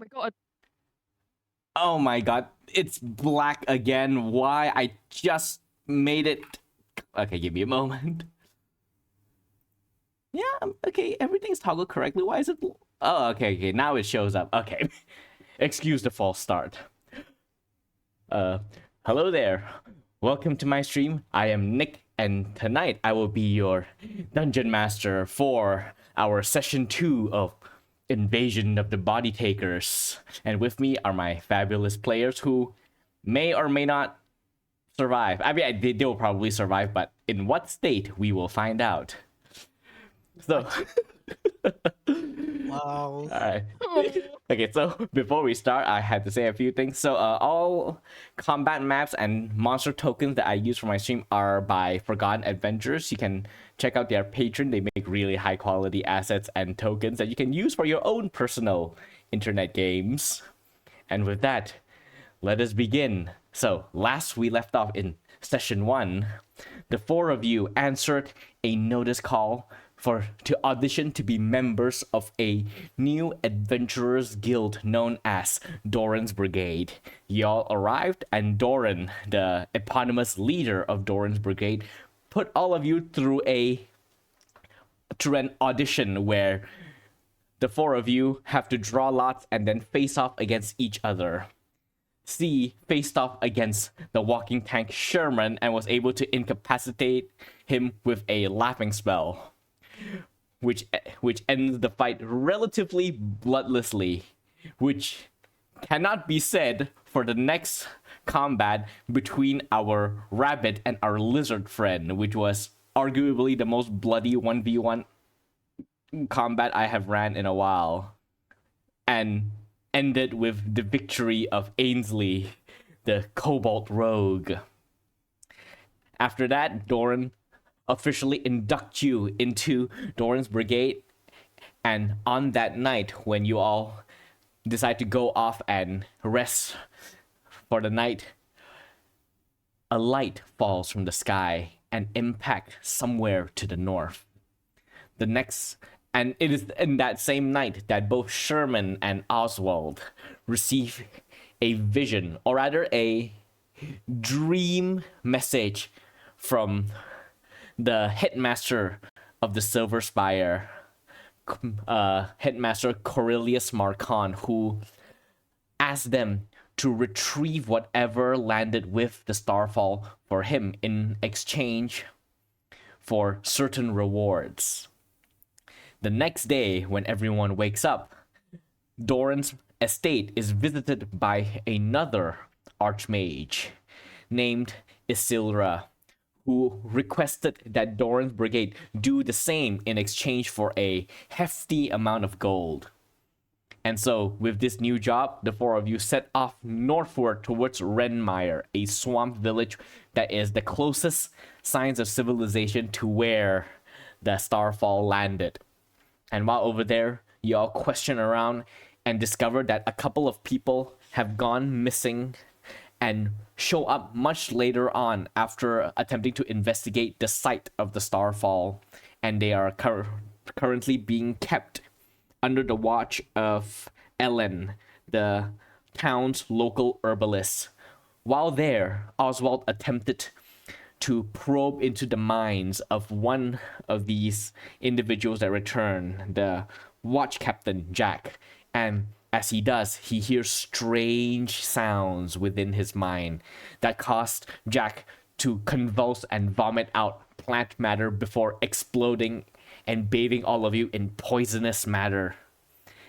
my god. Oh my god, it's black again. Why? I just made it. Okay, give me a moment. Yeah, okay, everything's toggled correctly. Why is it? Oh, okay, now it shows up. Okay, excuse the false start. Hello there. Welcome to my stream. I am Nick, and tonight I will be your dungeon master for our session 2 of Invasion of the Bodytakers. And with me are my fabulous players who may or may not survive. I mean, they will probably survive, but in what state we will find out. So, Wow. alright. Okay, so before we start, I had to say a few things. So, all combat maps and monster tokens that I use for my stream are by Forgotten Adventures. You can check out their Patreon. They make really high quality assets and tokens that you can use for your own personal internet games. And with that, let us begin. So, last we left off in session 1, the 4 of you answered a notice call to audition to be members of a new adventurers guild known as Doran's Brigade. Y'all arrived, and Doran, the eponymous leader of Doran's Brigade, put all of you through an audition where the 4 of you have to draw lots and then face off against each other. C faced off against the walking tank Sherman and was able to incapacitate him with a laughing spell, which ends the fight relatively bloodlessly, which cannot be said for the next combat between our rabbit and our lizard friend, which was arguably the most bloody 1v1 combat I have ran in a while, and ended with the victory of Ainsley, the Cobalt Rogue. After that, Doran officially induct you into Doran's Brigade, and on that night when you all decide to go off and rest for the night, a light falls from the sky and impacts somewhere to the north. And it is in that same night that both Sherman and Oswald receive a vision, or rather a dream message from the headmaster of the Silver Spire, Headmaster Corellius Marcon, who asked them to retrieve whatever landed with the starfall for him in exchange for certain rewards. The next day, when everyone wakes up, Doran's estate is visited by another archmage named Isilra, who requested that Doran's Brigade do the same in exchange for a hefty amount of gold. And so, with this new job, the 4 of you set off northward towards Renmire, a swamp village that is the closest signs of civilization to where the starfall landed. And while over there, you all question around and discover that a couple of people have gone missing and show up much later on after attempting to investigate the site of the starfall, and they are currently being kept under the watch of Ellen, the town's local herbalist. While there, Oswald attempted to probe into the minds of one of these individuals that return, the watch captain Jack, and as he does, he hears strange sounds within his mind that caused Jack to convulse and vomit out plant matter before exploding and bathing all of you in poisonous matter.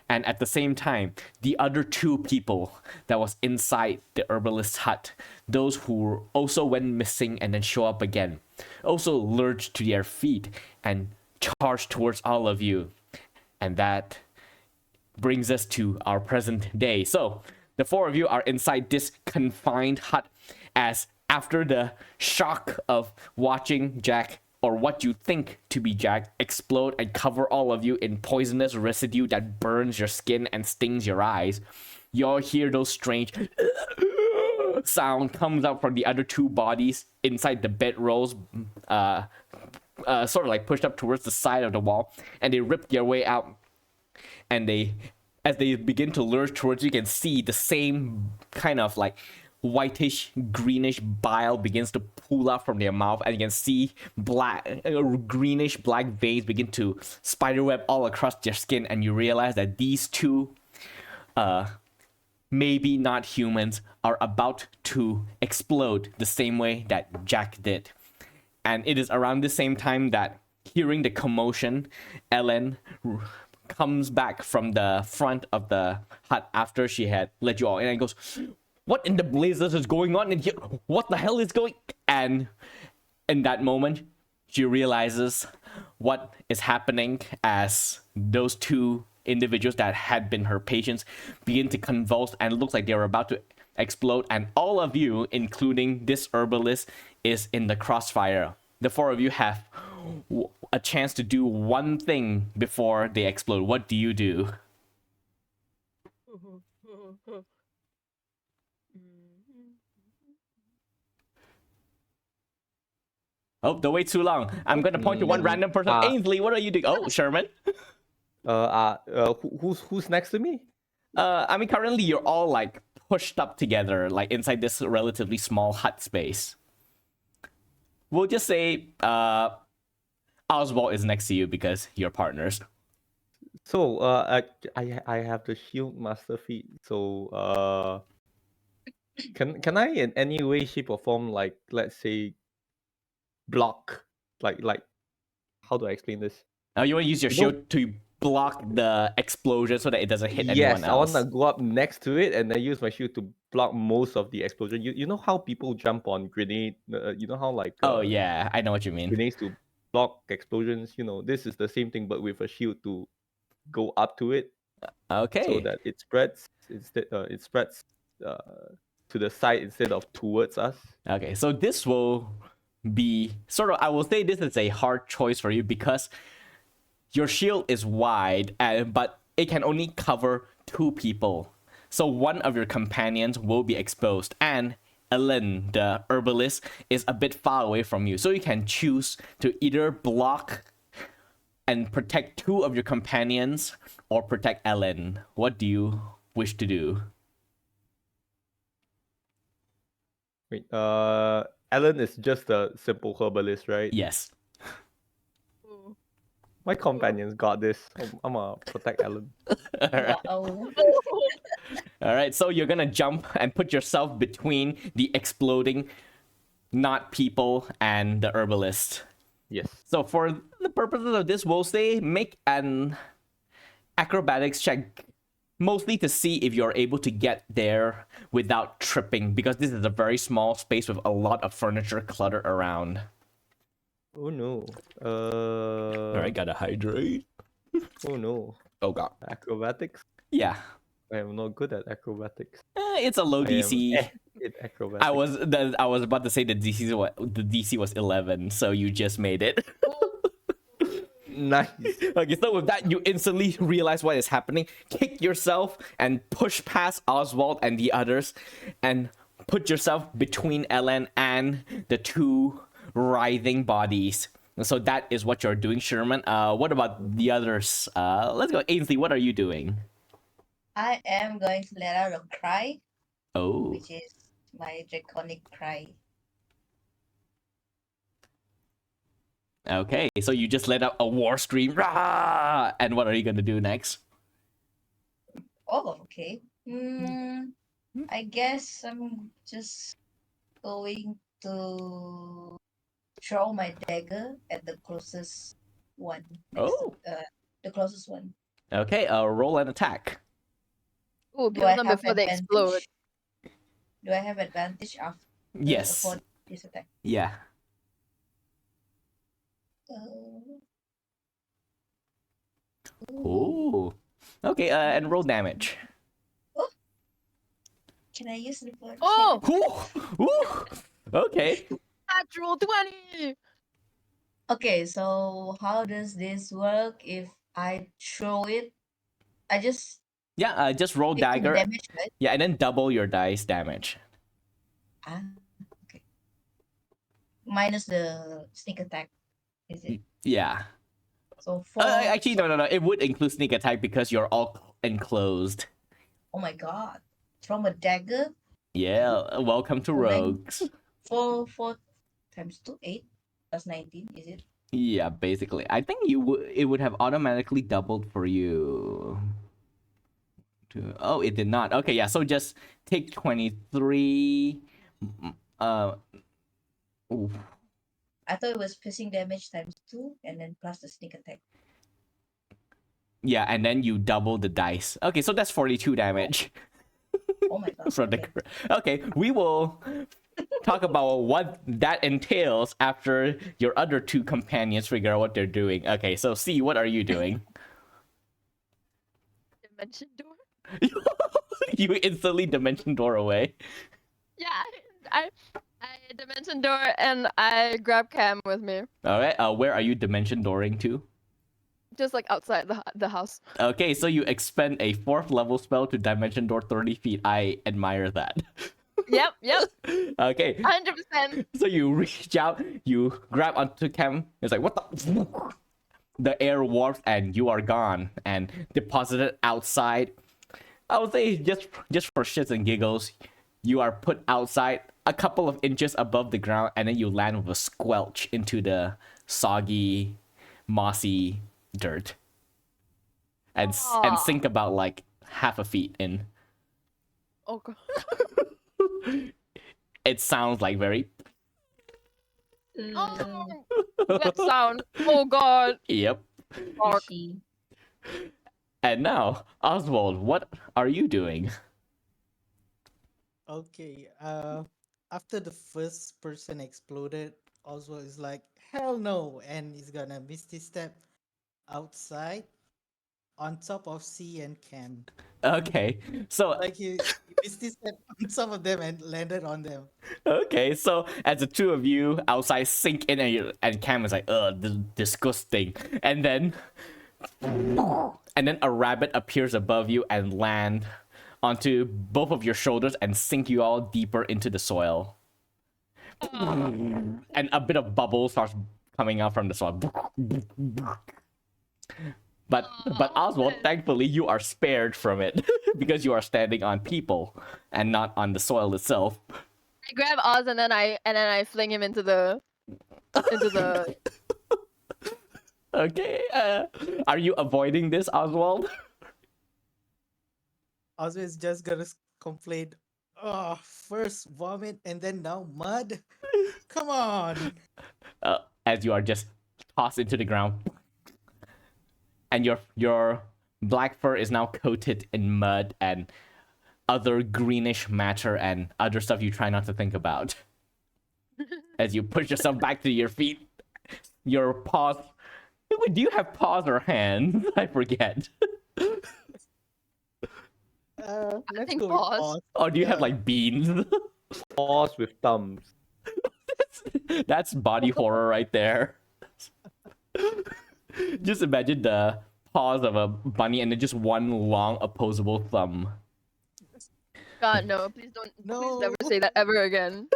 And at the same time, the other 2 people that was inside the herbalist's hut, those who also went missing and then show up again, also lurched to their feet and charged towards all of you. And that brings us to our present day. So, the 4 of you are inside this confined hut, as after the shock of watching Jack, or what you think to be Jack, explode and cover all of you in poisonous residue that burns your skin and stings your eyes, you all hear those strange sound comes out from the other 2 bodies inside the bedrolls, sort of like pushed up towards the side of the wall, and they rip their way out, and they as they begin to lurch towards you, you can see the same kind of like whitish greenish bile begins to pool out from their mouth, and you can see greenish black veins begin to spiderweb all across their skin, and you realize that these two maybe not humans are about to explode the same way that Jack did. And it is around the same time that, hearing the commotion, Ellen comes back from the front of the hut after she had let you all in and goes, "What in the blazes is going on in here? What the hell is going?" And in that moment, she realizes what is happening as those two individuals that had been her patients begin to convulse and looks like they're about to explode, and all of you, including this herbalist, is in the crossfire. The four of you have a chance to do one thing before they explode. What do you do? Oh, don't wait too long. I'm gonna point to one random person. Ainsley, what are you doing? Oh, Sherman. Who's next to me? I mean, currently you're all like pushed up together, like inside this relatively small hut space. We'll just say Oswald is next to you because you're partners. So I have the shield master feat. So can I in any way, shape, or form, like, let's say, block, like how do I explain this? You want to use your shield to block the explosion so that it doesn't hit anyone else. Yes, I want to go up next to it and then use my shield to block most of the explosion. You know how people jump on grenade? You know how like oh yeah, I know what you mean. Grenades to block explosions. You know, this is the same thing but with a shield to go up to it. Okay. So that it spreads instead. It spreads to the side instead of towards us. Okay, so this will be sort of, I will say this is a hard choice for you because your shield is wide, but it can only cover two people. So one of your companions will be exposed, and Ellen, the herbalist, is a bit far away from you. So you can choose to either block and protect two of your companions or protect Ellen. What do you wish to do? Wait, Ellen is just a simple herbalist, right? Yes. My companions got this. I'm gonna protect Ellen. All right, so you're gonna jump and put yourself between the exploding not people and the herbalist. Yes. So for the purposes of this, we'll say make an acrobatics check, mostly to see if you're able to get there without tripping, because this is a very small space with a lot of furniture cluttered around. Oh no. Alright, gotta hydrate. Oh no. Oh god. Acrobatics? Yeah. I am not good at acrobatics. It's a low DC. Acrobatics. I was about to say the DC was 11, so you just made it. Nice. Okay, so with that, you instantly realize what is happening. Kick yourself and push past Oswald and the others, and put yourself between Ellen and the two writhing bodies. So that is what you're doing, Sherman. What about the others? Let's go, Ainsley. What are you doing? I am going to let out a cry. Oh. Which is my draconic cry. Okay, so you just let out a war scream. Rah! And what are you gonna do next? Oh, okay. I guess I'm just going to throw my dagger at the closest one. The closest one. Okay, roll an attack. Oh, kill them before they explode. Do I have advantage after Yes. for this attack? Yeah. Ooh. Okay, and roll damage. Oh. Can I use the word? Oh! Ooh. Okay. Natural 20! Okay, so how does this work if I throw it? I just... Yeah, just roll dagger. Damage, right? Yeah, and then double your dice damage. Okay. Minus the sneak attack, is it? Yeah. So 4. Actually, no. It would include sneak attack because you're all enclosed. Oh my god. From a dagger? Yeah, welcome to Oh, nine- rogues. 4 times 2, 8 plus 19, is it? Yeah, basically. I think it would have automatically doubled for you. Oh, it did not. Okay, yeah. So just take 23. Ooh. I thought it was piercing damage times 2 and then plus the sneak attack. Yeah, and then you double the dice. Okay, so that's 42 damage. Oh my god. From the Okay. okay, we will talk about what that entails after your other two companions figure out what they're doing. Okay, so C, what are you doing? Dimension door. You instantly dimension door away. Yeah, I dimension door and I grab Cam with me, All right. Where are you dimension dooring to? just like outside the house. Okay, so you expend a 4th level spell to dimension door 30 feet. I admire that. Yep. Okay. 100%. So you reach out, you grab onto Cam. It's like, what the? The air warps and you are gone and deposited outside. I would say just for shits and giggles, you are put outside a couple of inches above the ground, and then you land with a squelch into the soggy, mossy dirt, and sink about like half a feet in. Oh god. It sounds like very. Oh, that sound. Oh god. Yep. Fuck. Fishy. And now, Oswald, what are you doing? Okay. After the first person exploded, Oswald is like, hell no, and he's gonna misty step outside on top of C and Cam. Okay, so Like he misty stepped on top of them and landed on them. okay, so as the two of you outside sink in, and Cam is like, ugh, disgusting, and then a rabbit appears above you and land onto both of your shoulders and sink you all deeper into the soil. And a bit of bubble starts coming out from the soil. But Oswald, thankfully, you are spared from it because you are standing on people and not on the soil itself. I grab Oz and then I fling him into the Okay, are you avoiding this, Oswald? Oswald is just gonna complain, oh, first vomit and then now mud? Come on. As you are just tossed into the ground. And your black fur is now coated in mud and other greenish matter and other stuff you try not to think about. As you push yourself back to your feet, your paws. Wait, do you have paws or hands? I forget. Let's think go with paws. paws. Or do you have Yeah. like beans? Paws with thumbs. That's body horror right there. Just imagine the paws of a bunny and then just one long opposable thumb. God no, please don't please No. never say that ever again.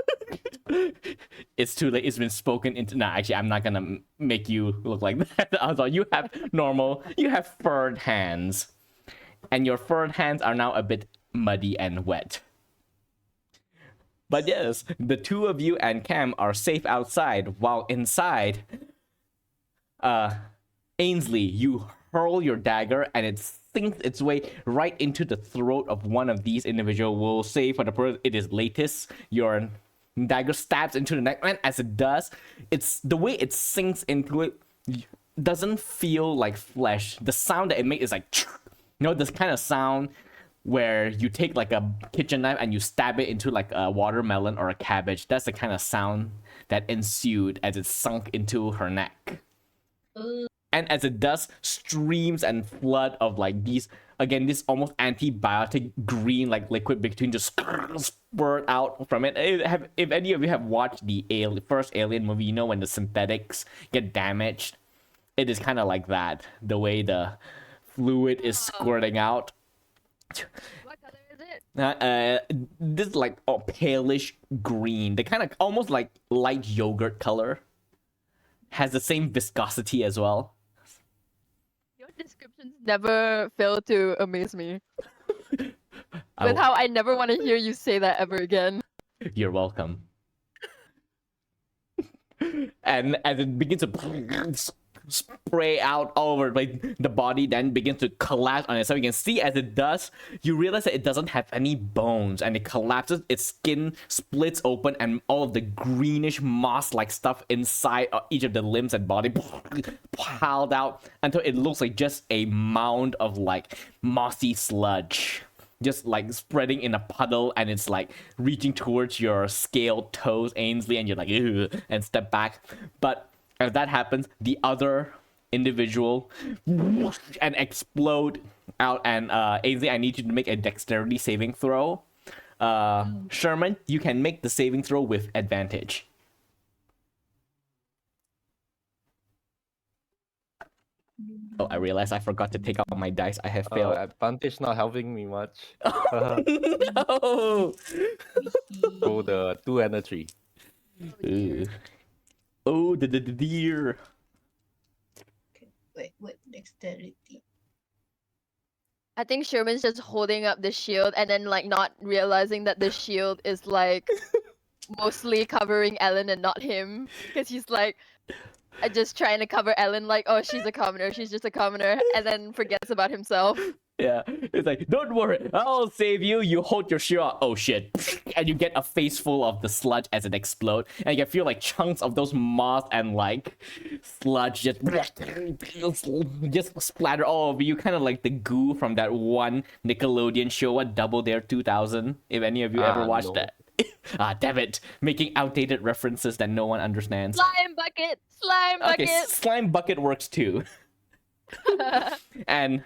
It's too late. It's been spoken into. Nah, actually, I'm not gonna make you look like that. Also, you have furred hands, and your furred hands are now a bit muddy and wet. But yes, the two of you and Cam are safe outside, while inside, Ainsley, you hurl your dagger and it sinks its way right into the throat of one of these individuals. We'll say for the person it is Latis. Your dagger stabs into the neck, and as it does, it's the way it sinks into it doesn't feel like flesh. The sound that it makes is like, this kind of sound where you take like a kitchen knife and you stab it into like a watermelon or a cabbage. That's the kind of sound that ensued as it sunk into her neck. And as it does, streams and flood of like these, again, this almost antibiotic green like liquid between just spurt out from it. If any of you have watched the first Alien movie, you know when the synthetics get damaged, it is kind of like that. The way the fluid is squirting out. What color is it? This is like a palish green. The kind of almost like light yogurt color. Has the same viscosity as well. You're descriptions never fail to amaze me. I With will- how I never want to hear you say that ever again. You're welcome. And as it begins to spray out all over, like the body then begins to collapse on itself. You can see as it does, you realize that it doesn't have any bones, and it collapses. Its skin splits open, and all of the greenish moss-like stuff inside each of the limbs and body piled out until it looks like just a mound of like mossy sludge, just like spreading in a puddle, and it's like reaching towards your scaled toes, Ainsley, and you're like, ugh, and step back. But as that happens, the other individual and explode out, and Ainsley, I need you to make a dexterity saving throw. Sherman, you can make the saving throw with advantage. Oh, I realized I forgot to take out my dice. I have failed. Advantage not helping me much. No! So the 2 and a 3. Ooh. Oh, the deer. Wait, dexterity. I think Sherman's just holding up the shield and then like not realizing that the shield is like mostly covering Ellen and not him. Because he's like just trying to cover Ellen like, oh, she's a commoner, she's just a commoner, and then forgets about himself. Yeah, it's like, don't worry, I'll save you. You hold your shield out. Oh shit. And you get a face full of the sludge as it explodes. And you can feel like chunks of those moss and like sludge just splatter all over you. Kind of like the goo from that one Nickelodeon show, what, Double Dare 2000? If any of you ever watched no. that. Damn it. Making outdated references that no one understands. Slime bucket! Slime Okay, bucket! slime bucket works too. And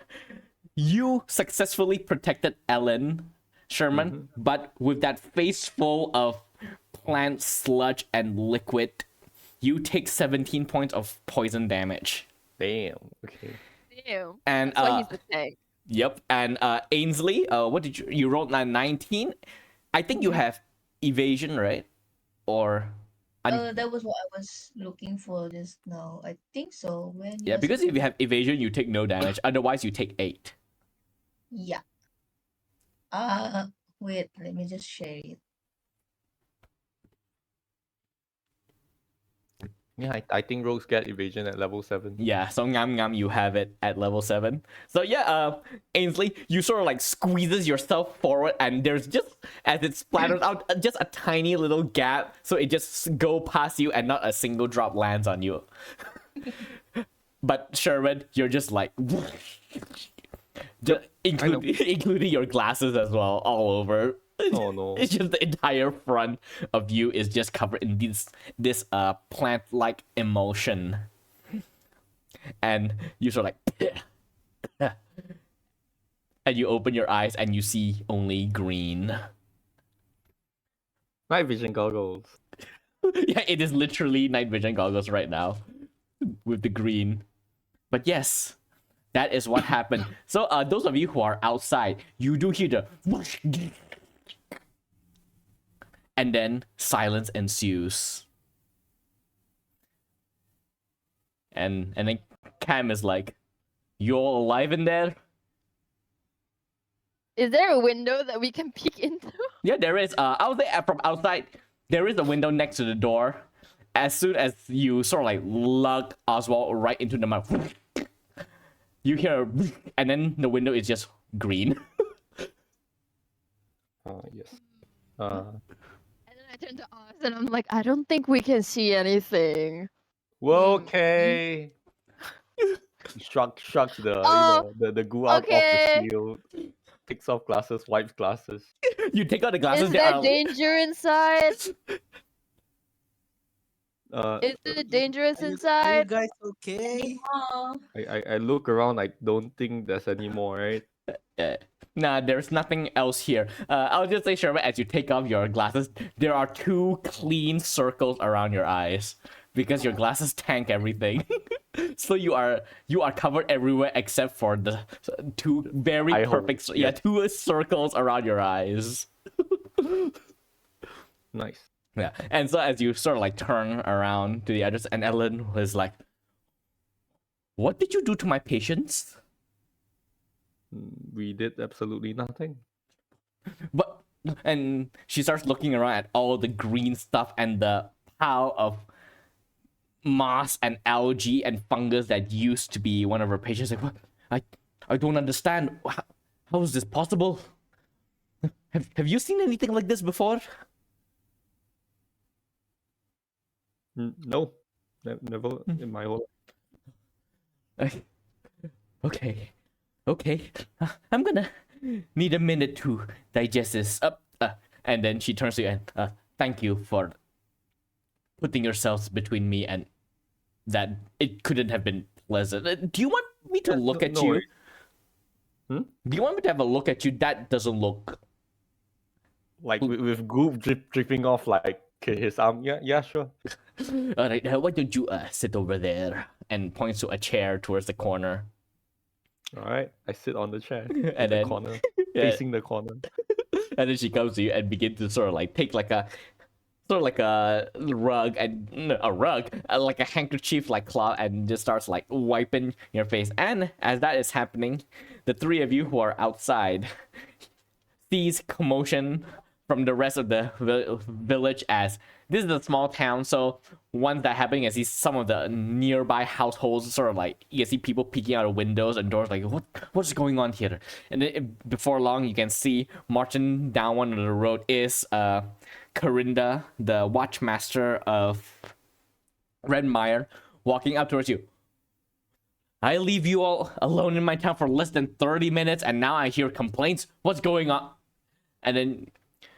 you successfully protected Ellen, Sherman, but with that face full of plant sludge and liquid, you take 17 points of poison damage. Damn. Okay. Damn. And That's why he's the tank. yep. And Ainsley, what did you rolled? 19. I think you have evasion, right? Or That was what I was looking for just now. I think so. When yeah, was because it? if you have evasion, you take no damage. Otherwise, you take 8. Yeah. Wait, let me just share it. Yeah, I think rogues get evasion at level 7. Yeah, so ngam, you have it at level 7. So yeah, Ainsley, you sort of like squeezes yourself forward, and there's just, as it splatters out, just a tiny little gap, so it just go past you and not a single drop lands on you. But Sherman, you're just like, including your glasses as well, all over. Oh no. It's just the entire front of you is just covered in this plant-like emulsion, and you sort of like, and you open your eyes and you see only green. Night vision goggles. Yeah, it is literally night vision goggles right now, with the green. But yes, that is what happened. So those of you who are outside, you do hear the whoosh, and then silence ensues. And then Cam is like, "You all alive in there?" Is there a window that we can peek into? Yeah, there is. Out there from outside, there is a window next to the door. As soon as you sort of like lug Oswald right into the mouth, you hear, and then the window is just green. Yes. And then I turn to Oz and I'm like, I don't think we can see anything. Well, okay. Shrugs the Oh, the goo out okay. of the shield. Takes off glasses, wipes glasses. You take out the glasses. Is they there are- danger inside? Is it dangerous Are you inside? guys okay? Oh, I look around. I don't think there's any more, right? Nah, there's nothing else here. I'll just say, Sherman, as you take off your glasses, there are 2 clean circles around your eyes because your glasses tank everything. So you are covered everywhere except for the 2 very Eye hole, perfect, yeah. 2 circles around your eyes. Nice. Yeah, and so as you sort of like turn around to the others, and Ellen was like, What did you do to my patients? We did absolutely nothing. But and she starts looking around at all the green stuff and the pile of moss and algae and fungus that used to be one of her patients. Like, what? I don't understand. How is this possible? Have you seen anything like this before? No, never in my whole life. Okay. I'm gonna need a minute to digest this. And then she turns to you and thank you for putting yourselves between me and that. It couldn't have been pleasant. Do you want me to look at no you? worries. Do you want me to have a look at you? That doesn't look Like with goop dripping off like his arm. Yeah, sure. all right. Why don't you sit over there? And points to a chair towards the corner. All right, I sit on the chair And in the then- corner, Yeah. facing the corner. And then she comes to you and begins to sort of like take like a rug and like a handkerchief like cloth and just starts like wiping your face. And as that is happening, the three of you who are outside sees commotion from the rest of the village, as this is a small town, so once that happening, I see some of the nearby households sort of like, you see people peeking out of windows and doors like, what's going on here? And then before long, you can see marching down one of the road is Corinda, the watchmaster of Redmire, walking up towards you. I leave you all alone in my town for less than 30 minutes and now I hear complaints. What's going on? And then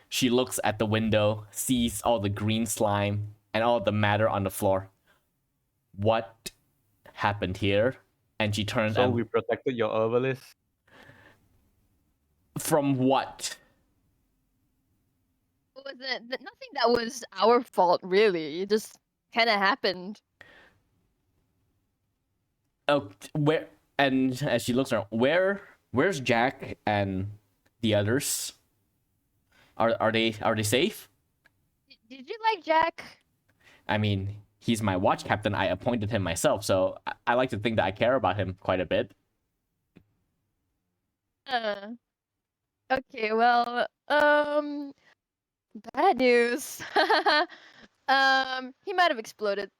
she looks at the window, sees all the green slime and all the matter on the floor. What happened here? And she turns So and we protected your herbalist. from what? Was it nothing that was our fault, really? It just kind of happened. Oh, where? And as she looks around, where's Jack and the others? Are they safe? Did you like Jack? I mean, he's my watch captain. I appointed him myself, so I like to think that I care about him quite a bit. Okay, well, bad news. He might have exploded.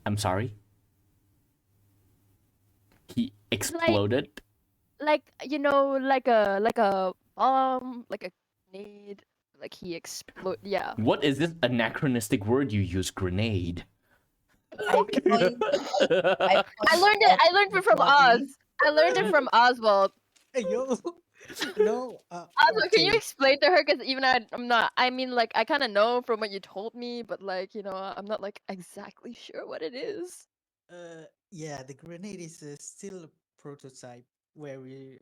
I'm sorry. He exploded. Like, like a bomb, like a grenade. Like he explode. Yeah. What is this anachronistic word you use? Grenade. I point, I I learned it. I learned it from Oz. I learned it from Oswald. Hey, yo. No. Oswald, can you Okay. explain to her? Because even I'm not. I mean, like, I kind of know from what you told me, but like, I'm not like exactly sure what it is. Yeah, the grenade is still a prototype where we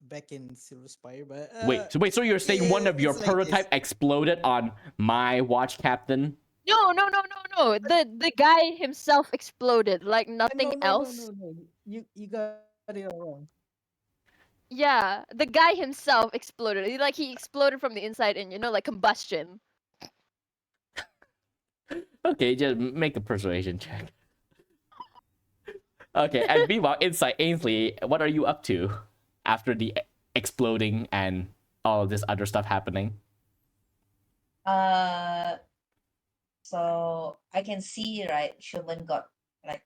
back in Silver Spire, but Wait. So you're saying one of your it's like this. prototype exploded on my watch captain? No. The guy himself exploded. Like nothing else. No. You got it all wrong. Yeah, the guy himself exploded. He exploded from the inside in, like combustion. Okay, just make a persuasion check. Okay, and meanwhile, inside Ainsley, what are you up to after the exploding and all of this other stuff happening? So I can see, right? Sherman got like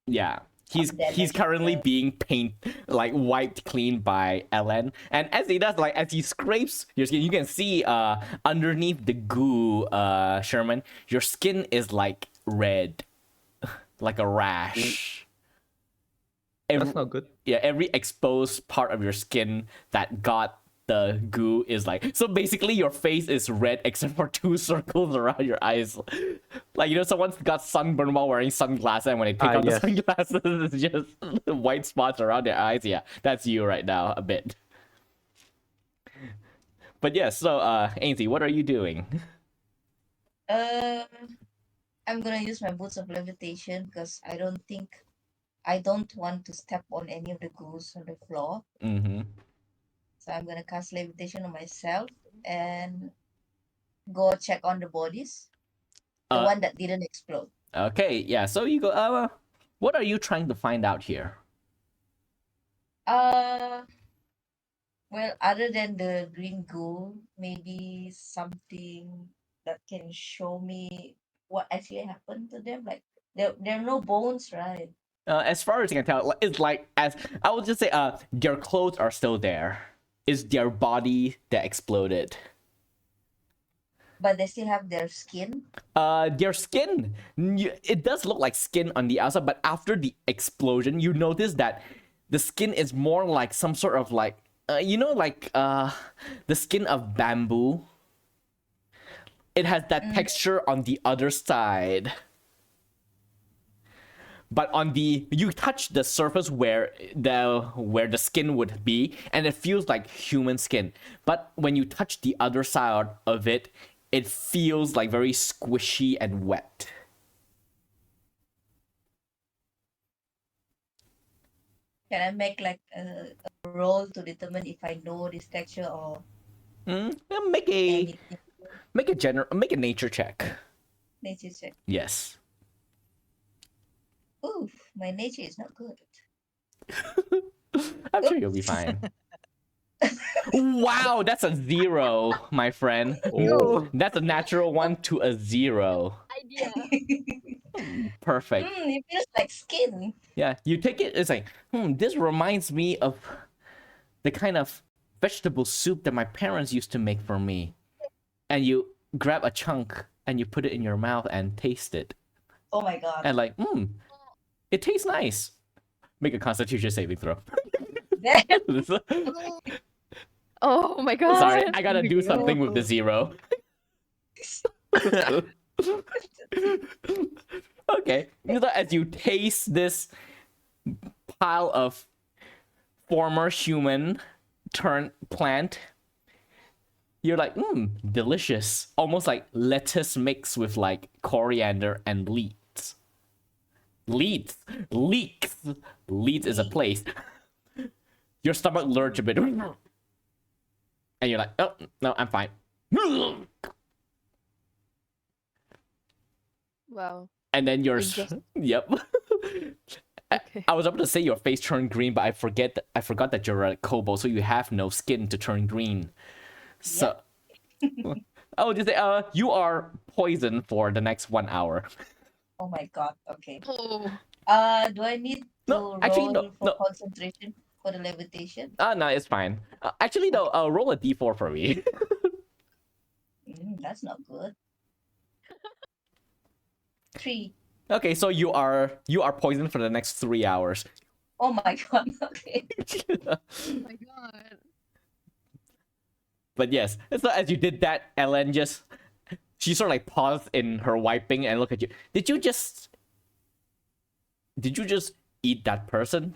Yeah. He's damage currently there. being wiped clean by Ellen, and as he does, as he scrapes your skin, you can see underneath the goo, Sherman, your skin is like red, like a rash. That's not good. Yeah, every exposed part of your skin that got the goo is like, so basically your face is red except for two circles around your eyes. Like, someone's got sunburn while wearing sunglasses, and when they take out yes. the sunglasses, it's just white spots around their eyes. Yeah, that's you right now, a bit. But yeah, so Ainsley, what are you doing? I'm gonna use my boots of levitation because I don't want to step on any of the goose on the floor. Mm-hmm. So I'm gonna cast levitation on myself and go check on the bodies. The one that didn't explode. Okay, yeah. So you go. What are you trying to find out here? Uh, well, other than the green goo, maybe something that can show me what actually happened to them. Like there are no bones, right? As far as I can tell, it's like as I would just say, their clothes are still there. It's their body that exploded. But they still have their skin. Their skin, it does look like skin on the outside, but after the explosion, you notice that the skin is more like some sort of like, the skin of bamboo. It has that texture on the other side. But on you touch the surface where the skin would be, and it feels like human skin. But when you touch the other side of it, it feels like very squishy and wet. Can I make like a roll to determine if I know this texture or Make a anything? make a nature check. Nature check. Yes. Oof, my nature is not good. I'm sure you'll be fine. Wow, that's a 0, my friend. Oh, That's a natural 1 to a 0. Idea. Perfect. It feels like skin. Yeah, you take it, it's like, this reminds me of the kind of vegetable soup that my parents used to make for me. And you grab a chunk and you put it in your mouth and taste it. Oh my god. And like, it tastes nice. Make a constitution saving throw. Oh my god. Sorry, I gotta do something with the 0. Okay, so as you taste this pile of former human turned plant, you're like, delicious. Almost like lettuce mixed with like coriander and leeks. Leeks is a place. Your stomach lurch a bit. And you're like, oh, no, I'm fine. Wow. And then you're, Just- yep. Okay. I was about to say your face turned green, but I forgot that you're a kobold, so you have no skin to turn green. So, I would just say, you are poisoned for the next 1 hour. Oh my god. Okay. Oh. Do I need to No, actually, roll for no. concentration for the levitation? No, it's fine. Actually, no, roll a d4 for me. That's not good. 3. Okay, so you are poisoned for the next 3 hours. Oh my god. Okay. Oh my god. But yes, so as you did that, Ellen she sort of like paused in her wiping and look at you. Did you just eat that person?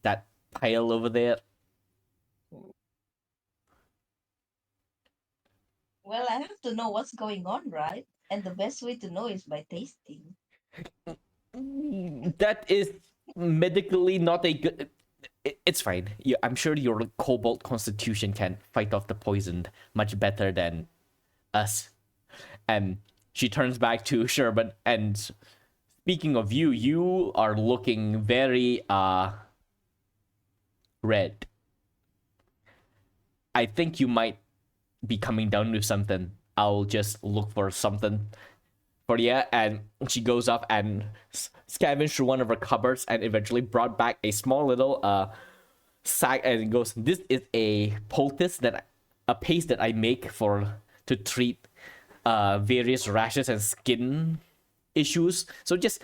That pile over there? Well, I have to know what's going on, right? And the best way to know is by tasting. That is medically not a good... It's fine. I'm sure your cobalt constitution can fight off the poison much better than us. And she turns back to Sherman, and speaking of you, you are looking very red. I think you might be coming down with something. I'll just look for something for you. And she goes off and scavenged through one of her cupboards and eventually brought back a small little sack and goes, this is a poultice a paste that I make to treat various rashes and skin issues. So just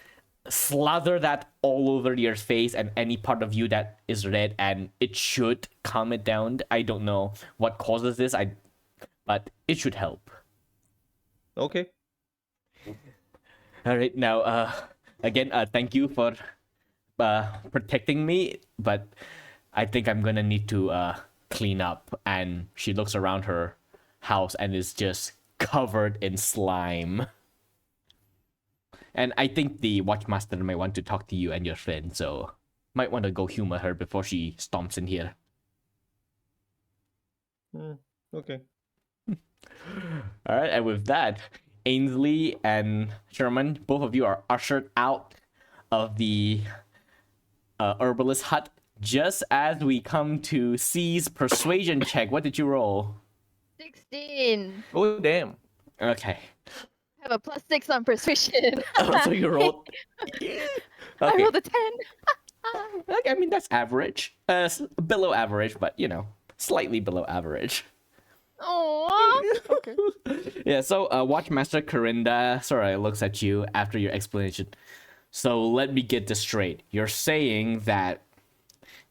slather that all over your face and any part of you that is red, and it should calm it down. I don't know what causes this, but it should help. okay. All right, now again, thank you for protecting me, but I think I'm gonna need to clean up. And she looks around her house and is just covered in slime. And I think the Watchmaster might want to talk to you and your friend, so might want to go humor her before she stomps in here. Okay. All right, and with that, Ainsley and Sherman, both of you are ushered out of the herbalist hut. Just as we come to C's persuasion check, what did you roll? 16. Oh damn. Okay. I have a +6 on persuasion. Oh, so you rolled. I Okay. rolled a 10. Okay, I mean, that's average. Below average, but you know, slightly below average. Oh. Okay. Yeah, so Watchmaster Corinda sort of looks at you after your explanation. So let me get this straight. You're saying that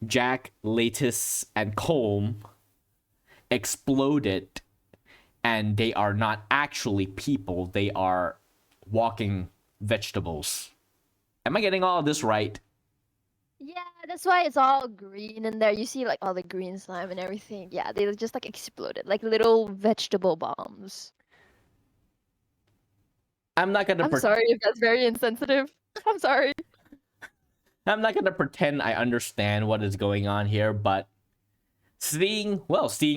Jack, Latis, and Colm exploded, and they are not actually people. They are walking vegetables. Am I getting all of this right? Yeah, that's why it's all green in there. You see like all the green slime and everything. Yeah, they just like exploded like little vegetable bombs. I'm not gonna. I'm sorry if that's very insensitive. I'm sorry. I'm not gonna pretend I understand what is going on here, but seeing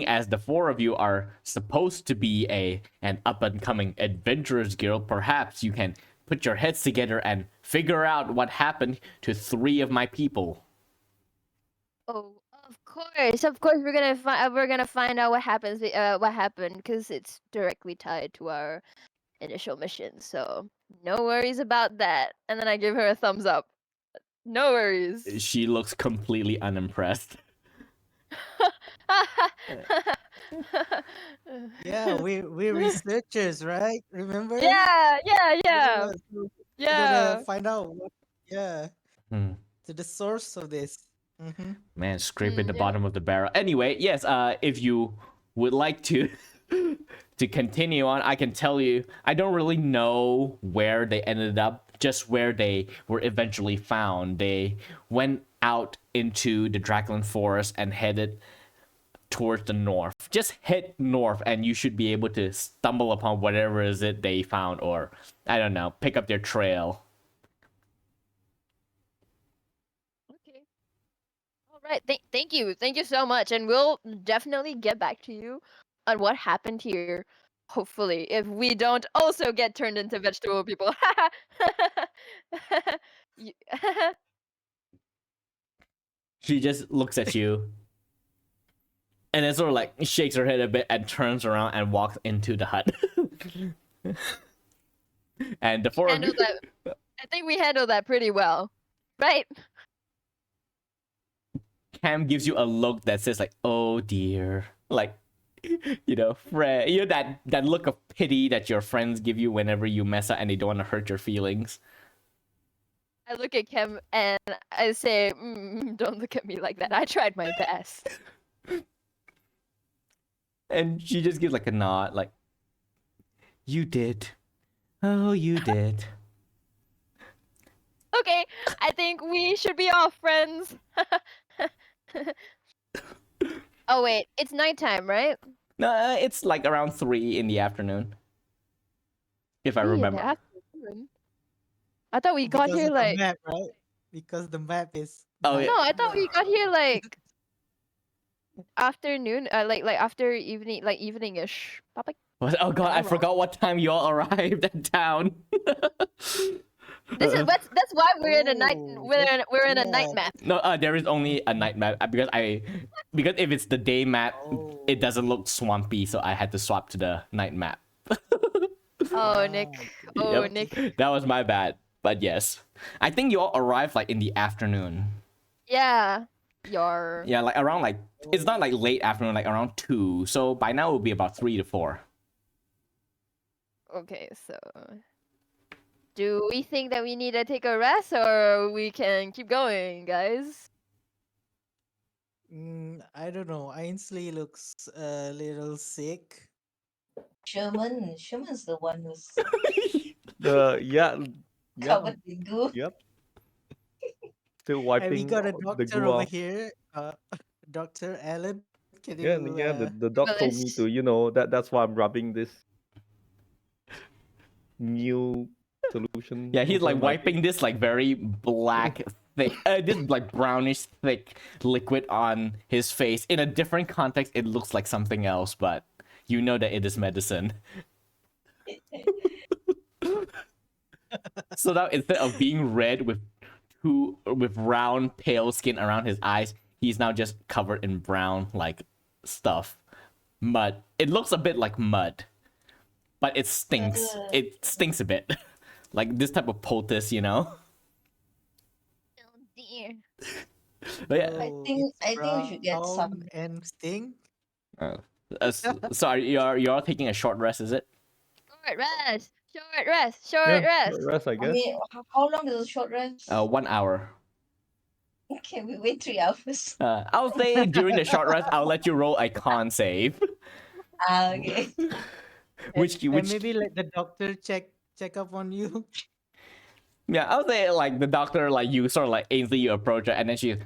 as the four of you are supposed to be an up and coming adventurers guild, perhaps you can put your heads together and figure out what happened to 3 of my people. Oh, of course, we're gonna find out what happened, because it's directly tied to our initial mission. So no worries about that. And then I give her a thumbs up. No worries. She looks completely unimpressed. Yeah, we're researchers, right? Remember? Yeah. So we gotta Yeah. find out what. Yeah, Hmm. to the source of this. Man, scraping the Yeah. bottom of the barrel. Anyway, yes, if you would like to to continue on, I can tell you I don't really know where they ended up, just where they were eventually found. They went out into the Draclyn Forest and headed towards the north. Just head north and you should be able to stumble upon whatever is it they found, or I don't know, pick up their trail. Okay. All right. Thank you. Thank you so much. And we'll definitely get back to you on what happened here. Hopefully, if we don't also get turned into vegetable people. You- She just looks at you and then sort of like shakes her head a bit and turns around and walks into the hut. And the four of you, handled that. I think we handled that pretty well, right? Cam gives you a look that says like, "Oh dear," like, you know, friend, you know that look of pity that your friends give you whenever you mess up and they don't want to hurt your feelings. I look at Kim and I say, "Don't look at me like that. I tried my best." And she just gives like a nod, like, "You did. Oh, you did." Okay, I think we should be all friends. Oh wait, it's nighttime, right? No, it's like around 3 in the afternoon, if I 3 in the remember. afternoon. I thought we got Because here of the like map, right? Because the map is. Oh, yeah. no, I thought we got here like afternoon, like after evening, like evening-ish. Papa, Oh god, Am I I wrong? forgot what time you all arrived at town. that's why we're in a night. Oh, We're in a night yeah. map. No, there is only a night map because if it's the day map, it Oh. doesn't look swampy, so I had to swap to the night map. Oh, Nick. Oh, Yep. Nick. That was my bad. But yes, I think you all arrived like in the afternoon. Yeah. Your. Yeah, like around like it's not like late afternoon, like around 2. So by now it will be about 3 to 4. Okay, so do we think that we need to take a rest, or we can keep going, guys? I don't know. Ainsley looks a little sick. Sherman's the one who's Yeah. covered in goo. Yep. Still And we wiping got a the doctor goo over off. here, Dr. Allen. Can Yeah, you? yeah. The doc told me to, that's why I'm rubbing this new solution. Yeah, he's over like my wiping this like very black, thick, this like brownish, thick liquid on his face. In a different context, it looks like something else, but you know that it is medicine. So now instead of being red with round pale skin around his eyes, he's now just covered in brown like stuff. Mud. It looks a bit like mud. But it stinks. Ugh. It stinks a bit. Like this type of poultice, you know? Oh dear. But yeah. I Oh, think it's we should get some. brown and sting. So you're all taking a short rest, is it? Short rest. Short rest. Short Yeah, rest. rest, I I guess. mean, how long is a short rest? 1 hour. Can we wait 3 hours? I'll say during the short rest, I'll let you roll a con save. Okay. which And maybe let the doctor check up on you. Yeah, I'll say like the doctor, like you sort of like aimlessly you approach her, and then she,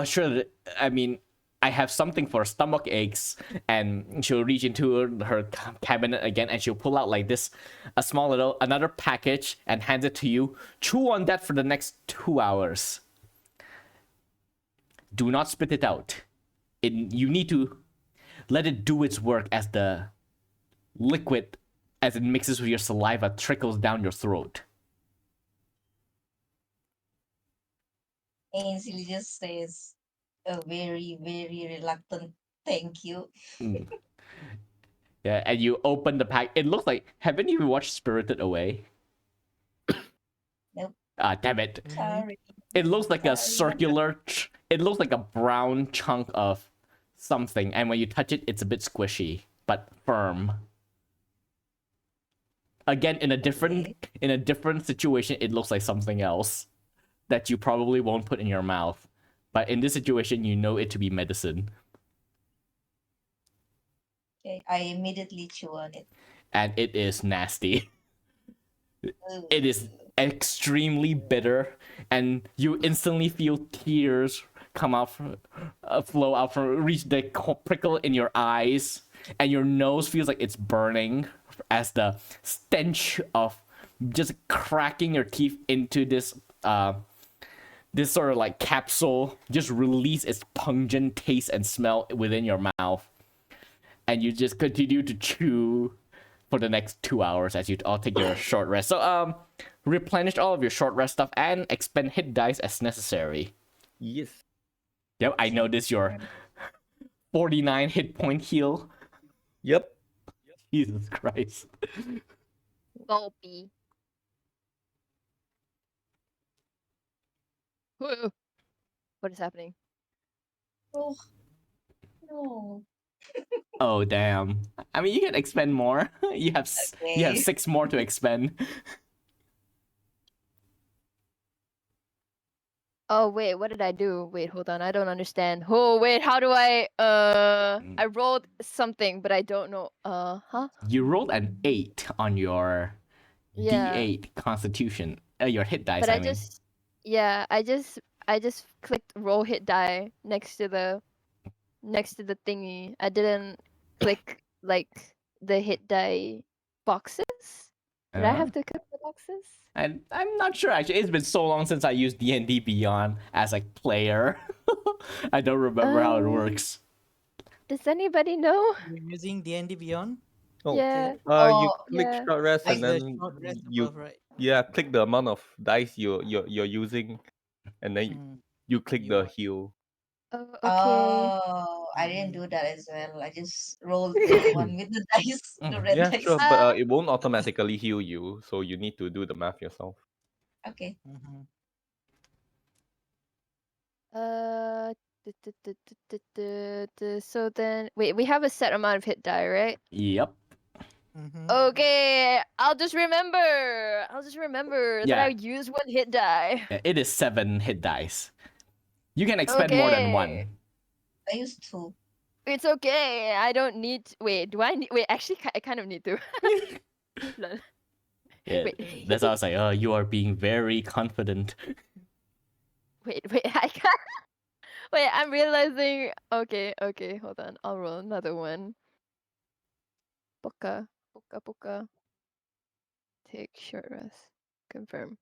sure. I mean, I have something for stomach aches, and she'll reach into her cabinet again, and she'll pull out like this, a small little another package, and hand it to you. Chew on that for the next 2 hours. Do not spit it out. You need to let it do its work as the liquid, as it mixes with your saliva, trickles down your throat. Ainsley just says a very, very reluctant thank you. Yeah, and you open the pack. It looks like, haven't you watched Spirited Away? Nope. Ah, damn it. Sorry. It looks like a Sorry. circular, it looks like a brown chunk of something. And when you touch it, it's a bit squishy, but firm. Again, in a different situation, it looks like something else that you probably won't put in your mouth. But in this situation, you know it to be medicine. Okay, I immediately chew on it. And it is nasty. Ugh. It is extremely bitter, and you instantly feel tears come out flow out from reach the prickle in your eyes, and your nose feels like it's burning as the stench of just cracking your teeth into this this sort of like capsule just release its pungent taste and smell within your mouth, and you just continue to chew for the next 2 hours as you all take your short rest. So replenish all of your short rest stuff and expend hit dice as necessary. Yes. Yep, I noticed your 49 hit point heal. Yep. Jesus Christ. Gulpy. Whoa. What is happening? Oh, no. Oh damn. I mean, you can expend more. You have you have Okay. 6 more to expend. Oh wait, what did I do? Wait, hold on, I don't understand. Oh wait, how do I rolled something, but I don't know. Huh? You rolled an 8 on your Yeah. D8 Constitution. Your hit dice. But I I mean. just, yeah, I just clicked roll hit die next to the thingy. I didn't click like the hit die boxes. Did I have to click the boxes? And I'm not sure actually. It's been so long since I used D&D Beyond as a player. I don't remember how it works. Does anybody know? You're using D&D Beyond. Oh, Yeah. you Oh, click yeah. short rest Like and the then short rest you above, right? click the amount of dice you're using, and then Mm. you click You the want- heal. Oh, okay. oh, I didn't do that as well. I just rolled the one with the dice, the red Yeah, dice. sure, but it won't automatically heal you, so you need to do the math yourself. Okay. Mhm. So then, wait, we have a set amount of hit die, right? Yep. Mhm. Okay, I'll just remember that Yeah. I used one hit die. It is 7 hit dice. You can expend more than Okay. 1. I used 2. It's okay. I don't need. Wait, do I need? Wait, actually, I kind of need to. Lol. Yeah, Wait. that's how I was like, oh, you are being very confident. Wait, I can't. Wait, I'm realizing. Okay, hold on. I'll roll another one. Puka. Take short rest. Confirm.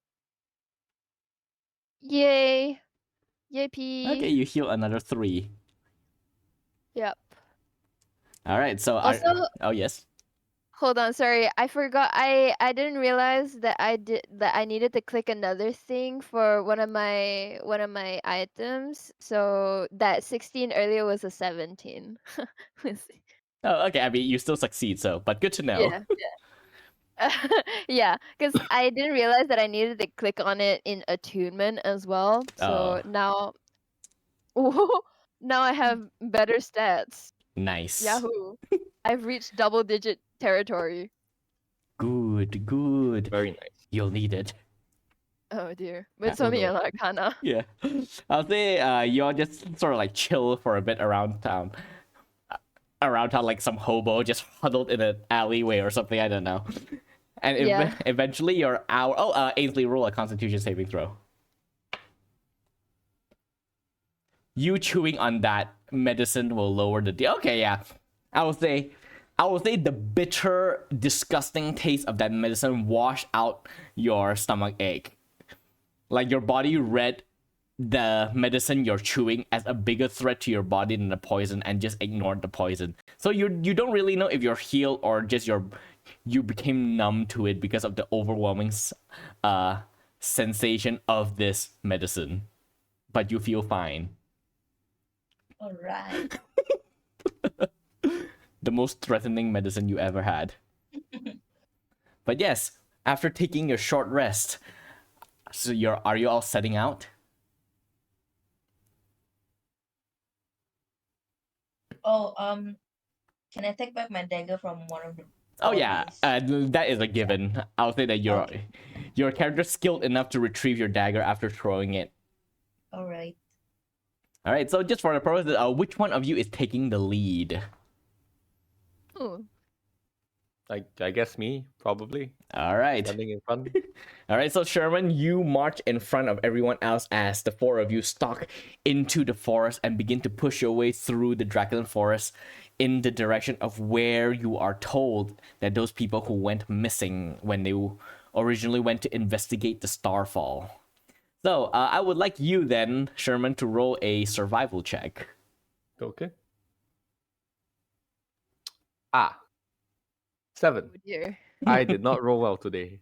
Yay! Yippee! Okay, you heal another 3. Yep. All right, so Also, oh yes. Hold on, sorry. I forgot. I didn't realize that I needed to click another thing for one of my items. So that 16 earlier was a 17. Let's see. Oh, okay. I mean, you still succeed, so but good to know. Yeah. Yeah, because I didn't realize that I needed to click on it in attunement as well. Oh, So now, now I have better stats. nice. Yahoo! I've reached double digit territory. Good, good. Very nice. You'll need it. Oh dear, but Yeah. it's Oh, only no. an arcana. Yeah. I'll say you're just sort of like chill for a bit around town. Around town, like some hobo just huddled in an alleyway or something. I don't know. And Yeah. eventually your hour. Oh, Ainsley, roll a Constitution saving throw. You chewing on that medicine will lower the. Okay, yeah. I will say the bitter, disgusting taste of that medicine wash out your stomach ache. Like your body read the medicine you're chewing as a bigger threat to your body than the poison and just ignored the poison. So you don't really know if you're healed or just you became numb to it because of the overwhelming sensation of this medicine. But you feel fine. All right. The most threatening medicine you ever had. But yes, after taking your short rest, so are you all setting out? Oh, can I take back my dagger from one of the Oh yeah, bodies? that is a given. I'll say that Okay. your character's skilled enough to retrieve your dagger after throwing it. All right. All right, so just for the purpose, which one of you is taking the lead? Ooh. I guess me, probably. All right. Standing in front. All right, so Sherman, you march in front of everyone else as the four of you stalk into the forest and begin to push your way through the Draclyn Forest in the direction of where you are told that those people who went missing when they originally went to investigate the starfall. So, I would like you then, Sherman, to roll a survival check. Okay. 7. Oh dear. I did not roll well today.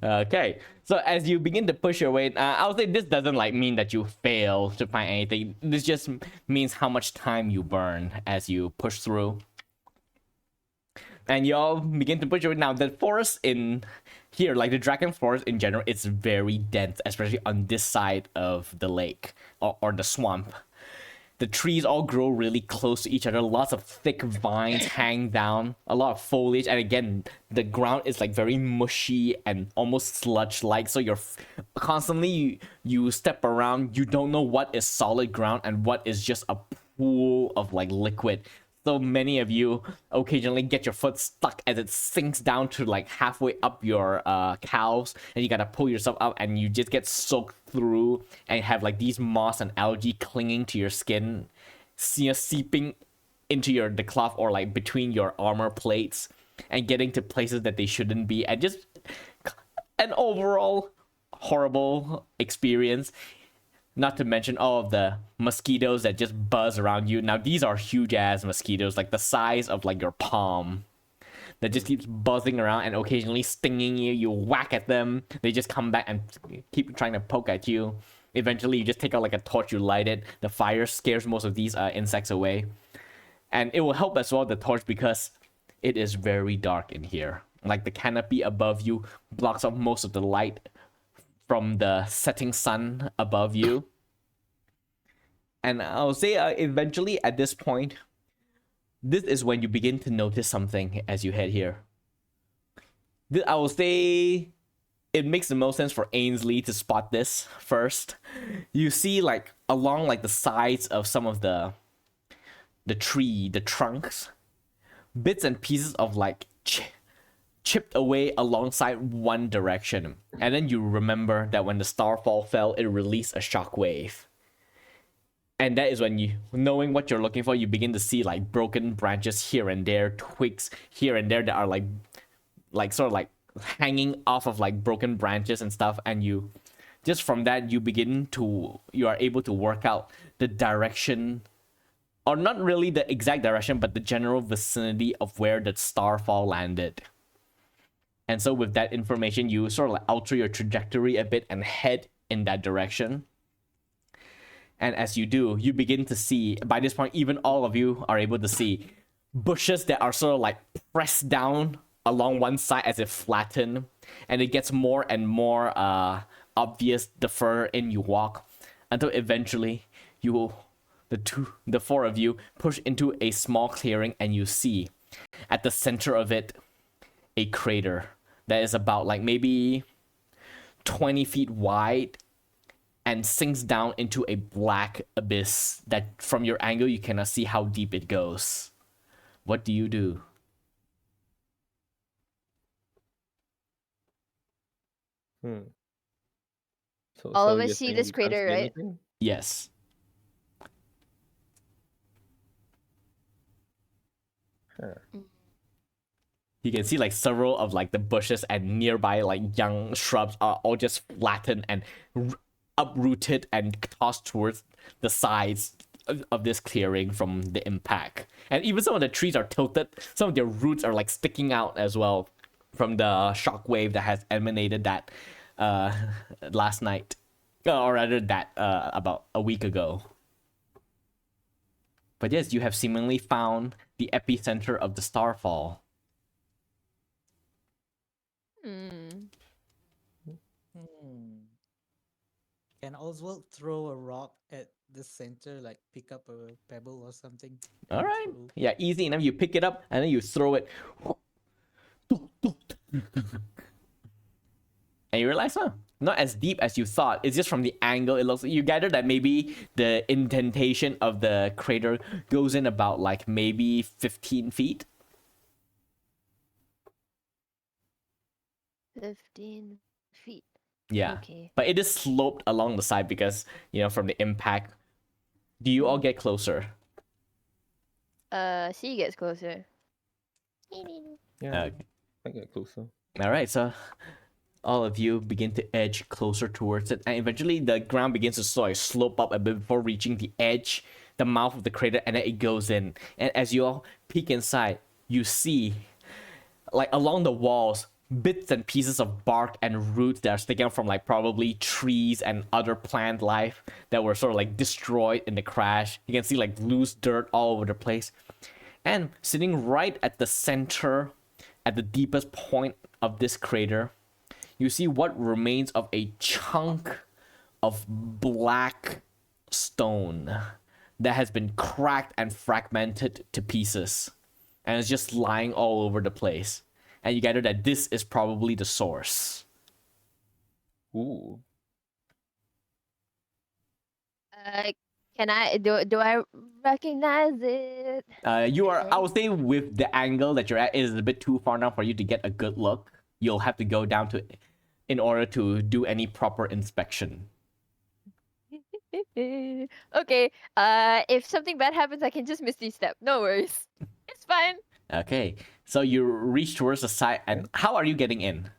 Okay, so as you begin to push your way, I would say this doesn't like mean that you fail to find anything. This just means how much time you burn as you push through. And you all begin to push your way. Now, the forest in here, like the Draclyn Forest in general, it's very dense, especially on this side of the lake or the swamp. The trees all grow really close to each other. Lots of thick vines hang down. A lot of foliage, and again, the ground is like very mushy and almost sludge-like. So you're constantly you step around. You don't know what is solid ground and what is just a pool of like liquid. So many of you occasionally get your foot stuck as it sinks down to like halfway up your calves, and you gotta pull yourself up, and you just get soaked through and have like these moss and algae clinging to your skin, seeping into the cloth or like between your armor plates and getting to places that they shouldn't be, and just an overall horrible experience. Not to mention all of the mosquitoes that just buzz around you. Now, these are huge ass mosquitoes, like the size of like your palm, that just keeps buzzing around and occasionally stinging you. You whack at them, they just come back and keep trying to poke at you. Eventually, you just take out like a torch, you light it. The fire scares most of these insects away. And it will help as well, the torch, because it is very dark in here. Like the canopy above you blocks off most of the light from the setting sun above you. And I'll say eventually at this point, this is when you begin to notice something as you head here. I will say it makes the most sense for Ainsley to spot this first. You see like along like the sides of some of the trunks, bits and pieces of like chipped away alongside one direction. And then you remember that when the starfall fell, it released a shockwave. And that is when you, knowing what you're looking for, you begin to see like broken branches here and there, twigs here and there that are like sort of like hanging off of like broken branches and stuff. And you, just from that, you are able to work out the direction or not really the exact direction, but the general vicinity of where the starfall landed. And so with that information, you sort of like alter your trajectory a bit and head in that direction. And as you do, you begin to see, by this point, even all of you are able to see bushes that are sort of like pressed down along one side as if flattened. And it gets more and more obvious the further in you walk, until eventually the four of you push into a small clearing, and you see at the center of it a crater that is about like maybe 20 feet wide and sinks down into a black abyss that from your angle you cannot see how deep it goes. What do you do? So, All so of us you're see saying this we can't crater, see right? anything? Yes. Huh. You can see like several of like the bushes and nearby like young shrubs are all just flattened and uprooted and tossed towards the sides of this clearing from the impact. And even some of the trees are tilted. Some of their roots are like sticking out as well from the shockwave that has emanated that last night, or rather that about a week ago. But yes, you have seemingly found the epicenter of the starfall. Hmm. Can Oswald throw a rock at the center, like pick up a pebble or something? All and right. throw? Yeah, easy enough. You pick it up and then you throw it. And you realize, not as deep as you thought. It's just from the angle. It looks. You gather that maybe the indentation of the crater goes in about like maybe 15 feet. 15 feet. Yeah. Okay. But it is sloped along the side because, from the impact. Do you all get closer? C gets closer. Yeah, Okay. I get closer. All right, so all of you begin to edge closer towards it, and eventually the ground begins to sort of slope up a bit before reaching the edge, the mouth of the crater, and then it goes in. And as you all peek inside, you see, like along the walls, bits and pieces of bark and roots that are sticking out from like probably trees and other plant life that were sort of like destroyed in the crash. You can see like loose dirt all over the place. And sitting right at the center, at the deepest point of this crater, you see what remains of a chunk of black stone that has been cracked and fragmented to pieces. And it's just lying all over the place. And you gather that this is probably the source. Ooh. Can I do I recognize it? You are, I would say, with the angle that you're at, it is a bit too far now for you to get a good look. You'll have to go down to it in order to do any proper inspection. Okay. If something bad happens, I can just misty step. No worries. It's fine. Okay, so you reach towards the side, and how are you getting in?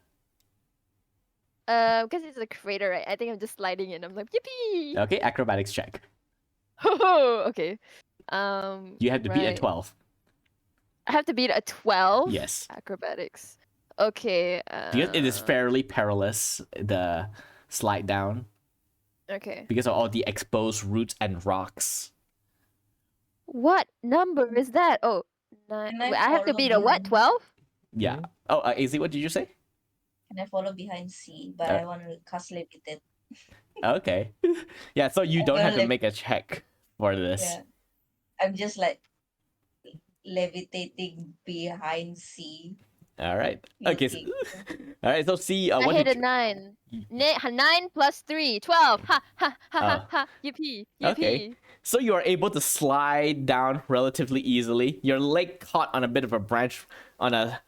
Because it's a crater, right? I think I'm just sliding in. I'm like, yippee! Okay, acrobatics check. Okay. You have to beat a right. 12. I have to beat a 12? Yes. Acrobatics. Okay. Because it is fairly perilous, the slide down, Okay. because of all the exposed roots and rocks. What number is that? Oh, 9. Can I Wait, I have to follow beat a what? behind? 12? Yeah. Oh, AZ, what did you say? Can I follow behind C? But I want to cast levitate. Okay. Yeah, so you I'm don't gonna have to make a check for this. Yeah. I'm just like levitating behind C. All right. Okay. So, Looking. all right. So see, I what hit did a 9. 9 plus 3. 12. Ha ha ha ha ha. Yippee. Yippee. Okay. So you are able to slide down relatively easily. Your leg caught on a bit of a branch, on a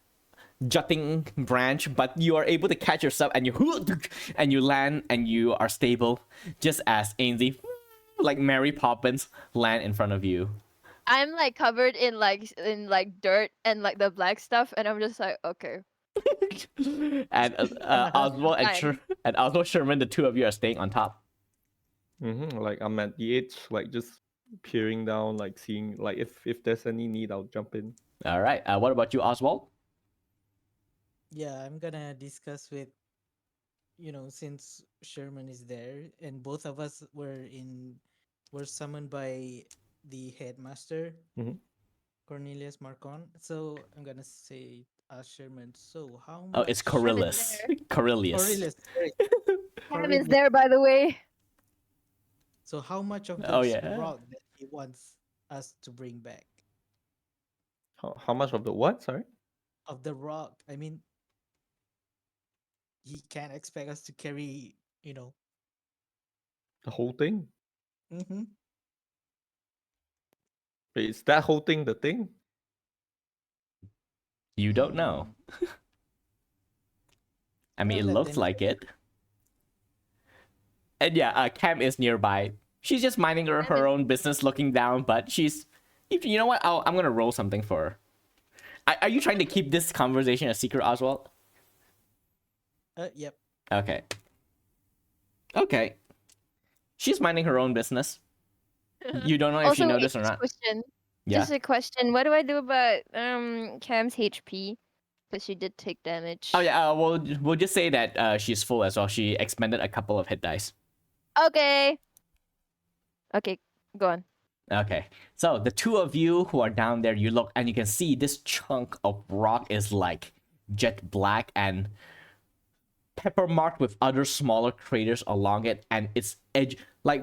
jutting branch, but you are able to catch yourself and you land and you are stable, just as Ainsley, like Mary Poppins, land in front of you. I'm like covered in like dirt and like the black stuff, and I'm just like, okay. And Oswald Fine. and Oswald Sherman, the two of you are staying on top. Like I'm at the edge, like just peering down, like seeing like if there's any need, I'll jump in. All right. What about you, Oswald? Yeah, I'm gonna discuss with, since Sherman is there and both of us were summoned by the headmaster, Mhm. Cornelius Marcon. So I'm gonna say, Sherman, so how Oh, it's much Cam is Coryllis. there. Coryllius. Coryllis, sorry, Cam is Coryllis. there, by the way. So how much of Oh those yeah. rock that he wants us to bring back? How much of the what? Sorry, Of the rock, I mean, he can't expect us to carry, the whole thing. mm-hmm. Wait, is that whole thing the thing? You don't know. I mean, it Let looks them like it. And yeah, Cam is nearby. She's just minding her, Cam her is- own business, looking down. But she's, you know what? I'm gonna roll something for her. Are you trying to keep this conversation a secret, Oswald? Yep. Okay. Okay. She's minding her own business. You don't know if she Also, wait, noticed or just not. question. Yeah. Just a question. What do I do about Cam's HP? Because she did take damage. Oh yeah. We'll just say that she's full as well. She expended a couple of hit dice. Okay. Okay, go on. Okay. So the two of you who are down there, you look and you can see this chunk of rock is like jet black and pepper marked with other smaller craters along it, and its edge, like,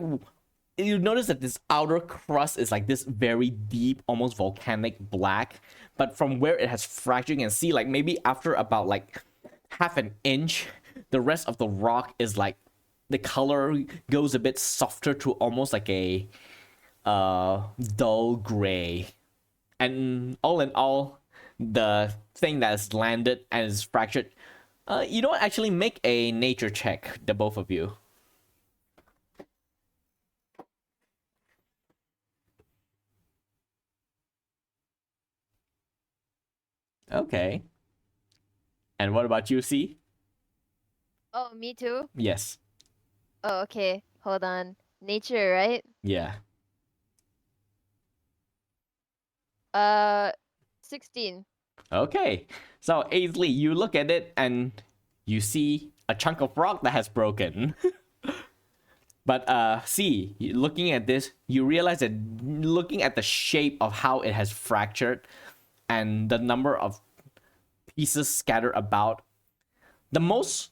you notice that this outer crust is like this very deep, almost volcanic black, but from where it has fractured, you can see like maybe after about like half an inch, the rest of the rock is like the color goes a bit softer to almost like a dull gray. And all in all, the thing that's landed and is fractured, you don't actually make a nature check, the both of you. Okay. And what about you, C? Oh, me too? Yes. Oh, okay. Hold on. Nature, right? Yeah. 16. Okay. So, Aisley, you look at it and you see a chunk of rock that has broken. But C, looking at this, you realize that looking at the shape of how it has fractured and the number of pieces scattered about, the most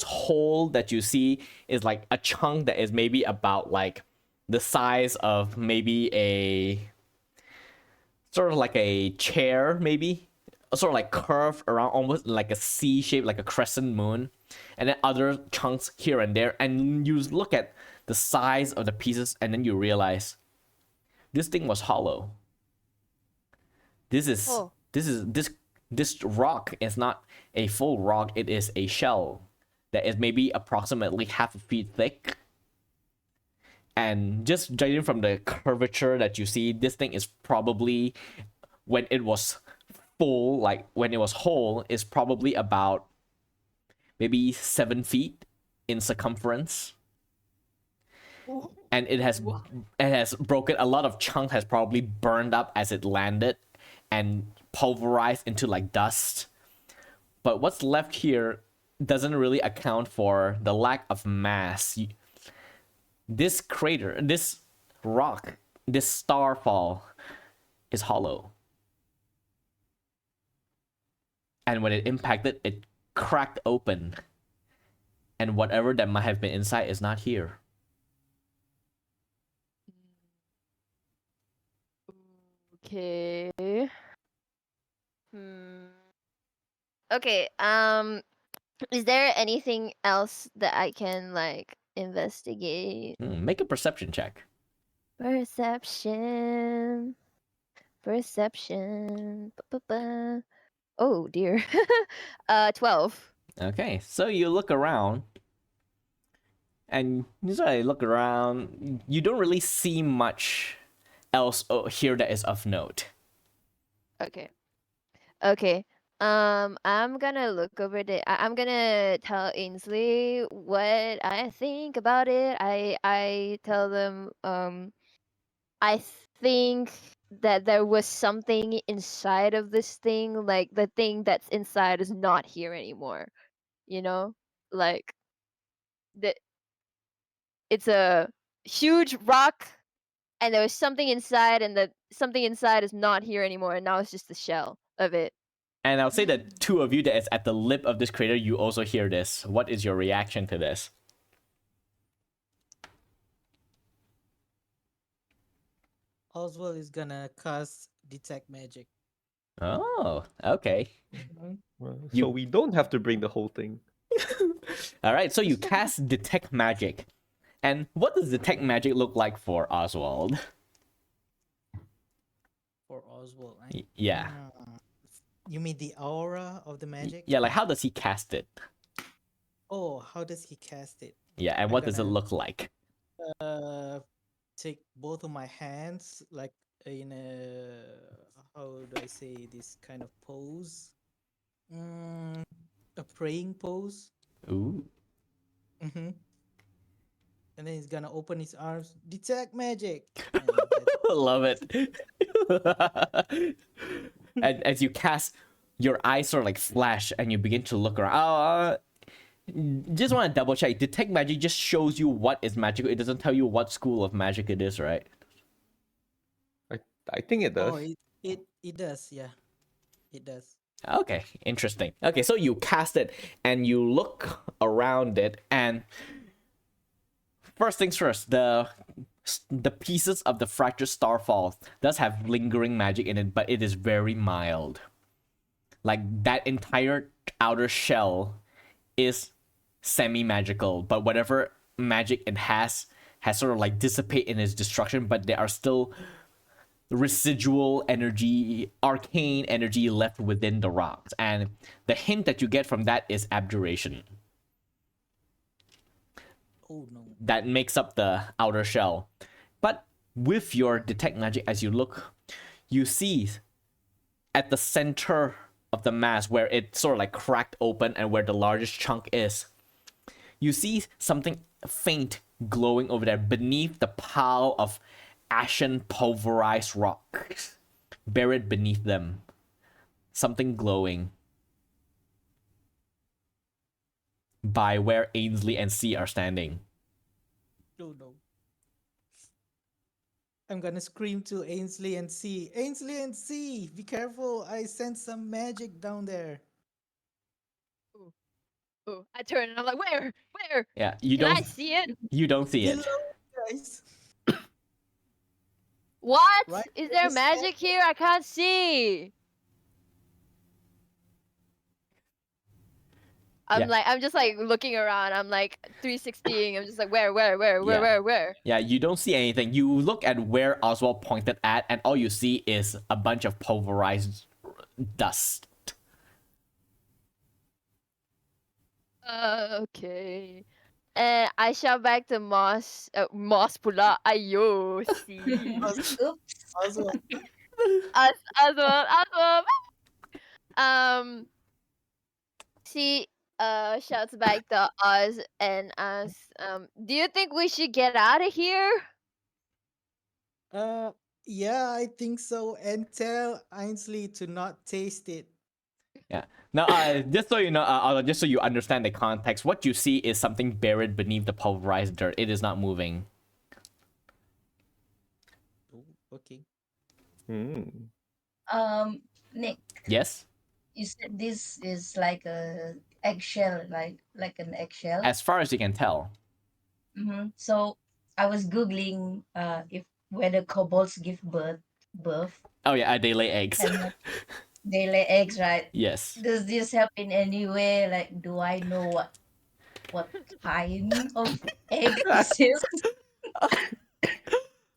hole that you see is like a chunk that is maybe about like the size of maybe a sort of like a chair, maybe sort of like curved around almost like a C shape, like a crescent moon, and then other chunks here and there. And you look at the size of the pieces, and then you realize this thing was hollow. This is Oh. this rock is not a full rock. It is a shell that is maybe approximately half a feet thick. And just judging from the curvature that you see, this thing is probably, when it was full, like when it was whole, is probably about maybe 7 feet in circumference. And it has broken. A lot of chunk has probably burned up as it landed and pulverized into like dust. But what's left here doesn't really account for the lack of mass. This crater, this rock, this starfall is hollow. And when it impacted, it cracked open. And whatever that might have been inside is not here. Okay. Okay, is there anything else that I can like investigate? Make a perception check. Perception. Perception. Ba-ba-ba. Oh dear. 12. Okay, so you look around. And you sort of look around. You don't really see much else here that is of note. Okay. Okay. I'm gonna look over I'm gonna tell Ainsley what I think about it. I tell them I think that there was something inside of this thing, like the thing that's inside is not here anymore. You know, like the it's a huge rock, and there was something inside, and the something inside is not here anymore, and now it's just the shell of it. And I'll say that two of you that is at the lip of this crater, you also hear this. What is your reaction to this? Oswald is gonna cast detect magic. Oh, okay. Mhm. Well, You- So we don't have to bring the whole thing. All right, so you cast detect magic. And what does detect magic look like for Oswald? For Oswald, eh? Yeah. You mean the aura of the magic? Yeah, like how does he cast it? Oh, how does he cast it? Yeah, and I'm what does it gonna- look like? Take both of my hands like in a, how do I say, this kind of pose? A praying pose. Ooh. Mm-hmm. And then he's gonna open his arms, detect magic. And that's Love it. And as you cast, your eyes sort of like flash and you begin to look around. Just want to double check. Detect magic just shows you what is magical. It doesn't tell you what school of magic it is, right? I think it does. Oh, it does, yeah. It does. Okay, interesting. Okay, so you cast it and you look around it, and first things first, the pieces of the fractured starfall does have lingering magic in it, but it is very mild. Like that entire outer shell is semi-magical, but whatever magic it has sort of like dissipate in its destruction, but there are still residual energy, arcane energy left within the rocks. And the hint that you get from that is abjuration. Oh no. That makes up the outer shell. But with your detect magic, as you look, you see at the center of the mass where it sort of like cracked open and where the largest chunk is, you see something faint glowing over there beneath the pile of ashen pulverized rocks buried beneath them. Something glowing by where Ainsley and C are standing. Oh no. I'm gonna scream to Ainsley and C. Ainsley and C, be careful! I sense some magic down there. Oh, I turn and I'm like, where? Where? Yeah, you Can I don't see it? you don't see it. Below, guys. What? Right Is where there you magic here? I can't see. Yeah. I'm just like looking around. I'm like 360ing. I'm just like, where? Yeah. Where? Yeah, you don't see anything. You look at where Oswald pointed at, and all you see is a bunch of pulverized dust. Okay. And I shout back to Moss pula. Ayo, see. Oops. Oswald, Oswald. She shouts back to us and asks, do you think we should get out of here? yeah, I think so. And tell Ainsley to not taste it. Yeah. Now, just so you know, just so you understand the context, what you see is something buried beneath the pulverized dirt. It is not moving. Oh, okay. Hmm. Nick, Yes. you said this is like a eggshell, like an eggshell. As far as you can tell. So I was googling if whether kobolds give birth Oh yeah, they lay eggs. and they lay eggs, right? Yes. Does this help in any way? Like, do I know what kind of egg this is?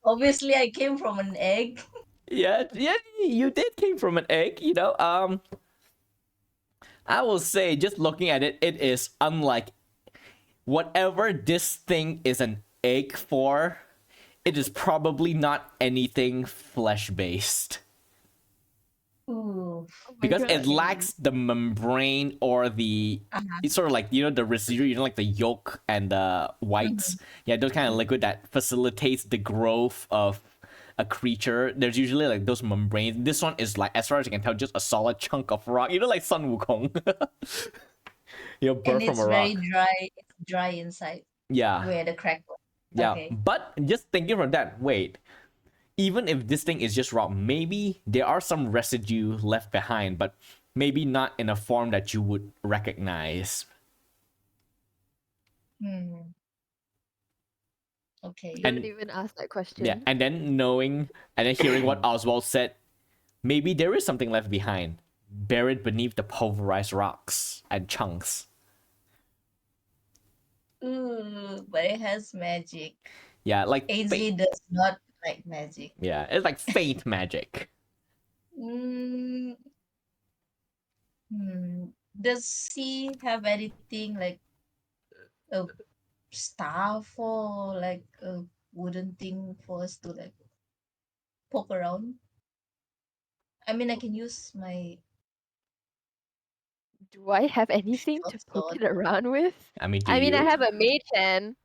Obviously, I came from an egg. Yeah, you did came from an egg, you know. I will say, just looking at it, it is unlike whatever this thing is an egg for. It is probably not anything flesh-based. Ooh. Oh my Because God. it lacks the membrane or the it's sort of like, you know, the residue, you know, like the yolk and the whites. Yeah, those kind of liquid that facilitates the growth of a creature, there's usually like those membranes. This one is like, as far as I can tell, just a solid chunk of rock. You know, like Sun Wukong. And birth from it's a very rock. dry. It's dry inside Yeah. where the crack was. Yeah. Okay. But just thinking from that, wait. Even if this thing is just rock, maybe there are some residue left behind, but maybe not in a form that you would recognize. Okay. And- Don't even ask that question. Yeah, and then knowing and then hearing what Oswald said, maybe there is something left behind, buried beneath the pulverized rocks and chunks. Ooh, but it has magic. Yeah, like Ainsley does not like magic. yeah, it's like faint magic. Mm, Does she have anything like a staff or like a wooden thing for us to like poke around? I mean, I can use my Do I have anything to short poke sword. it around with? I mean, do I mean, I you? have a mage hand.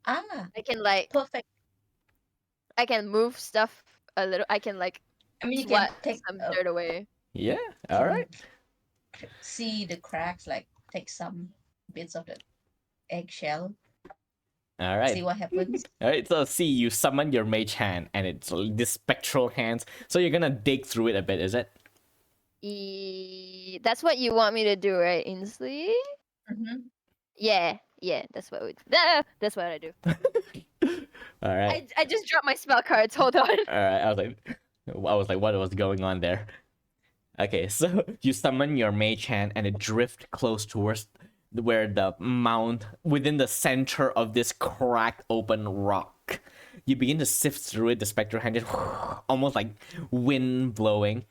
Ah, I can like, perfect. I can move stuff a little. I can like I mean, you can swat take some dirt away. Yeah, all right. See the cracks, like take some bits of the eggshell. All right. See what happens. All right, so see, you summon your mage hand, and it's this spectral hands. So you're gonna dig through it a bit, is it? That's what you want me to do, right, Ainsley? Mm-hmm. Yeah, that's what that's what I do. All right. I just dropped my spell cards. Hold on. All right. I was like, what was going on there? Okay, so you summon your mage hand, and it drift close towards where the mound within the center of this cracked open rock. You begin to sift through it, the spectral hand just almost like wind blowing,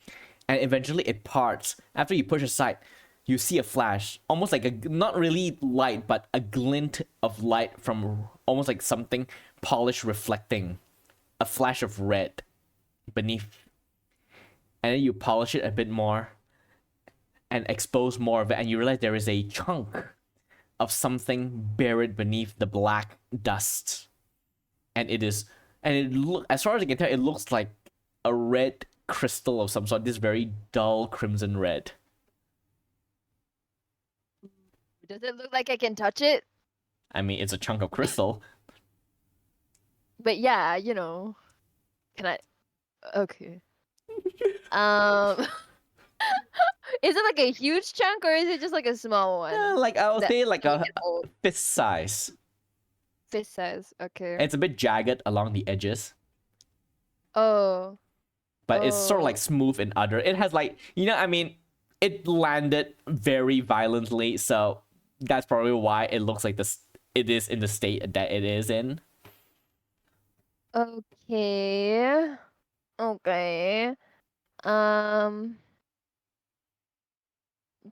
and eventually it parts. After you push aside, you see a flash, almost like a not really light, but a glint of light from almost like something polished reflecting, a flash of red beneath, and then you polish it a bit more and expose more of it, and you realize there is a chunk of something buried beneath the black dust, and as far as I can tell, it looks like a red crystal of some sort, this very dull crimson red. Does it look like I can touch it? I mean, it's a chunk of crystal. But yeah, you know, can I? Okay. Um, is it like a huge chunk or is it just like a small one? Like I would that say, like you a can hold? fist size. Fist size. Okay. It's a bit jagged along the edges, Oh. but it's sort of like Oh. smooth in other. It has like, I mean, it landed very violently, so that's probably why it looks like this. It is in the state that it is in. Okay. Okay.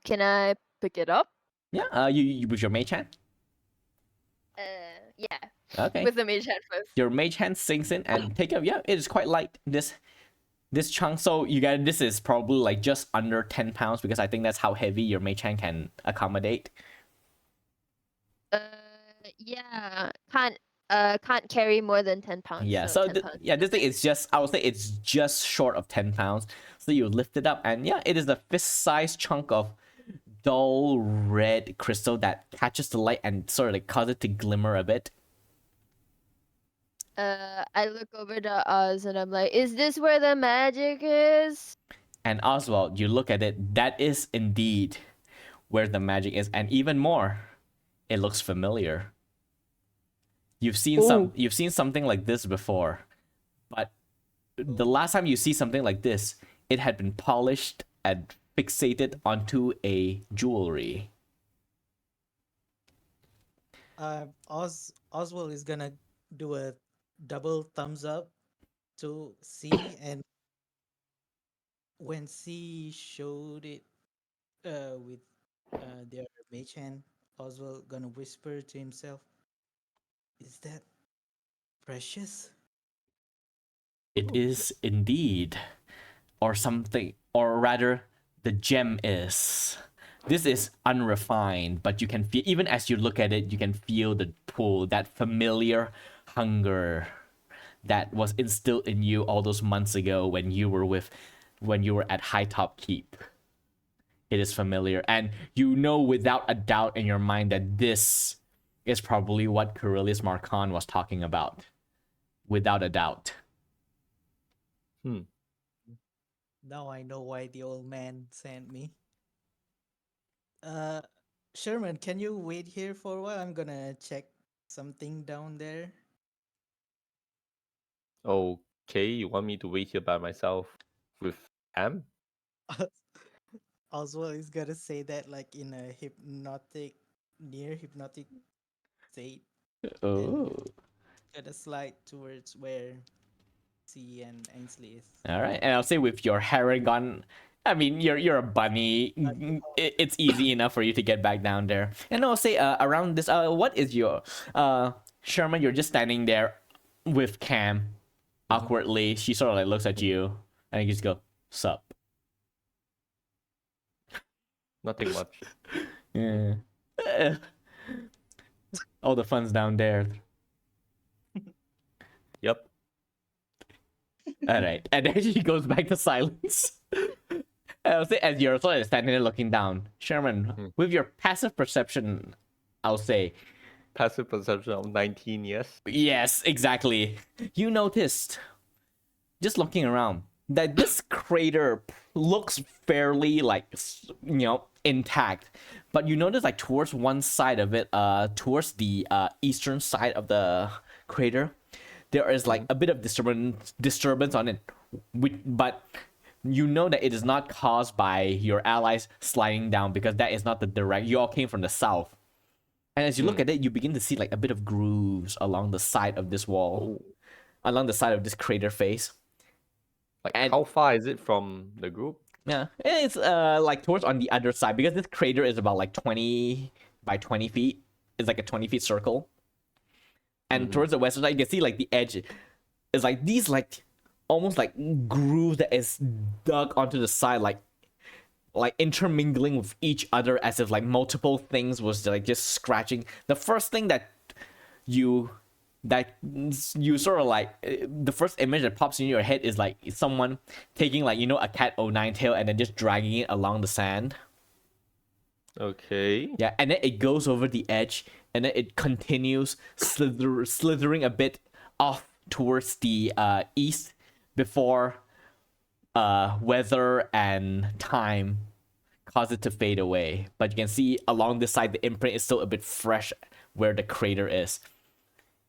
Can I pick it up? Yeah. You with your mage hand. Yeah. Okay. With the mage hand first. Your mage hand sinks in and take up. Yeah, it is quite light. This chunk. So you guys, this is probably like just under 10 pounds, because I think that's how heavy your mage hand can accommodate. Yeah. Can't carry more than 10 pounds. Yeah. So So 10 pounds. this thing is just, I would say it's just short of 10 pounds. So you lift it up, and yeah, it is a fist-sized chunk of dull red crystal that catches the light and sort of like causes it to glimmer a bit. I look over to Oz and I'm like, is this where the magic is? And Oswald, you look at it, that is indeed where the magic is, and even more, it looks familiar. You've seen something like this before, but the last time you see something like this, it had been polished and fixated onto a jewelry. Oswald is gonna do a double thumbs up to C, and when C showed it with their mage hand, Oswald gonna whisper to himself, "Is that precious?" It is indeed, or something, or rather, the gem is. This is unrefined, but you can feel, even as you look at it, you can feel the pull, that familiar hunger that was instilled in you all those months ago when you were at High Top Keep. It is familiar, and you know without a doubt in your mind that this is probably what Corellius Marcon was talking about. Without a doubt. Now I know why the old man sent me. Uh, Sherman, can you wait here for a while? I'm gonna check something down there. Okay, you want me to wait here by myself with Am? Oswald is gonna say that like in a near hypnotic state, and Oh. gonna slide towards where C and Ainsley is. All right, and I'll say with your Haragon, I mean you're a bunny. It's easy enough for you to get back down there. And I'll say around this, what is your Sherman? You're just standing there with Cam, awkwardly. She sort of like looks at you, and you just go, "Sup." Nothing much. Yeah. All the fun's down there. Yep. All right, and then she goes back to silence. I'll say as you're sort of standing there looking down, Sherman, with your passive perception, I'll say, Passive perception of 19, yes. yes, exactly. You noticed, just looking around, that this crater looks fairly like intact, but you notice like towards one side of it, towards the eastern side of the crater, there is like a bit of disturbance on it, but you know that it is not caused by your allies sliding down, because that is not the direct. You all came from the south, and as you look at it, you begin to see like a bit of grooves along the side of this wall, along the side of this crater face. Like, how far is it from the group? Yeah, it's like towards on the other side, because this crater is about like 20 by 20 feet. It's like a 20-foot circle. And towards the western side, you can see like the edge is like these like almost like grooves that is dug onto the side, like intermingling with each other, as if like multiple things was like just scratching. The first thing that you sort of like, the first image that pops in your head is like someone taking like a cat o' nine tail and then just dragging it along the sand. Okay. Yeah, and then it goes over the edge, and then it continues slithering a bit off towards the east before weather and time cause it to fade away. But you can see along this side, the imprint is still a bit fresh where the crater is.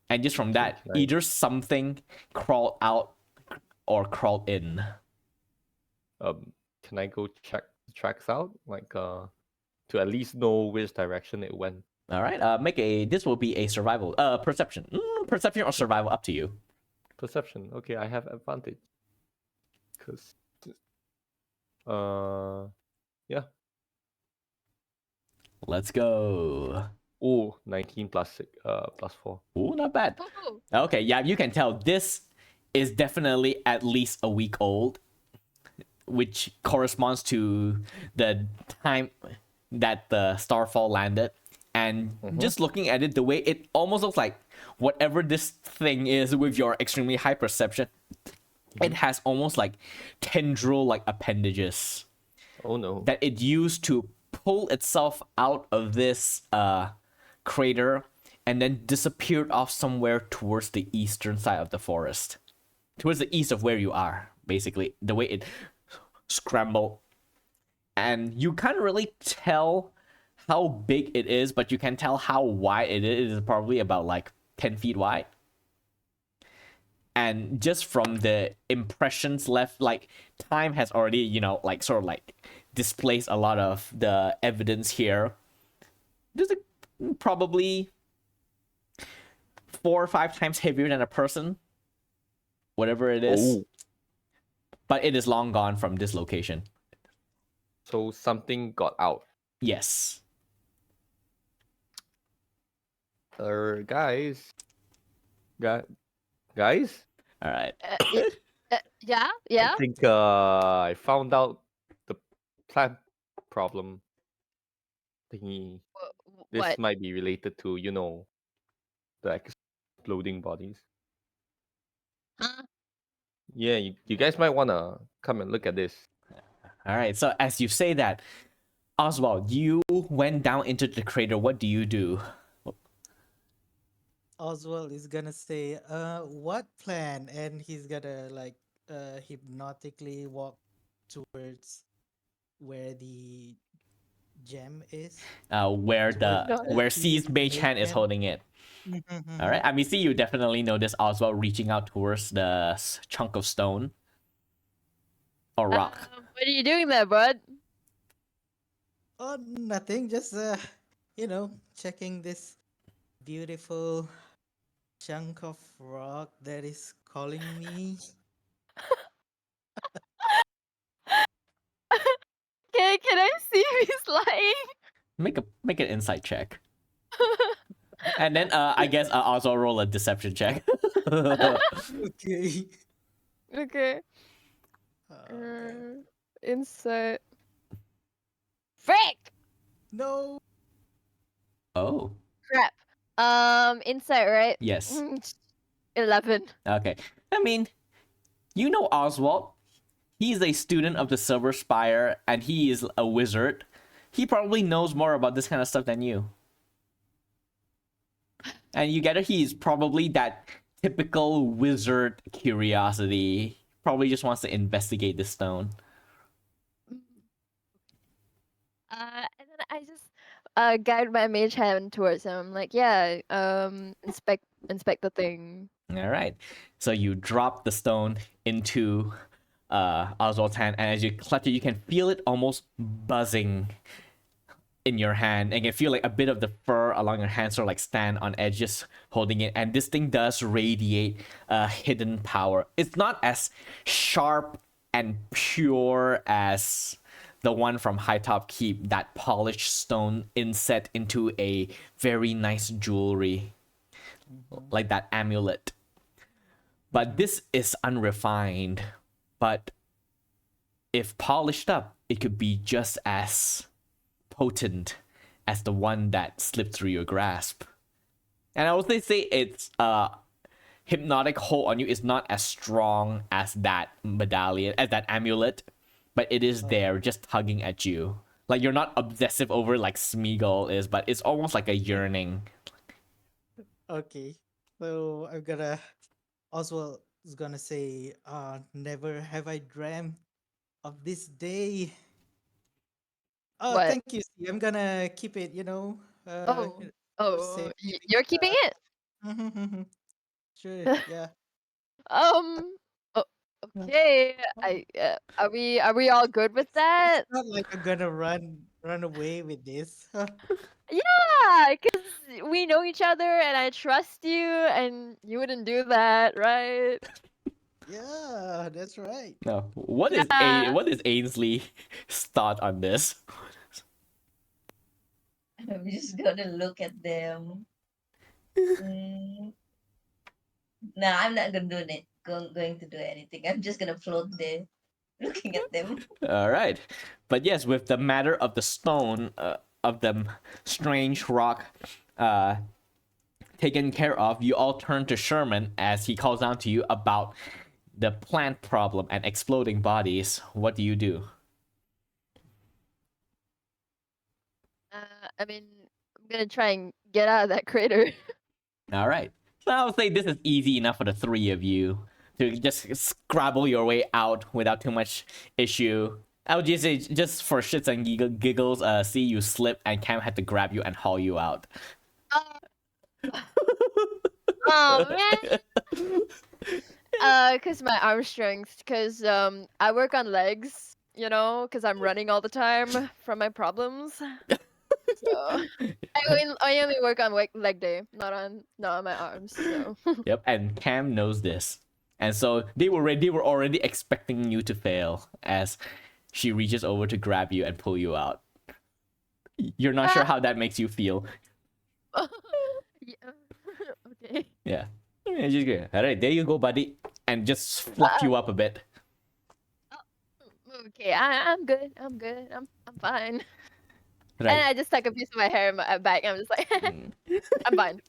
And just from that, Okay. either something crawled out or crawled in. Can I go check the tracks out? Like, to at least know which direction it went. All right, this will be a survival, perception. Perception or survival, up to you. Perception. Okay, I have advantage. Cause, yeah. Let's go. Oh, 19 plus 6, plus 4. Ooh, not bad. Woohoo. Okay, yeah, you can tell this is definitely at least a week old, which corresponds to the time that the starfall landed. And just looking at it, the way it almost looks like whatever this thing is, with your extremely high perception, it has almost like tendril-like appendages Oh no. that it used to pull itself out of this crater and then disappeared off somewhere towards the eastern side of the forest, towards the east of where you are, basically, the way it scrambled. And you can't really tell how big it is, but you can tell how wide it is. It is probably about like 10 feet wide. And just from the impressions left, like time has already, like sort of like displaced a lot of the evidence here. This is probably 4 or 5 times heavier than a person, whatever it is. Oh. But it is long gone from this location. So something got out. Yes. Guys. Guys? All right. Yeah. I think I found out the plant problem thingy. This What? might be related to, the exploding bodies. Yeah, you guys might wanna come and look at this. All right. So as you say that, Oswald, you went down into the crater. What do you do? Oswald is gonna say, what plan? And he's gonna like hypnotically walk towards where the gem is, Where towards the No. where C's C's mage mage hand is hand. holding it. All right. I mean, see, you definitely notice Oswald reaching out towards the chunk of stone or rock. What are you doing there, bud? Oh, nothing. Just checking this beautiful chunk of rock that is calling me. Can I see if he's lying? Make an insight check, and then I guess Oswald roll a deception check. Okay. Okay. Man. Insight. Frick! No. Oh, Crap. Insight, right? yes. 11. Okay. I mean, you know Oswald. He's a student of the Silver Spire, and he is a wizard. He probably knows more about this kind of stuff than you. And you get it, he's probably that typical wizard curiosity. Probably just wants to investigate the stone. And then I just guide my mage hand towards him. I'm like, yeah, inspect the thing. All right. So you drop the stone into Oswald's hand, and as you clutch it, you can feel it almost buzzing in your hand, and you can feel like a bit of the fur along your hand sort of like stand on edge, just holding it. And this thing does radiate hidden power. It's not as sharp and pure as the one from High Top Keep, that polished stone inset into a very nice jewelry, like that amulet. But this is unrefined. But if polished up, it could be just as potent as the one that slipped through your grasp. And I would say its hypnotic hold on you is not as strong as that medallion, as that amulet, but it is there just tugging at you. Like, you're not obsessive over like Smeagol is, but it's almost like a yearning. Okay. So I'm gonna Oswald is gonna say, never have I dreamt of this day. Oh, What? thank you. C. I'm gonna keep it, Oh, oh, safekeeping. you're keeping it? Sure, yeah. Um. Oh, okay. Are we all good with It's that? not like I'm gonna run away with this. Yeah, because we know each other and I trust you, and you wouldn't do that, right? Yeah, that's right. No, Yeah. what is Ainsley's thought on this? I'm just gonna look at them. Mm, no, I'm not gonna do it. Going to do anything. I'm just gonna float there, looking at them. All right, but yes, with the matter of the stone, of the strange rock, taken care of, you all turn to Sherman as he calls down to you about the plant problem and exploding bodies. What do you do? I mean, I'm gonna try and get out of that crater. All right, so I would say this is easy enough for the three of you to just scrabble your way out without too much issue. I would just say, just for shits and giggles, see you slip and Cam had to grab you and haul you out. Oh man. Cause my arm strength. Cause I work on legs. You know, cause I'm running all the time from my problems. So I only work on leg day, not on my arms. So. Yep, and Cam knows this, and so they were already expecting you to fail as she reaches over to grab you and pull you out. You're not sure how that makes you feel. Yeah. Okay. Yeah. Yeah, just good. All right, there you go, buddy, and just fluff you up a bit. Okay, I'm good. I'm fine. Right. And I just tuck a piece of my hair in my back. I'm just like, I'm fine.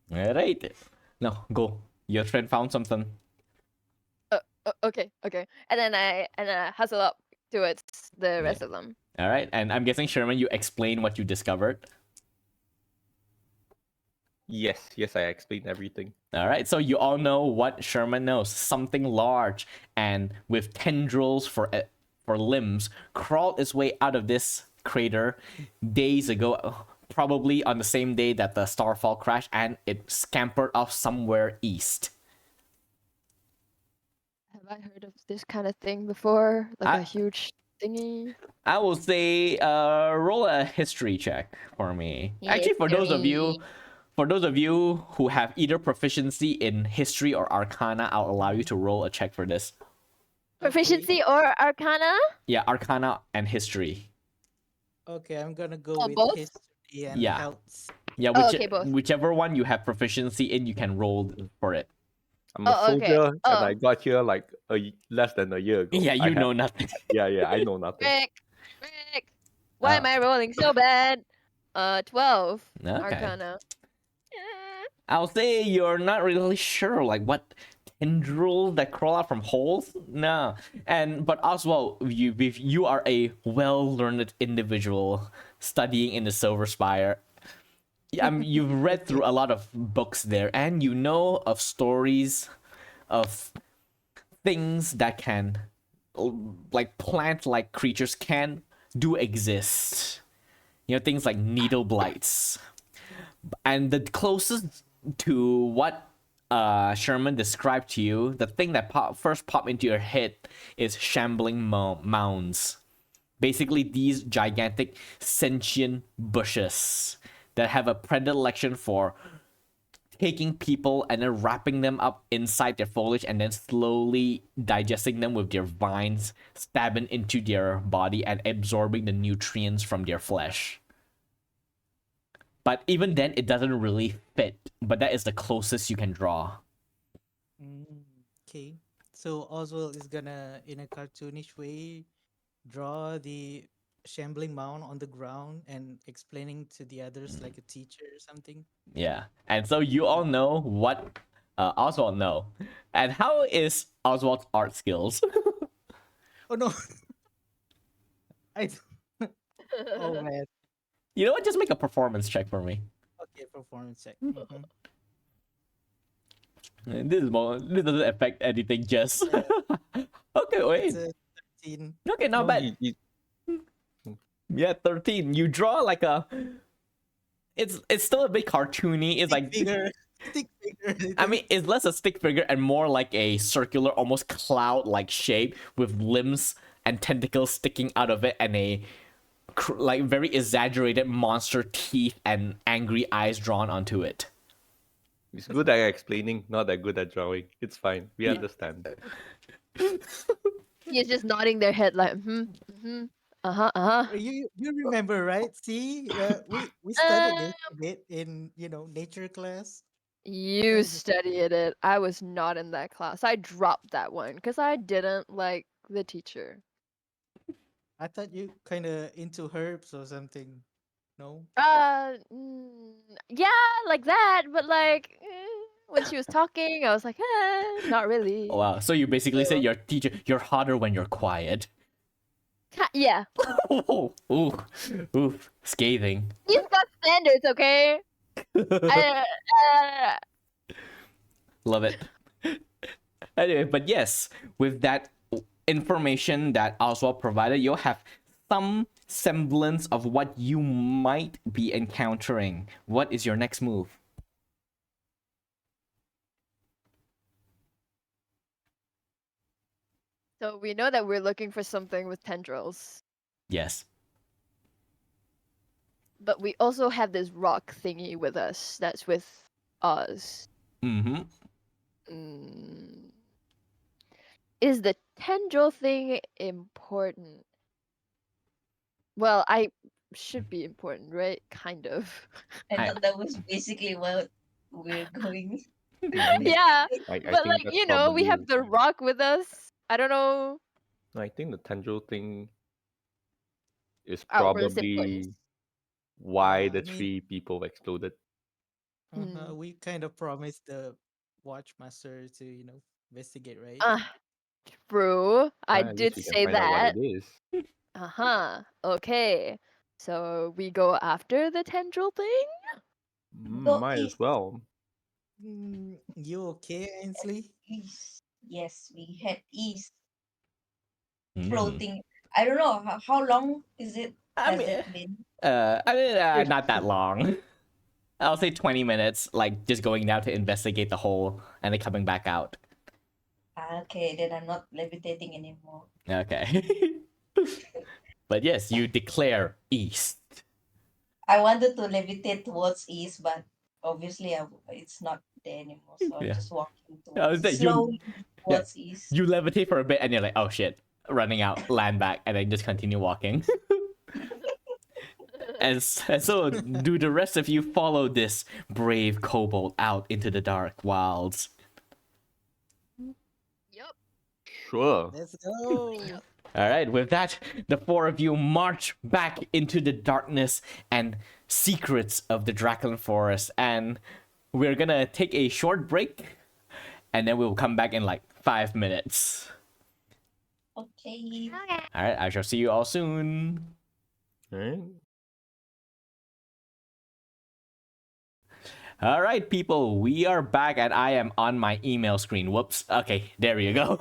All right. No, go. Your friend found something. Okay, okay. And then I hustle up towards the Yeah. rest of them. All right, and I'm guessing Sherman, you explain what you discovered. Yes, yes, I explained everything. All right, so you all know what Sherman knows: something large and with tendrils for limbs crawled its way out of this crater days ago, probably on the same day that the starfall crashed, and it scampered off somewhere east. Have I heard of this kind of thing before? Like I- a huge thingy? I will say, roll a history check for me. Actually, for those of you who have either proficiency in history or arcana, I'll allow you to roll a check for this. Proficiency or arcana? Yeah, arcana and history. Okay, I'm gonna go Oh, with both? history and Yeah. health. Yeah, Oh, okay, both. whichever one you have proficiency in, you can roll for it. I'm a Oh, okay. soldier, and Oh. I got here like less than a year ago. Yeah, I you know nothing. Yeah, I know nothing. Frick. Why am I rolling so bad? 12. Okay. Arcana. Eh. I'll say you're not really sure, like what tendrils that crawl out from holes. No, but Oswald, you are a well-learned individual studying in the Silver Spire. You've read through a lot of books there, and you know of stories of things that can, like plant-like creatures do exist. You know, things like needle blights. And the closest to what Sherman described to you, the thing that first popped into your head is shambling mounds. Basically, these gigantic sentient bushes that have a predilection for taking people and then wrapping them up inside their foliage and then slowly digesting them with their vines, stabbing into their body and absorbing the nutrients from their flesh. But even then, it doesn't really fit. But that is the closest you can draw. Okay, so Oswald is gonna, in a cartoonish way, draw the shambling mound on the ground and explaining to the others like a teacher or something. Yeah. And so you all know what Oswald know. And how is Oswald's art skills? Oh no, I. Oh man. You know what? Just make a performance check for me. Okay, performance check. This doesn't affect anything, Jess. Okay, wait. It's a 13. Okay, not No, bad. Yeah, 13. You draw like a. It's still a bit cartoony. It's like Figure, stick figure. I mean, it's less a stick figure and more like a circular, almost cloud-like shape with limbs and tentacles sticking out of it, and a like very exaggerated monster teeth and angry eyes drawn onto it. It's good at explaining, not that good at drawing. It's fine. We understand. He's just nodding their head like, uh-huh. You remember, right? See, we studied this a bit in nature class. You Right. studied it. I was not in that class. I dropped that one because I didn't like the teacher. I thought you kind of into herbs or something. No. Yeah, like that, but like when she was talking, I was like, not really. Oh, wow. So you basically say your teacher, you're hotter when you're quiet. Yeah. Ooh, scathing. You've got standards, okay? Love it. Anyway, but yes, with that information that Oswald provided, you'll have some semblance of what you might be encountering. What is your next move? So we know that we're looking for something with tendrils, Yes. but we also have this rock thingy with us that's with Oz. Mm-hmm. Is the tendril thing important? Well, I should be important, right? Kind of. I thought that was basically what we're going. Yeah, I but think like that's we have probably- the rock with us. I don't know. I think the tendril thing is Outburst probably importance. why Yeah, the I mean- 3 people exploded. We kind of promised the Watchmaster to investigate, right? True. I At least did we can say find out what that. it is. Okay. So we go after the tendril thing? Go Might as east, well. You okay, Ainsley? east. Yes, we head east, Mm. floating. I don't know how long I has mean, it been? not that long. I'll say 20 minutes, like just going down to investigate the hole and then coming back out. Okay, then I'm not levitating anymore. Okay. But yes, you declare east. I wanted to levitate towards east, but obviously it's not there anymore. So I'm Yeah. just walking Oh, is that slowly Yeah. towards east. You levitate for a bit and you're like, oh shit, running out, land back, and then just continue walking. And so do the rest of you follow this brave kobold out into the dark wilds? Yep. Sure. Let's go. All right, with that, the four of you march back into the darkness and secrets of the Draclyn Forest, and we're gonna take a short break, and then we'll come back in like 5 minutes. Okay. All right, I shall see you all soon. Alright. All right, people, we are back, and I am on my email screen. Whoops. Okay, there you go.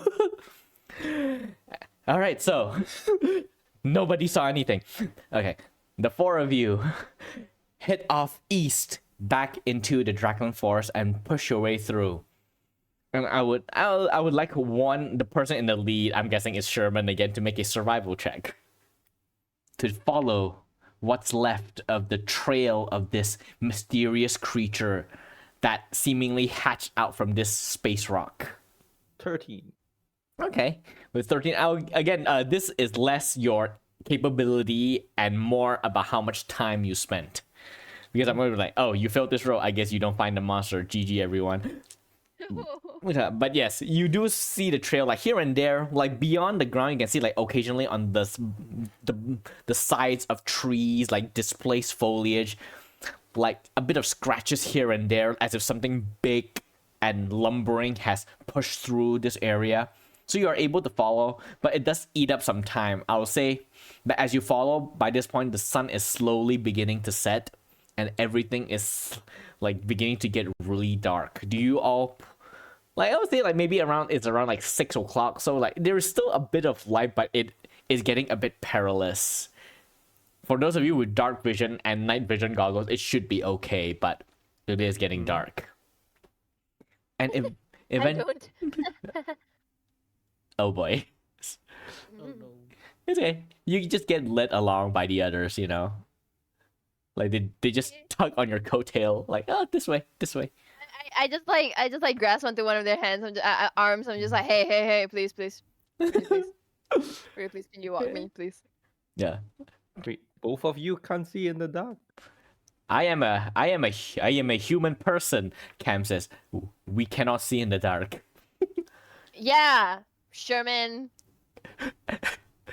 All right, so nobody saw anything. Okay, the four of you head off east back into the Draclyn Forest and push your way through. And I would like the person in the lead, I'm guessing is Sherman again, to make a survival check to follow what's left of the trail of this mysterious creature that seemingly hatched out from this space rock. 13. Okay, with 13, this is less your capability and more about how much time you spent. Because I'm going to be like, oh, you failed this roll, I guess you don't find the monster. GG, everyone. But yes, you do see the trail like here and there, like beyond the ground. You can see like occasionally on the sides of trees, like displaced foliage, like a bit of scratches here and there, as if something big and lumbering has pushed through this area. So you are able to follow, but it does eat up some time. I will say, but as you follow, by this point the sun is slowly beginning to set, and everything is like beginning to get really dark. Do you all? Like I would say, like maybe it's around like 6 o'clock. So like there is still a bit of light, but it is getting a bit perilous. For those of you with dark vision and night vision goggles, it should be okay, but it is getting dark. And if I don't. oh boy, Oh no. it's okay. You just get led along by the others, you know. Like they just tug on your coattail, like oh this way. I just like grasp onto one of their hands. Arms. I'm just like, hey, please, please, please, can you walk me, please? Yeah. Wait, both of you can't see in the dark? I am a human person, Cam says. We cannot see in the dark. Yeah, Sherman.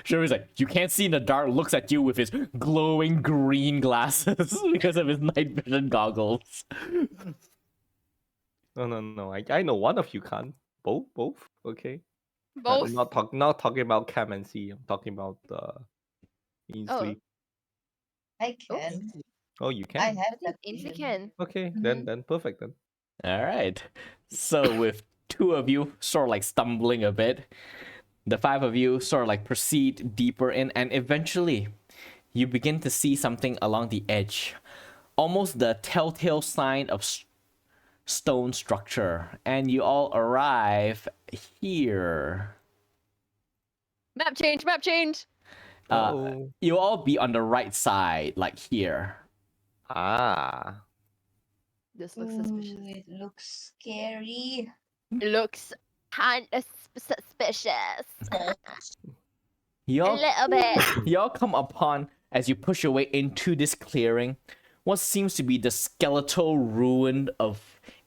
Sherman's like, you can't see in the dark, looks at you with his glowing green glasses because of his night vision goggles. No. I know one of you can't. Both. Okay. Both. I'm not talking about Cam and C. I'm talking about Ainsley. I Oh. can. Ainsley. Oh, you I can. have that Ainsley vision. can. Okay, Mhm. then perfect then. All right. So with two of you sort of like stumbling a bit, the five of you sort of like proceed deeper in, and eventually you begin to see something along the edge, almost the telltale sign of stone structure, and you all arrive here. Map change. Oh. You all be on the right side, like here. Ah. This looks suspicious. Ooh, it looks scary. Looks kind of suspicious. You A all little bit. Y'all come upon, as you push your way into this clearing, what seems to be the skeletal ruin of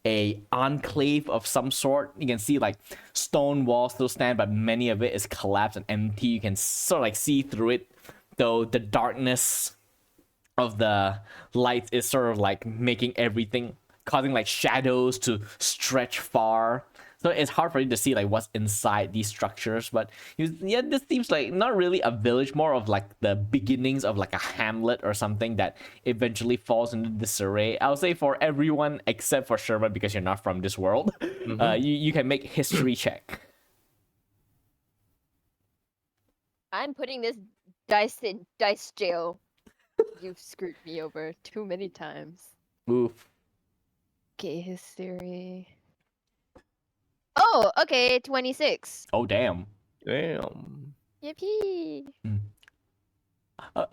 a enclave of some sort. You can see like stone walls still stand, but many of it is collapsed and empty. You can sort of like see through it, though the darkness of the light is sort of like making everything, causing like shadows to stretch far. So it's hard for you to see like what's inside these structures. But this seems like not really a village, more of like the beginnings of like a hamlet or something that eventually falls into disarray. I'll say for everyone except for Sherman, because you're not from this world, you can make history check. I'm putting this dice in dice jail. You've screwed me over too many times. Oof. Okay, history. Oh, okay, 26. Oh damn. Damn. Yippee! Oh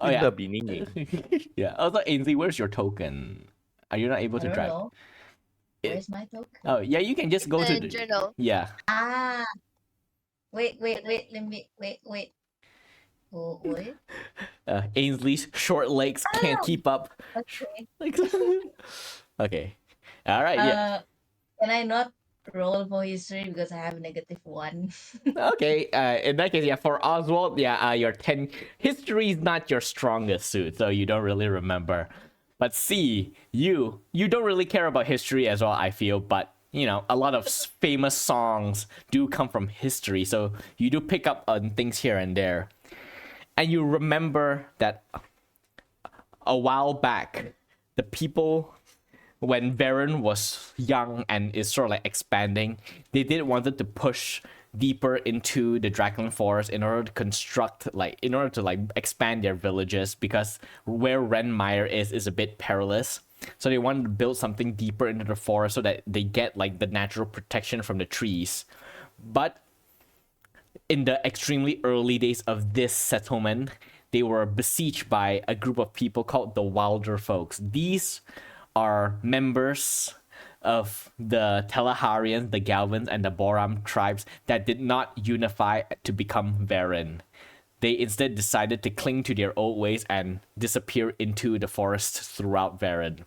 In yeah. the beginning. Yeah. Also, Ainsley, where's your token? Are you not able I to don't drag? know. Where's my token? Oh yeah, you can just go The to the journal. Yeah. Ah, wait. Let me wait. Oh, wait. Ainsley's short legs can't keep up. Okay. Like, okay. All right. Yeah. Can I not roll for history because I have -1? Okay. In that case, yeah. For Oswald, yeah. Your 10 history is not your strongest suit, so you don't really remember. But C, you don't really care about history as well. I feel, but you know, a lot of famous songs do come from history, so you do pick up on things here and there, and you remember that a while back, the people, when Varen was young and is sort of like expanding, they did wanted to push deeper into the Draclyn Forest in order to expand their villages, because where Renmire is a bit perilous. So they wanted to build something deeper into the forest so that they get like the natural protection from the trees. But in the extremely early days of this settlement, they were besieged by a group of people called the Wilder Folks. These are members of the Telaharians, the Galvans, and the Boram tribes that did not unify to become Varen. They instead decided to cling to their old ways and disappear into the forest throughout Varen.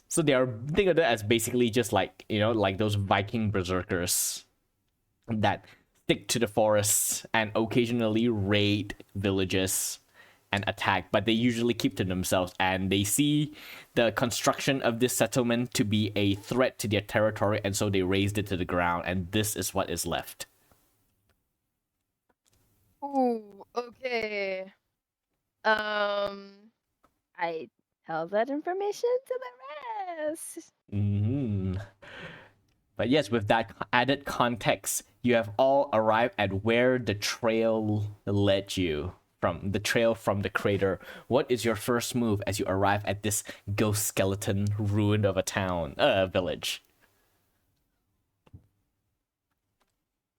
So think of it as basically just like, you know, like those Viking berserkers that stick to the forests and occasionally raid villages and attack, but they usually keep to themselves, and they see the construction of this settlement to be a threat to their territory, and so they razed it to the ground, and this is what is left. Ooh, okay. I tell that information to the rest. But yes, with that added context, you have all arrived at where the trail led you. From the trail from the crater. What is your first move as you arrive at this ghost skeleton ruin of a village?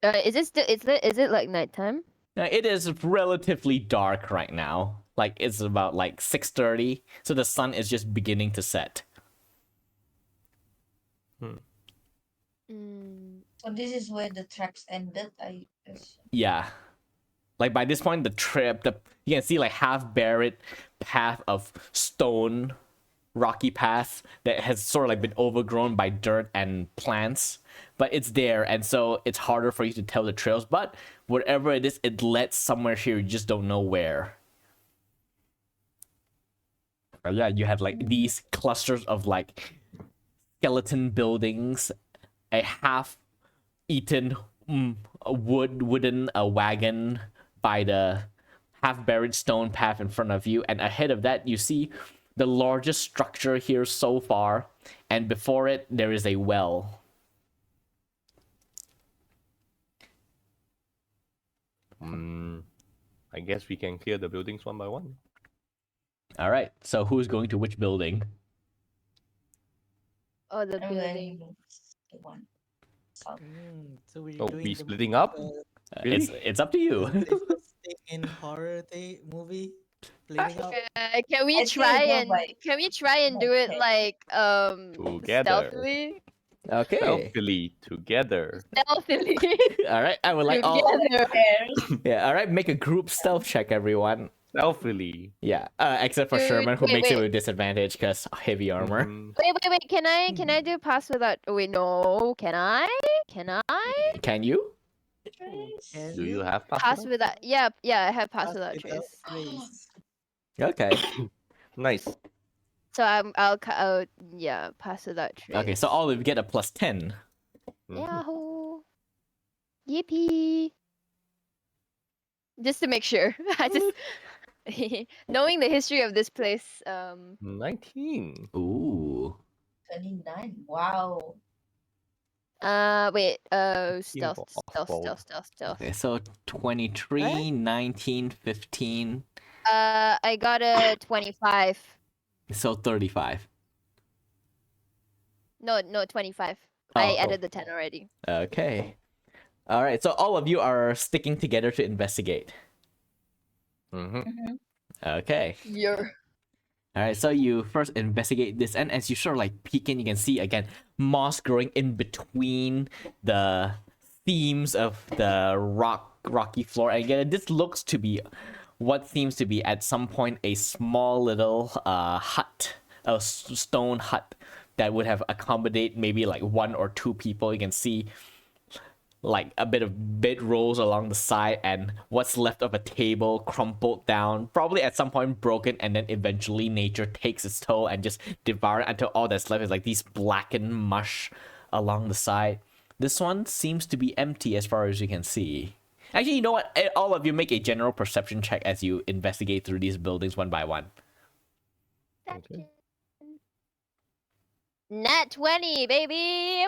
Is it like nighttime? It is relatively dark right now. Like it's about like 6:30, so the sun is just beginning to set. So this is where the tracks ended, I guess. Yeah. Like by this point, you can see like half buried path of stone, rocky path that has sort of like been overgrown by dirt and plants, but it's there, and so it's harder for you to tell the trails. But whatever it is, it led somewhere here. You just don't know where. But yeah, you have like these clusters of like skeleton buildings, a half-eaten wooden wagon by the half-buried stone path in front of you, and ahead of that you see the largest structure here so far, and before it there is a well. I guess we can clear the buildings one by one. All right, so who's going to which building? Oh, the I'm building. going to one. So we're Oh, doing we the splitting up? Really? It's up to you. safest thing in horror movie. Splitting up. Can we I try think and do it okay. like Together. stealthily? Okay. Stealthily together. Stealthily. All right, I would like all. Together. Yeah, all right, make a group stealth check, everyone. Stealthily. Yeah, except for Dude, Sherman, who makes it wait. with disadvantage because heavy armor. Wait. Can I do pass without? Oh, wait, no. Can I? Can you? Can Do you have password? Pass without? Yeah. I have pass pass without without trace. trace? Okay. Nice. So I'll yeah, pass without trace. Okay, so all of you get a +10. Mhm. Yahoo! Yippee! Just to make sure, I just knowing the history of this place. 19. Ooh. 29. Wow. Wait. 19 Stealth, for stealth, Oswald. stealth, stealth, stealth. Okay, so 23, 19, 15, I got a 25. so 35. No, 25. Oh, I oh. added the 10 already. Okay. All right, so all of you are sticking together to investigate. Mm-hmm. Okay. You're. All right, so you first investigate this, and as you sort of like peek in, you can see again moss growing in between the seams of the rocky floor. And again, this looks to be what seems to be at some point a small little hut, a stone hut that would have accommodate maybe like 1 or 2 people. You can see like a bit of bedrolls along the side and what's left of a table crumpled down, probably at some point broken, and then eventually nature takes its toll and just devour it until all that's left is like these blackened mush along the side. This one seems to be empty as far as you can see. Actually, you know what? All of you make a general perception check as you investigate through these buildings one by one. Okay. Nat 20, baby!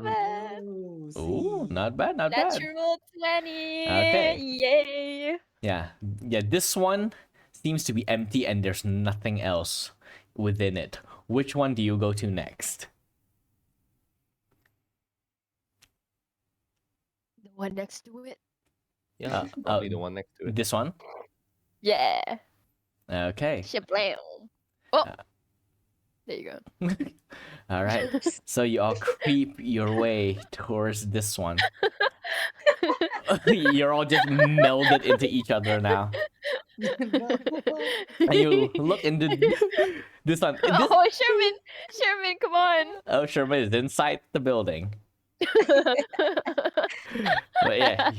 Oh, Ooh, see. not bad, not bad. Natural 20! Okay. Yay! Yeah, this one seems to be empty and there's nothing else within it. Which one do you go to next? The one next to it. Yeah, probably the one next to it. This one? Yeah. Okay. Shablam. Oh! Uh. There you go. All right. So you all creep your way towards this one. You're all just melded into each other now. No. And you look into this one. Oh, Sherman, come on. Oh, Sherman is inside the building. But yeah,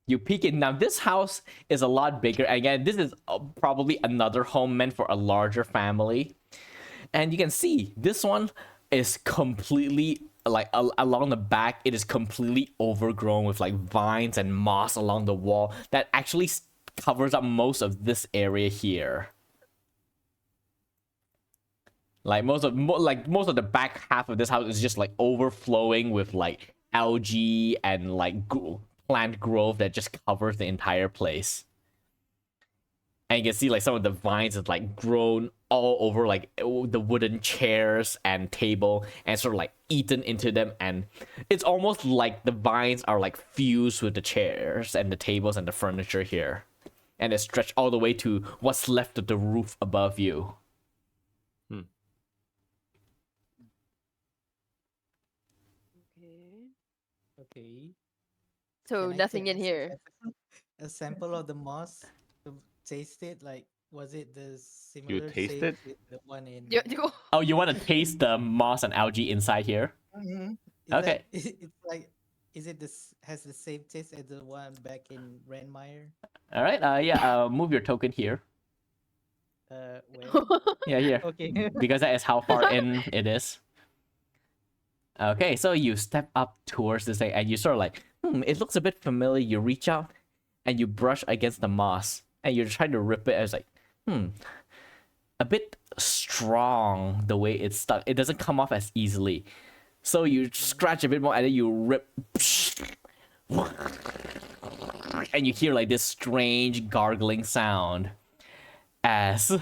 you peek in. Now, this house is a lot bigger. Again, this is probably another home meant for a larger family. And you can see this one is completely like along the back. It is completely overgrown with like vines and moss along the wall that actually covers up most of this area here. Like most of the back half of this house is just like overflowing with like algae and like plant growth that just covers the entire place. And you can see like some of the vines have like grown all over like the wooden chairs and table and sort of like eaten into them. And it's almost like the vines are like fused with the chairs and the tables and the furniture here. And they stretch all the way to what's left of the roof above you. Okay. So Can I nothing take in here. a sample of the moss to taste it? Like, was it the similar taste shape it? with the one in? Oh, you want to taste the moss and algae inside here? Mhm. Okay. It's like, is it has the same taste as the one back in Renmire? All right. Yeah. Move your token here. Where? Yeah, here. Okay. Because that is how far in it is. Okay, so you step up towards this thing and you sort of like, it looks a bit familiar. You reach out and you brush against the moss and you're trying to rip it. I was like, a bit strong the way it's stuck. It doesn't come off as easily. So you scratch a bit more and then you rip. And you hear like this strange gargling sound as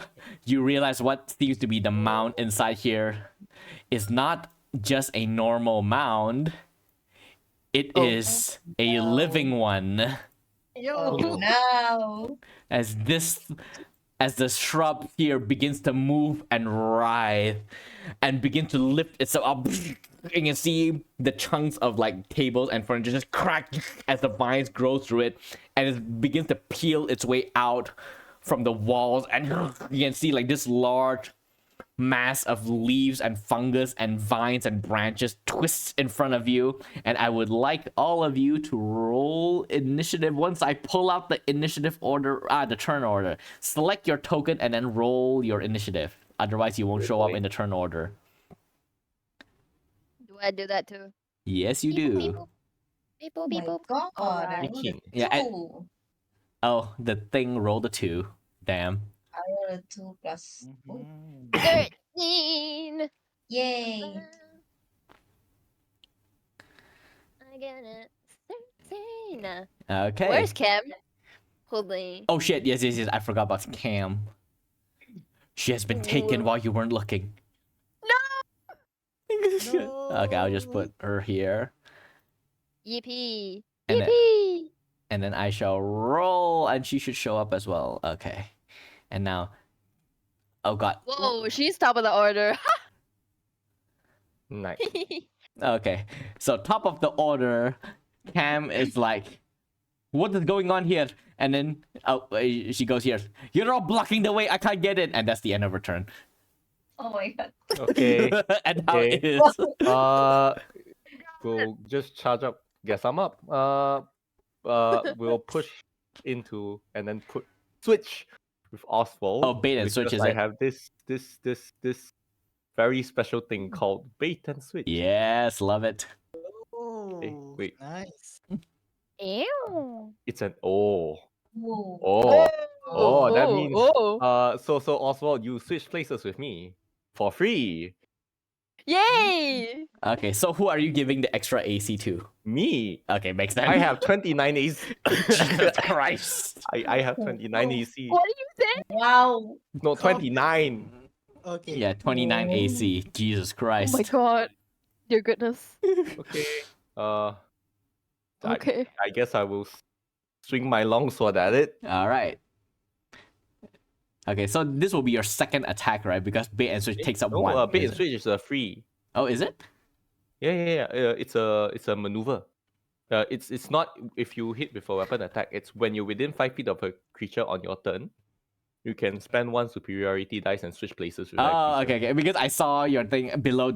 you realize what seems to be the mound inside here is not just a normal mound. It is a living one. Oh no. As the shrub here begins to move and writhe and begin to lift itself up, and you see the chunks of like tables and furniture just crack as the vines grow through it, and it begins to peel its way out from the walls, and you can see like this large mass of leaves and fungus and vines and branches twists in front of you, and I would like all of you to roll initiative once I pull out the initiative order, the turn order. Select your token and then roll your initiative. Otherwise, you won't show up in the turn order. Do I do that too? Yes, you do. Beep, Oh boop, beep, my boop. god, I Alright. rolled a Yeah, and- 2. Oh, the thing rolled a 2. Damn. I rolled a 2 plus. Oh, Mhm. 13. yay. I get it. 13. Okay. Where's Cam? Holding. Oh shit, yes, I forgot about Cam. She has been taken Ooh. while you weren't looking. No. Okay, I'll just put her here. Yippee. And then- Yippee. And then I shall roll, and she should show up as well. Okay. And now... Oh god. Whoa, she's top of the order. Nice. Okay. So top of the order, Cam is like, what is going on here? And then she goes here. You're all blocking the way. I can't get it. And that's the end of her turn. Oh my god. Okay. And how it Okay. is. We'll just charge up. Guess I'm up. We'll push into and then switch with Oswald. Oh, bait and switch, because is I it? have this very special thing called bait and switch. Yes, love it. Oh, wait. nice. Ew. It's an Whoa. Oh, that means Oh. so Oswald, you switch places with me for free. Yay! Okay, so who are you giving the extra AC to? Me, Okay, makes sense. I have 29 AC. Jesus Christ. I have 29 AC. What do you say? Wow. No, 29. Okay. Yeah, 29 AC. Jesus Christ. Oh my god. Dear goodness. Okay. I Okay. guess I will swing my longsword at it. All right. Okay, so this will be your second attack, right? Because bait and switch takes up No, one. bait is and it? switch is a free. Oh, is it? Yeah. It's a maneuver. It's not if you hit with a weapon attack. It's when you're within 5 feet of a creature on your turn. You can spend one superiority dice and switch places with that Oh, creature. okay. Because I saw your thing below.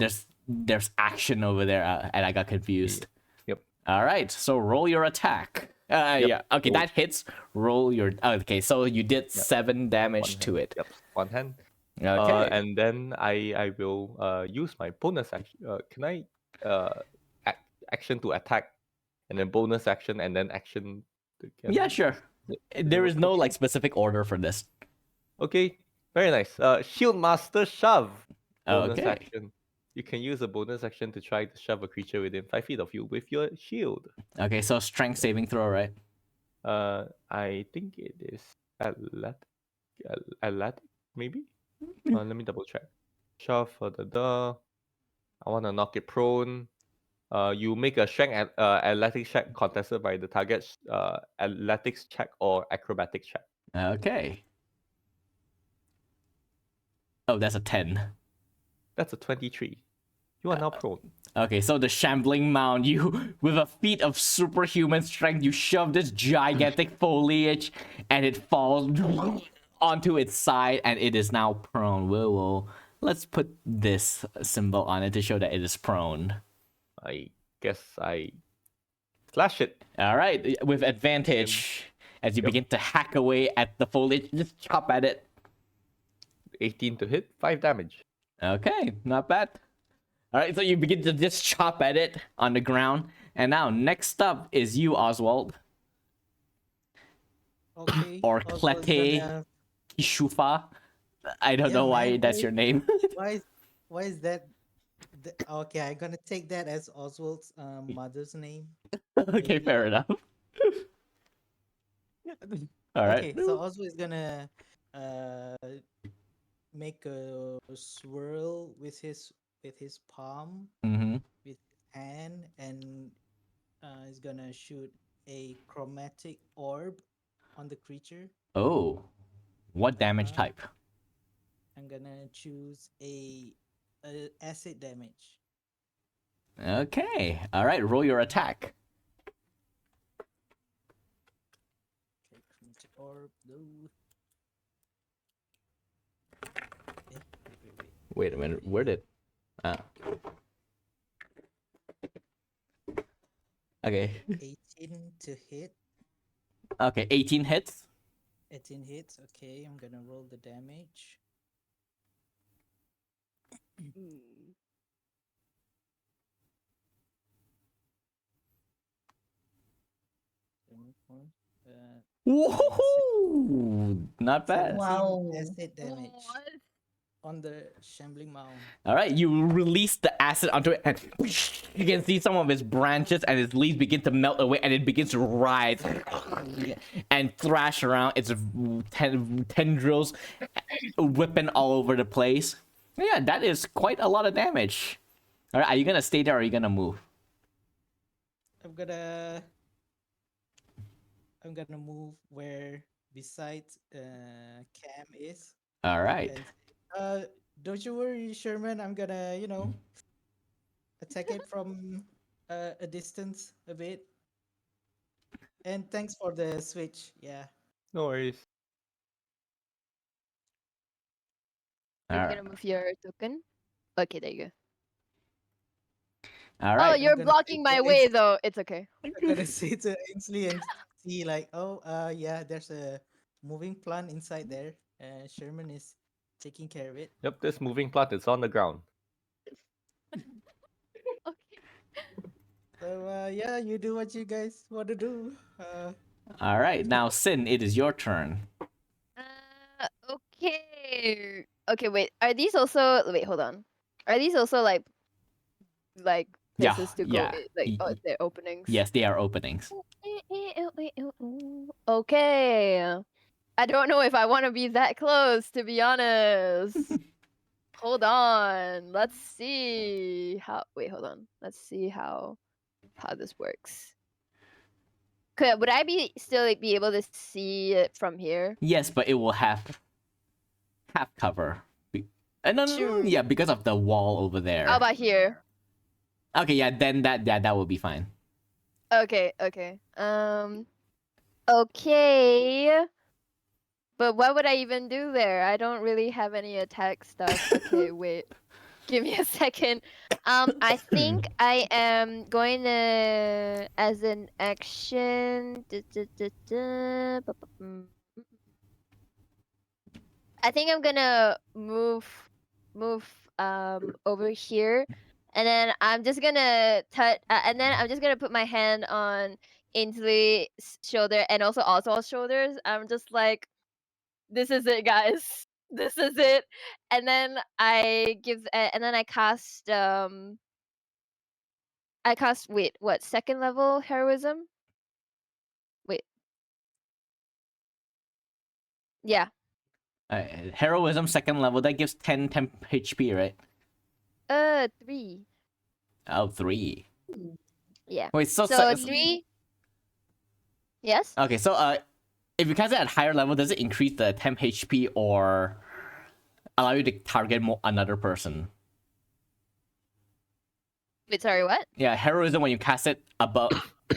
There's action over there, and I got confused. Yep. All right. So roll your attack. Yeah. Okay, roll. that hits. Roll your. Okay, so you did 7 damage One to hand. it. Yep, one hand. Okay. And then I will use my bonus action. Can I action to attack, and then bonus action, and then action? Yeah, sure. There is no like specific order for this. Okay, very nice. Shield Master Shove. Bonus Okay. action. You can use a bonus action to try to shove a creature within 5 feet of you with your shield. Okay, so strength saving throw, right? I think it is athletic, maybe. Let me double check. Shove for the door. I want to knock it prone. You make a strength athletics check contested by the target's athletics check or acrobatics check. Okay. Oh, that's a 10. That's a 23. You are now prone. Okay, so the shambling mound, you, with a feat of superhuman strength, you shove this gigantic foliage and it falls onto its side and it is now prone. Whoa. Let's put this symbol on it to show that it is prone. I guess I slash it. All right, with advantage, as you begin to hack away at the foliage, just chop at it. 18 to hit, 5 damage. Okay, not bad. All right, so you begin to just chop at it on the ground. And now, next up is you, Oswald. Okay. Or Oswald's Clete gonna- Ishufa. I don't Yeah, know why man, that's your name. Why is that? Okay, I'm gonna take that as Oswald's mother's name. Okay, fair enough. All right. Okay, so Oswald is gonna make a swirl with his palm, Mm-hmm. with his hand, and is gonna shoot a chromatic orb on the creature. Oh, what damage Uh-huh. type? I'm gonna choose a acid damage. Okay. All right. Roll your attack. Okay, chromatic orb. No. Okay, wait. Wait a minute. Where did? Okay. 18 to hit. Okay. 18 hits. 18 hits. Okay, I'm gonna roll the damage. Uh, Woohoo! Not bad. 17 Wow. acid damage What? on the shambling mound. All right, you release the acid onto it, and you can see some of its branches and its leaves begin to melt away, and it begins to rise and thrash around. Its tendrils whipping all over the place. Yeah, that is quite a lot of damage. All right, are you gonna stay there or are you gonna move? I'm gonna move where besides Cam is. All right. And don't you worry, Sherman. I'm gonna, attack it from a distance a bit. And thanks for the switch. Yeah. No worries. All Are you right. gonna move your token? Okay, there you go. All Oh, right. you're gonna blocking say my to way though. It's okay. I'm gonna say to Ainsley and see like, yeah, there's a moving plant inside there. Sherman is taking care of it. Yep, this moving plant is on the ground. Okay. So yeah, you do what you guys want to do. All right. Now, Sin, it is your turn. Okay. Okay, wait. Are these also wait, hold on. Are these also like Yeah, places to go yeah. like they're openings? Yes, they are openings. Okay. I don't know if I want to be that close, to be honest. Hold on. Let's see how. Wait, hold on. Let's see how this works. Would I be still like, be able to see it from here? Yes, but it will have cover. No, True. yeah, because of the wall over there. How about here? Okay, yeah, then that will be fine. Okay, okay. Okay. But what would I even do there? I don't really have any attack stuff. Okay, wait. Give me a second. I think I am going to, as an action. I think I'm gonna move over here, and then I'm just gonna touch, and then I'm just gonna put my hand on Ainsley's shoulder and also Oswald's shoulders. I'm just like, this is it, guys. This is it. And then I give, and then I cast wait, what, second level heroism? Wait. Yeah. Heroism second level, that gives 10 HP, right? 3. Oh, 3. Yeah. Wait, so 3. Yes? okay, so if you cast it at higher level, does it increase the temp HP or allow you to target another person? Wait, sorry, what? Yeah, heroism when you cast it above,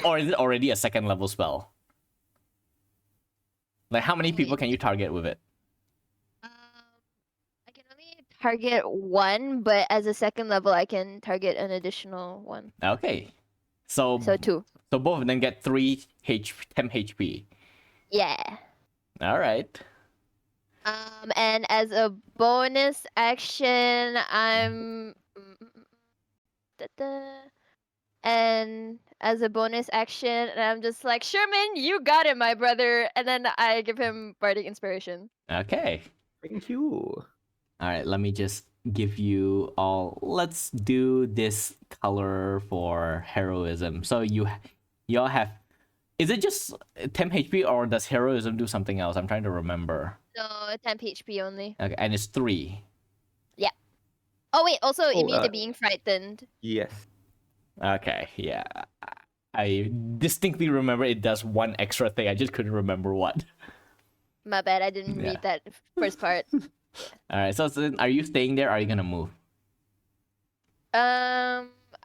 or is it already a second level spell? Like, how many people can you target with it? I can only target 1, but as a second level, I can target an additional 1. Okay, so 2. So both of them get 3 temp HP. Yeah. All right. And as a bonus action, and as a bonus action, I'm just like, Sherman, you got it, my brother. And then I give him bardic inspiration. Okay. Thank you. All right, let me just give you all. Let's do this color for heroism. So you all have. Is it just temp HP or does heroism do something else? I'm trying to remember. No, 10 HP only. Okay, and it's 3. Yeah. Oh wait, also immune to uh, being frightened. Yes. Okay, yeah. I distinctly remember it does one extra thing. I just couldn't remember what. My bad, I didn't read that first part. All right, so are you staying there or are you gonna move?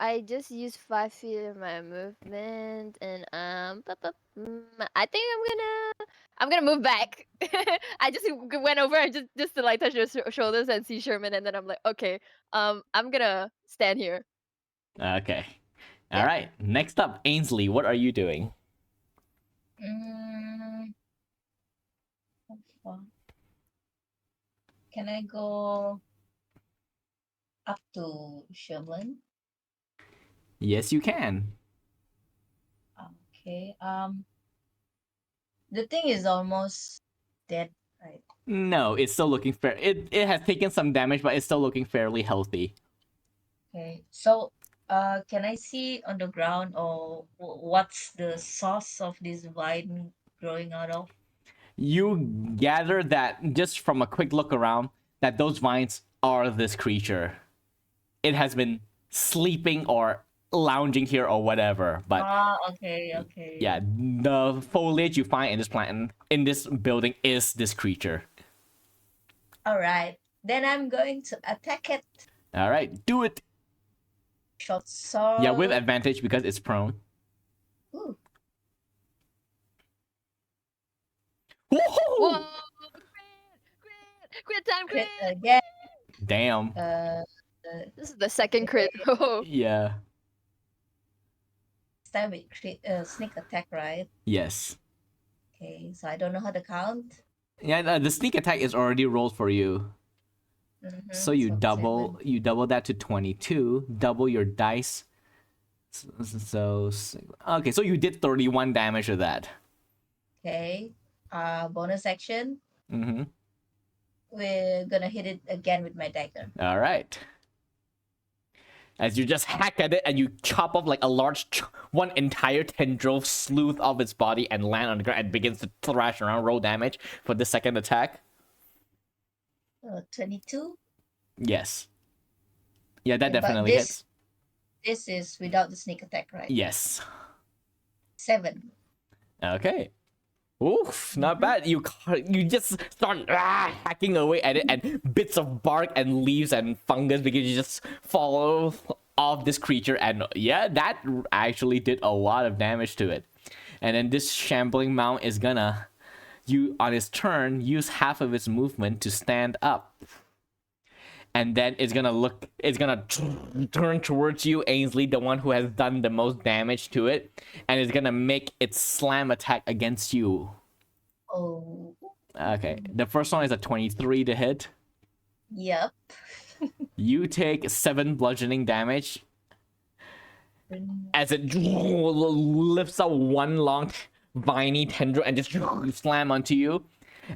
I just used 5 feet of my movement, and I think I'm gonna move back. I just went over and just to like touch your shoulders and see Sherman, and then I'm like, okay, I'm gonna stand here. Okay. Yeah. All right. Next up, Ainsley, what are you doing? How far? Can I go up to Sherman? Yes, you can. Okay. The thing is almost dead, right? No, it's still looking fair. It has taken some damage, but it's still looking fairly healthy. Okay. So, can I see on the ground or what's the source of this vine growing out of? You gather that just from a quick look around, that those vines are this creature. It has been sleeping or lounging here or whatever, but Okay, okay. yeah, the foliage you find in this plant in this building is this creature. All right. Then I'm going to attack it. All right, do it. Short sword. Yeah, with advantage because it's prone. Ooh. Whoa! Woohoo! Crit time, Crit crit! again. Damn. This is the second crit. Oh. Yeah. This time with crit, sneak attack, right? Yes. Okay, so I don't know how to count. Yeah, the sneak attack is already rolled for you. Mhm, So you double 7. that to 22, double your dice. So okay, so you did 31 damage to that. Okay. Bonus action. Mm-hmm. We're gonna hit it again with my dagger. All right. As you just hack at it and you chop off like a large one entire tendril sleuth off its body and land on the ground and begins to thrash around, roll damage for the second attack. 22. Yes. Yeah, that Okay, but definitely hits. This is without the sneak attack, right? Yes. 7. Okay. Oof, not bad. You just start hacking away at it, and bits of bark and leaves and fungus begin to just fall off this creature. And yeah, that actually did a lot of damage to it. And then this shambling mount is gonna, on its turn, use half of its movement to stand up. And then it's gonna turn towards you, Ainsley, the one who has done the most damage to it, and it's gonna make its slam attack against you. Oh. Okay, the first one is a 23 to hit. Yep. You take 7 bludgeoning damage as it lifts up one long viney tendril and just slam onto you.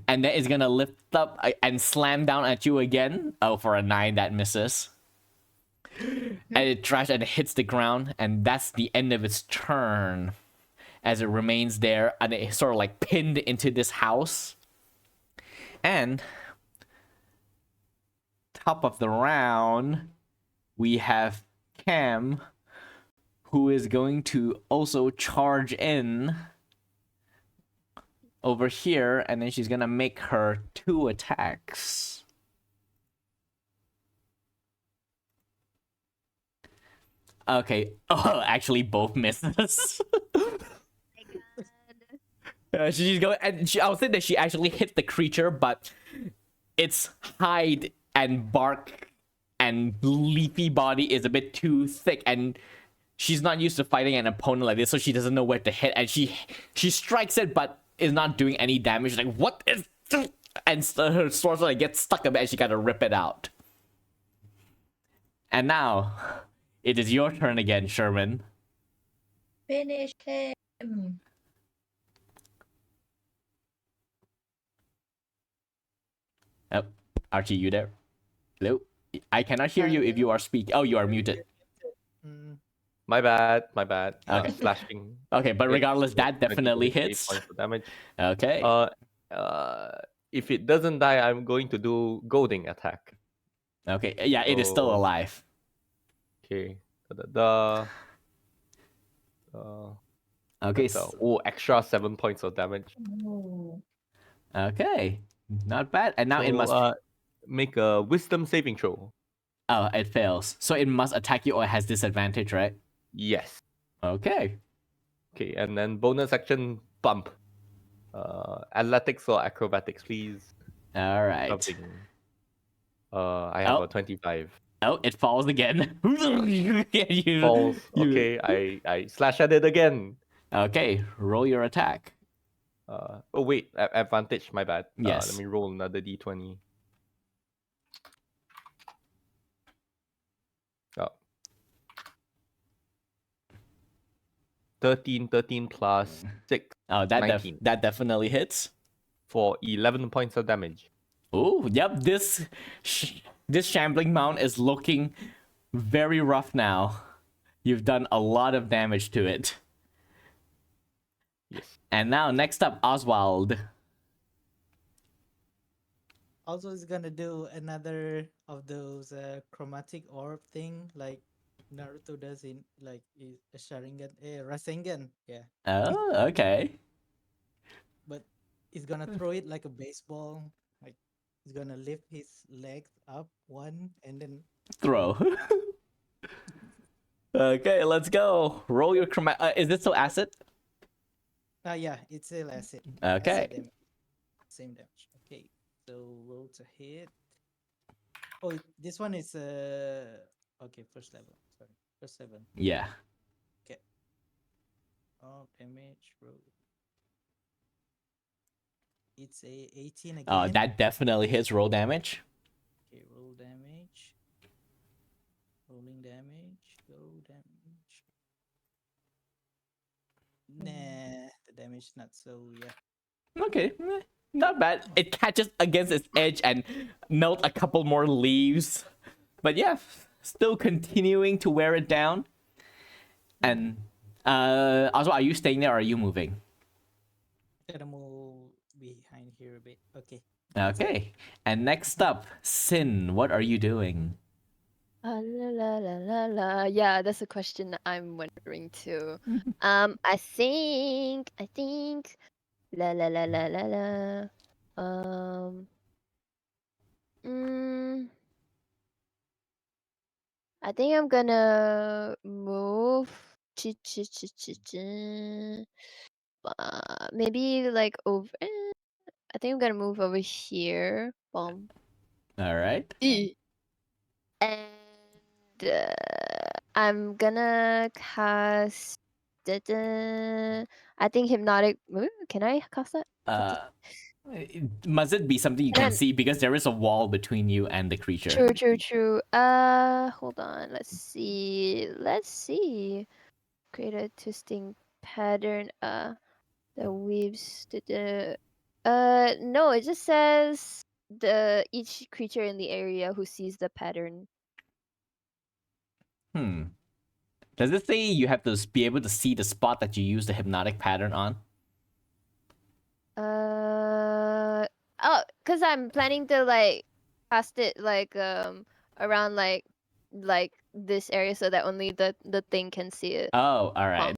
And then it's gonna lift up and slam down at you again. Oh, for a 9, that misses. And it trashes and it hits the ground, and that's the end of its turn. As it remains there, and it's sort of like pinned into this house. And top of the round, we have Cam, who is going to also charge in over here, and then she's gonna make her 2 attacks. Okay. Oh, actually, both misses. She's going, and I would say that she actually hit the creature, but its hide and bark and leafy body is a bit too thick, and she's not used to fighting an opponent like this, so she doesn't know where to hit, and she strikes it, but is not doing any damage. She's like, what is this? And her sword like gets stuck a bit, and she gotta rip it out. And now, it is your turn again, Sherman. Finish him. Oh, Archie, you there? Hello? I cannot hear you if you are speaking. Oh, you are muted. My bad. Okay. Slashing. Okay, but regardless, that definitely 8 hits. points of damage. Okay. If it doesn't die, I'm going to do goading attack. Okay, yeah, it is still So- alive. Okay. Okay, extra 7 points of damage. Ooh. okay, not bad. And now it So, must. make a wisdom saving throw. Oh, it fails. So it must attack you or it has disadvantage, right? Yes. Okay. Okay, and then bonus action bump. Athletics or acrobatics, please. All right. Something. I have a 25. Oh, it falls again. You- Falls. you- Okay, I slash at it again. Okay, roll your attack. Oh wait, advantage. My bad. Yes. Let me roll another d20. Oh. 13 plus 6. Oh, 19. that definitely hits. For 11 points of damage. Oh, yep. This shambling mount is looking very rough now. You've done a lot of damage to it. Yes. And now, next up, Oswald. Also, is gonna do another of those chromatic orb thing like Naruto does in like a Sharingan, Rasengan. Yeah, Oh, okay. but he's gonna throw it like a baseball. Like he's gonna lift his legs up one and then Throw. Okay, let's go. Roll your chroma. Is this still acid? yeah, it's a acid. Okay. Acid damage. Same damage. Okay, so roll to hit. Oh, this one is okay, first level. Sorry, first level. Yeah. Oh, damage roll. It's a 18 again. Oh, that definitely hits roll damage. Okay, roll damage. Rolling damage. Go damage. Nah, the damage not so Okay, not bad. It catches against its edge and melt a couple more leaves. But yeah, still continuing to wear it down. And also, are you staying there or are you moving? Gotta move behind here a bit. Okay. Okay. And next up, Sin, what are you doing? La la la la la. Yeah, that's a question that I'm wondering too. I think. La la la la la la. Mm, I think I'm gonna move. Maybe like over. I think I'm gonna move over here. Boom. All right. And I'm gonna cast. I think hypnotic. Ooh, can I cast that? Must it be something you And can then- see because there is a wall between you and the creature? True. Hold on. Let's see. Create a twisting pattern. That weaves the. No, it just says each creature in the area who sees the pattern. Does it say you have to be able to see the spot that you use the hypnotic pattern on? Oh, cause I'm planning to like cast it like around like this area so that only the thing can see it. Oh, all right.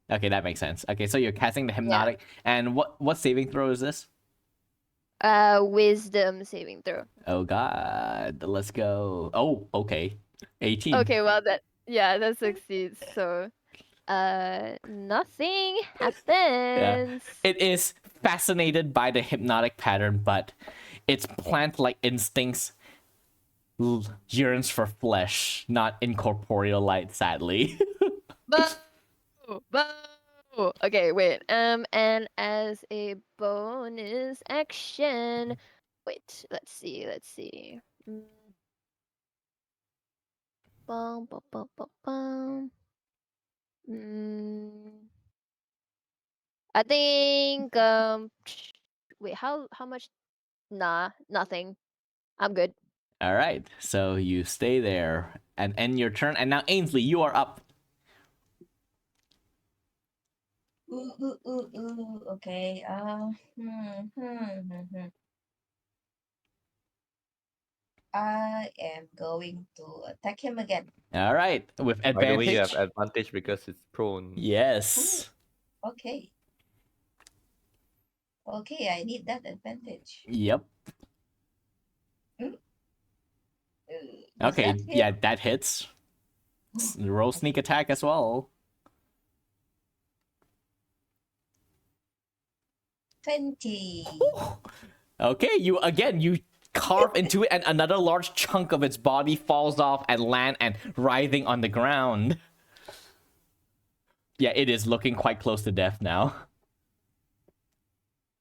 Okay, that makes sense. Okay, so you're casting the hypnotic, and what saving throw is this? Wisdom saving throw. Oh God, let's go. Oh, okay, 18. Okay, well that succeeds. So, nothing happens. It is fascinated by the hypnotic pattern, but its plant-like instincts yearns for flesh, not incorporeal light. Sadly. Boo! Okay, wait. And as a bonus action, wait. Let's see. Mm. Bum, bum, bum, bum, bum. I think wait, how much? Nah, nothing. I'm good. All right, so you stay there and end your turn, and now Ainsley, you are up. Okay. I am going to attack him again. All right, with advantage. By the way, you have advantage because it's prone. Yes. Okay. Okay, I need that advantage. Yep. Does Okay, that hit? yeah, that hits. Roll sneak attack as well. 20. Okay, you carve into it, and another large chunk of its body falls off and land and writhing on the ground. Yeah, it is looking quite close to death now.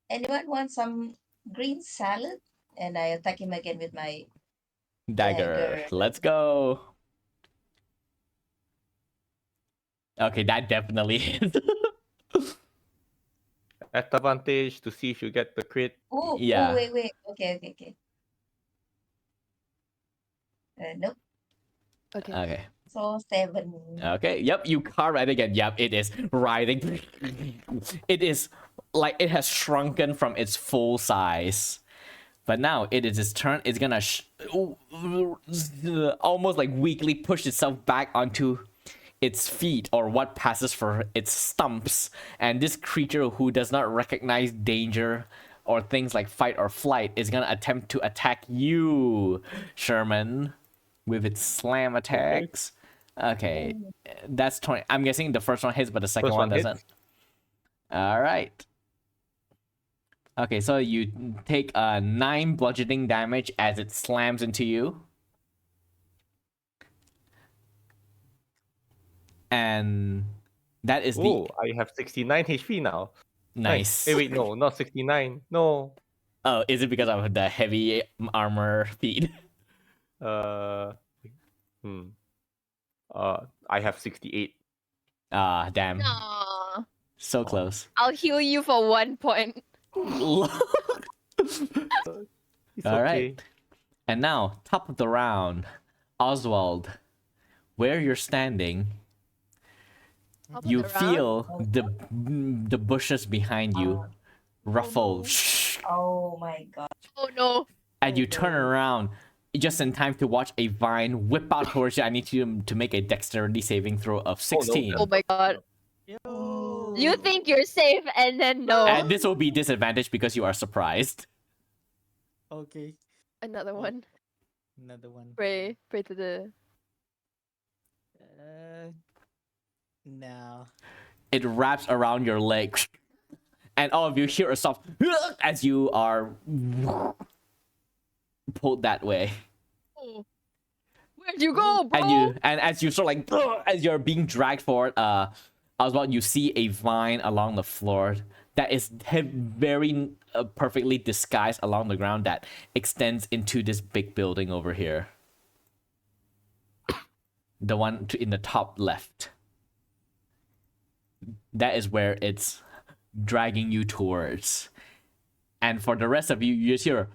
Anyone want some green salad? And I attack him again with my Dagger. Let's go. Okay, that definitely is. Advantage to see if you get the crit. Oh, Yeah. wait. Okay. Nope. Okay. So 7. Okay, yep, you carve it again. Yep, it is writhing. It is like it has shrunken from its full size. But now it is its turn. It's gonna almost like weakly push itself back onto its feet, or what passes for its stumps. And this creature, who does not recognize danger or things like fight or flight, is gonna attempt to attack you, Sherman, with its slam attacks. Okay, that's 20. I'm guessing the first one hits, but the second First one one hits. doesn't. All right. Okay, so you take 9 bludgeoning damage as it slams into you. And that is Oh, I have 69 HP now. nice. Hey, wait, no, not 69. No. Oh, is it because of the heavy armor feed? I have 68. Ah, damn. Aw. So close. I'll heal you for 1 point. It's All okay. right. And now, top of the round, Oswald, where you're standing, Top of you the round? feel the bushes behind you ruffle, Oh my god. Oh no. and you turn around just in time to watch a vine whip out towards you. I need you to make a dexterity saving throw of 16. Oh my god. Yo. You think you're safe and then no. And this will be disadvantaged because you are surprised. Okay. Another one. Another one. Pray to the. Now. It wraps around your leg, and all of you hear a soft as you are pulled that way. Oh. Where'd you go, bro? And as you sort of like as you're being dragged forward, Oswald, you see a vine along the floor that is very perfectly disguised along the ground that extends into this big building over here. The one in the top left. That is where it's dragging you towards. And for the rest of you, you just hear,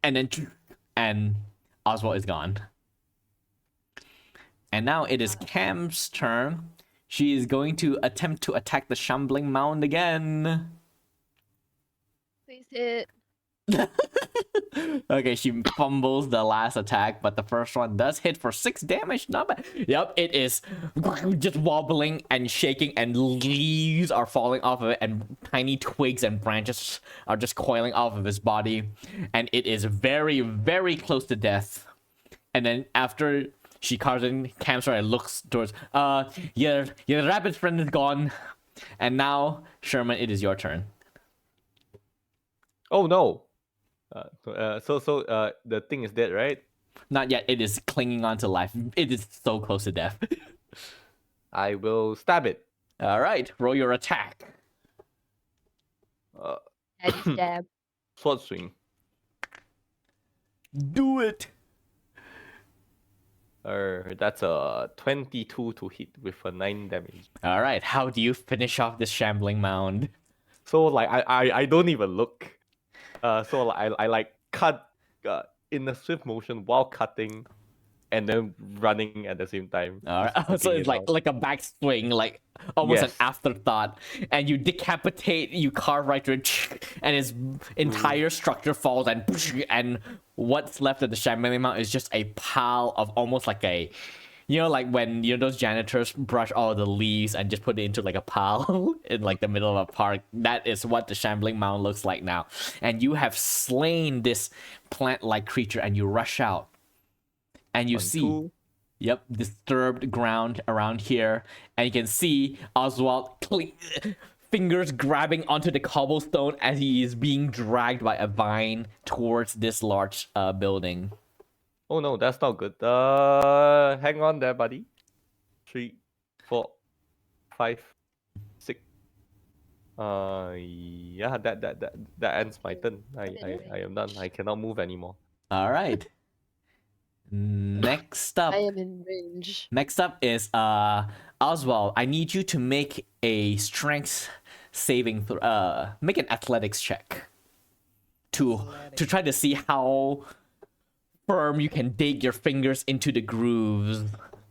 and Oswald is gone. And now it is Cam's turn. She is going to attempt to attack the shambling mound again. Please hit. Okay, she fumbles the last attack, but the first one does hit for 6 damage. Not bad. Yep, it is just wobbling and shaking, and leaves are falling off of it, and tiny twigs and branches are just coiling off of his body, and it is very, very close to death. And then after she carves in, Cam's and looks towards, your rabbit friend is gone, and now Sherman, it is your turn. Oh no. The thing is dead, right? Not yet. It is clinging on to life. It is so close to death. I will stab it. All right, roll your attack. Head stab. Sword swing. Do it. That's a 22 to hit with a 9 damage. All right, how do you finish off this shambling mound? So like I don't even look. So like, I like cut in a swift motion while cutting, and then running at the same time. All right, so Taking it's it like out. a backswing, like almost an Yes. afterthought, and you decapitate, you carve right through it, and its entire structure falls, and what's left of the shambling mound is just a pile of almost like a, like when those janitors brush all the leaves and just put it into like a pile in like the middle of a park. That is what the shambling mound looks like now. And you have slain this plant-like creature, and you rush out, and you 1, see 2. disturbed ground around here, and you can see Oswald fingers grabbing onto the cobblestone as he is being dragged by a vine towards this large building. Oh no, that's not good. Hang on there, buddy. 3, 4, 5, 6. Yeah, that ends my turn. I am done. I cannot move anymore. All right. Next up. I am in range. Next up is Oswald. I need you to make a strength saving make an athletics check to try to see how firm you can dig your fingers into the grooves.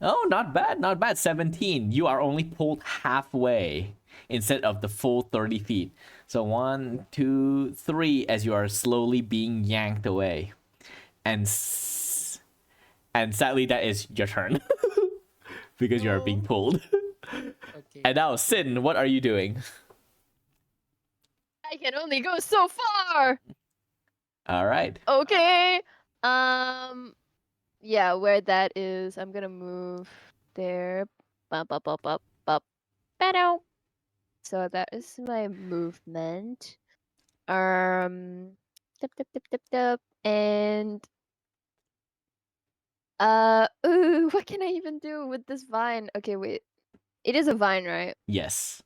Oh, not bad, not bad. 17. You are only pulled halfway instead of the full 30 feet. So 1, 2, 3 as you are slowly being yanked away. And sadly, that is your turn. Because you are being pulled. Okay. And now, Sin, what are you doing? I can only go so far. All right. Okay. Yeah, where that is, I'm gonna move there. Bop, bop, bop, bop, bop. Ba-dow. So that is my movement. Tip, tip, tip, tip, tip. And ooh, what can I even do with this vine? Okay, wait. It is a vine, right? Yes.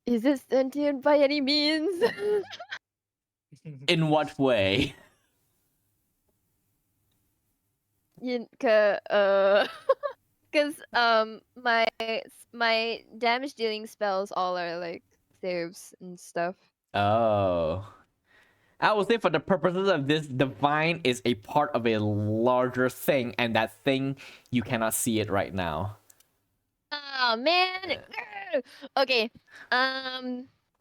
Is it sentient by any means? In what way? Cause my damage dealing spells all are like saves and stuff. Oh. I will say for the purposes of this, the vine is a part of a larger thing, and that thing, you cannot see it right now. Oh man. Okay.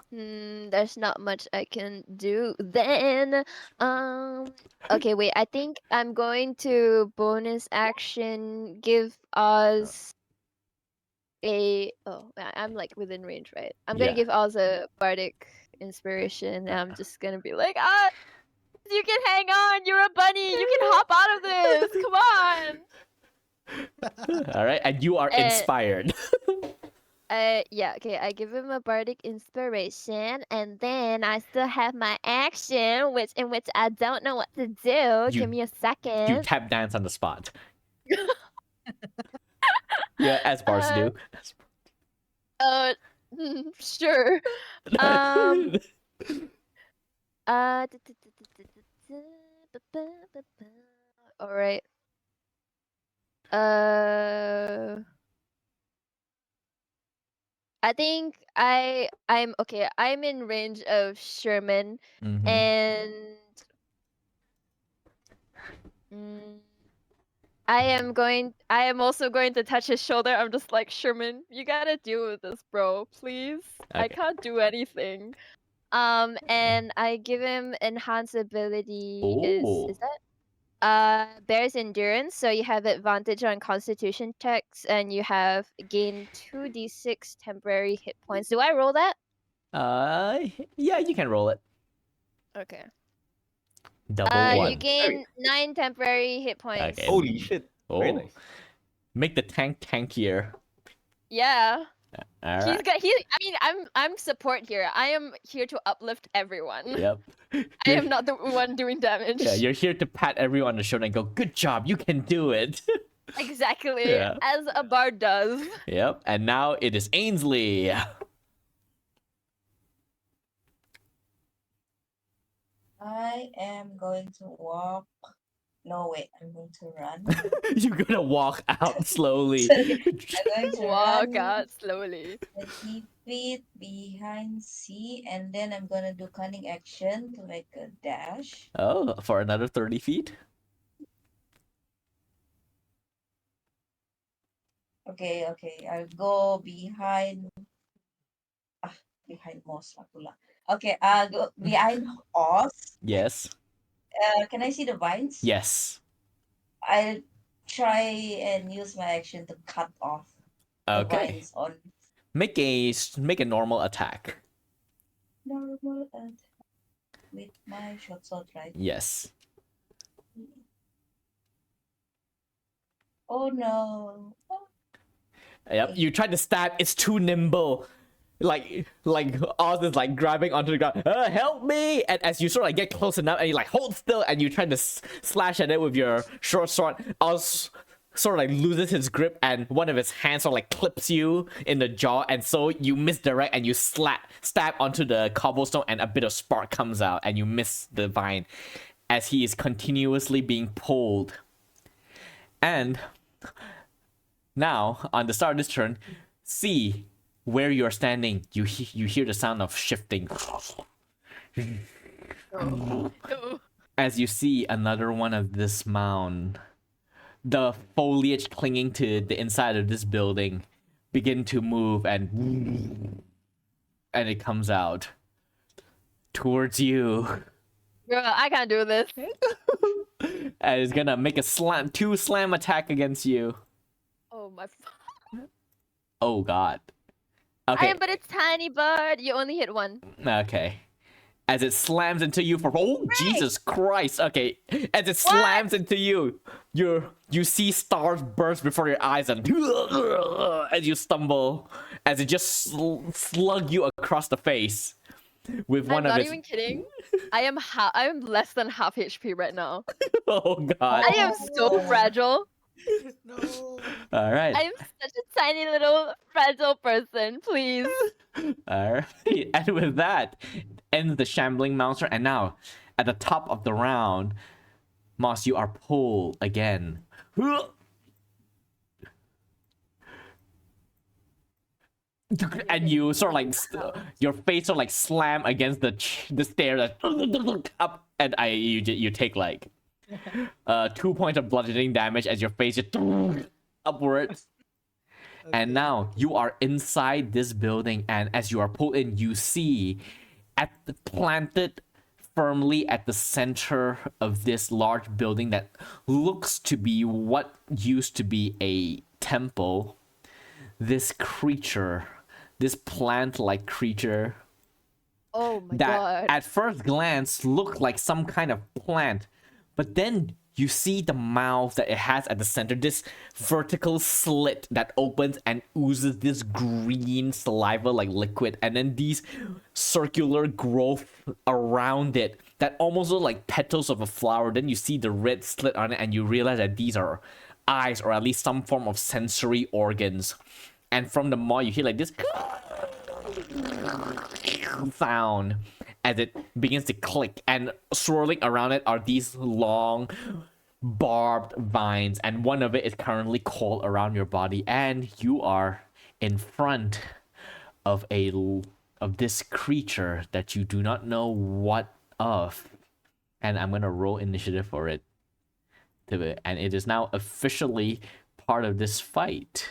There's not much I can do then. Okay, wait. I think I'm going to bonus action give Oz I'm like within range, right? I'm gonna Yeah. give Oz a bardic inspiration. And I'm just gonna be like, you can hang on. You're a bunny. You can hop out of this. Come on. All right, and you are inspired. Yeah, okay, I give him a bardic inspiration, and then I still have my action, which I don't know what to do. Give me a You second. tap dance on the spot. Yeah, as bars do. Sure. All right. I think I'm okay. I'm in range of Sherman, Mhm. and mm, I am also going to touch his shoulder. I'm just like, Sherman, you gotta deal with this, bro. Please. I Okay. can't do anything. And I give him enhance ability. Is Ooh. that bears endurance, so you have advantage on constitution checks, and you have gain 2d6 temporary hit points. Do I roll that? Yeah, you can roll it. Okay. Double You one. gain 9 temporary hit points. Okay. Holy shit! Very Oh. nice. Make the tank tankier. Yeah. All He's right. got I mean, I'm support here. I am here to uplift everyone. Yep. I am not the one doing damage. Yeah, you're here to pat everyone on the shoulder and go, "Good job, you can do it." Exactly. Yeah. As a bard does. Yep. And now it is Ainsley. I am going to walk. No, wait, I'm going to run. You're gonna walk out slowly. I'm going to Walk run out slowly. 20 feet behind C, and then I'm gonna do cunning action to make a dash. Oh, for another 30 feet? Okay, I'll go behind Moss lah pula. Okay, I'll go behind Oz. Yes. Can I see the vines? Yes. I'll try and use my action to cut off the Okay. vines on Make a normal attack. normal attack with my short sword, right? Yes. Oh no. Yep. You try to stab. It's too nimble. Like Oz is like grabbing onto the ground. Help me! And as you sort of like get close enough, and you like hold still, and you try to slash at it with your short sword, Oz sort of like loses his grip, and one of his hands sort of like clips you in the jaw, and so you misdirect and you stab onto the cobblestone, and a bit of spark comes out, and you miss the vine as he is continuously being pulled. And now, on the start of this turn, see where you're standing. You hear the sound of shifting. As you see another one of this mound, the foliage clinging to the inside of this building begin to move, and it comes out towards you. Girl, I can't do this. And it's gonna make a two slam attack against you. Oh my. Oh god. Okay. But it's tiny bird. You only hit one. Okay. As it slams into you for Jesus Christ. Okay. As it slams into you, you see stars burst before your eyes, and as you stumble, as it just slug you across the face with one I'm of not its. even kidding. I am less than half HP right now. Oh god. I am so fragile. No. All right. I'm such a tiny little fragile person. Please. All right. And with that ends the shambling monster. And now, at the top of the round, Moss, you are pulled again. And you sort of like your face sort of like slam against the stair that up, and you take like 2 points of bludgeoning damage as your face just upwards. And now you are inside this building, and as you are pulled in, you see planted firmly at the center of this large building that looks to be what used to be a temple, this creature, this plant-like creature Oh my that god. at first glance looked like some kind of plant, but then you see the mouth that it has at the center, this vertical slit that opens and oozes this green saliva like liquid, and then these circular growth around it that almost look like petals of a flower. Then you see the red slit on it, and you realize that these are eyes, or at least some form of sensory organs. And from the maw, you hear like this sound as it begins to click, and swirling around it are these long barbed vines, and one of it is currently coiled around your body, and you are in front of this creature that you do not know what of. And I'm gonna roll initiative for it, and it is now officially part of this fight.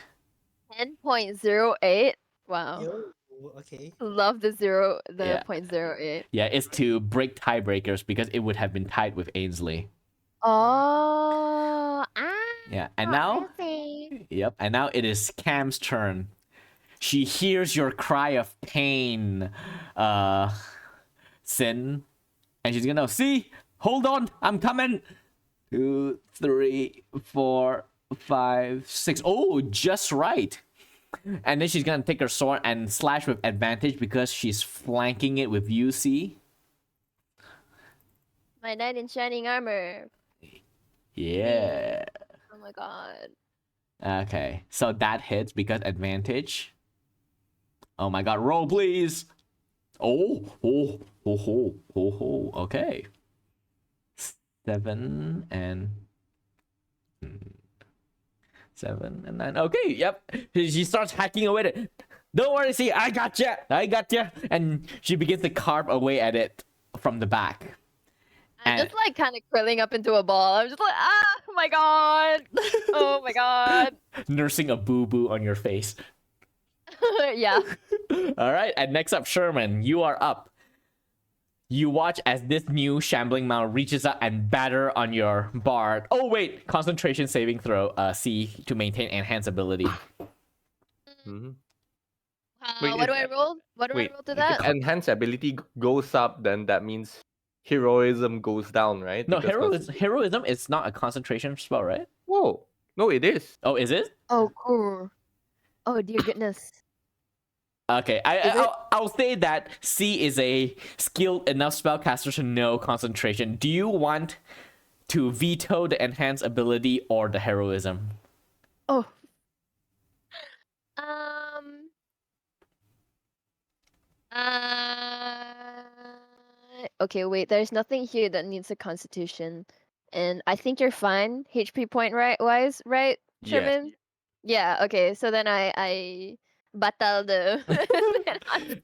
10.08. Wow. Yo, okay. Love the Yeah. 0.08. Yeah, it's to break tiebreakers because it would have been tied with Ainsley. Oh. Yeah, and now, I see. yep, and now it is Cam's turn. She hears your cry of pain, Sin, and she's gonna see. Hold on, I'm coming. 2, 3, 4, 5, 6. Oh, just right. And then she's gonna take her sword and slash with advantage because she's flanking it with UC. My knight in shining armor. Yeah. Oh my god. Okay, so that hits because advantage. Oh my god, roll please. Oh. Okay. 7 and 7 and 9. Okay, yep. She starts hacking away at it. Don't worry, see, I gotcha. And she begins to carve away at it from the back. I'm just like kind of curling up into a ball. I'm just like, oh my god. Oh my god. Nursing a boo-boo on your face. Yeah. All right, and next up, Sherman, you are up. You watch as this new shambling mound reaches out and batter on your bard. Oh wait, concentration saving throw. C to maintain enhanced ability. Mhm. What do I roll? What do I Wait, roll to if that? enhanced ability goes up, then that means heroism goes down, right? No, Because heroism is not a concentration spell, right? Whoa, no, it is. Oh, is it? Oh, cool. Oh dear goodness. Okay, Is it? I'll say that C is a skilled enough spellcaster to know concentration. Do you want to veto the enhanced ability or the heroism? Oh. Um. Okay, wait. There's nothing here that needs a constitution, and I think you're fine. HP point wise, right, Yes. Sherman? Yeah. Okay. So then I battle the.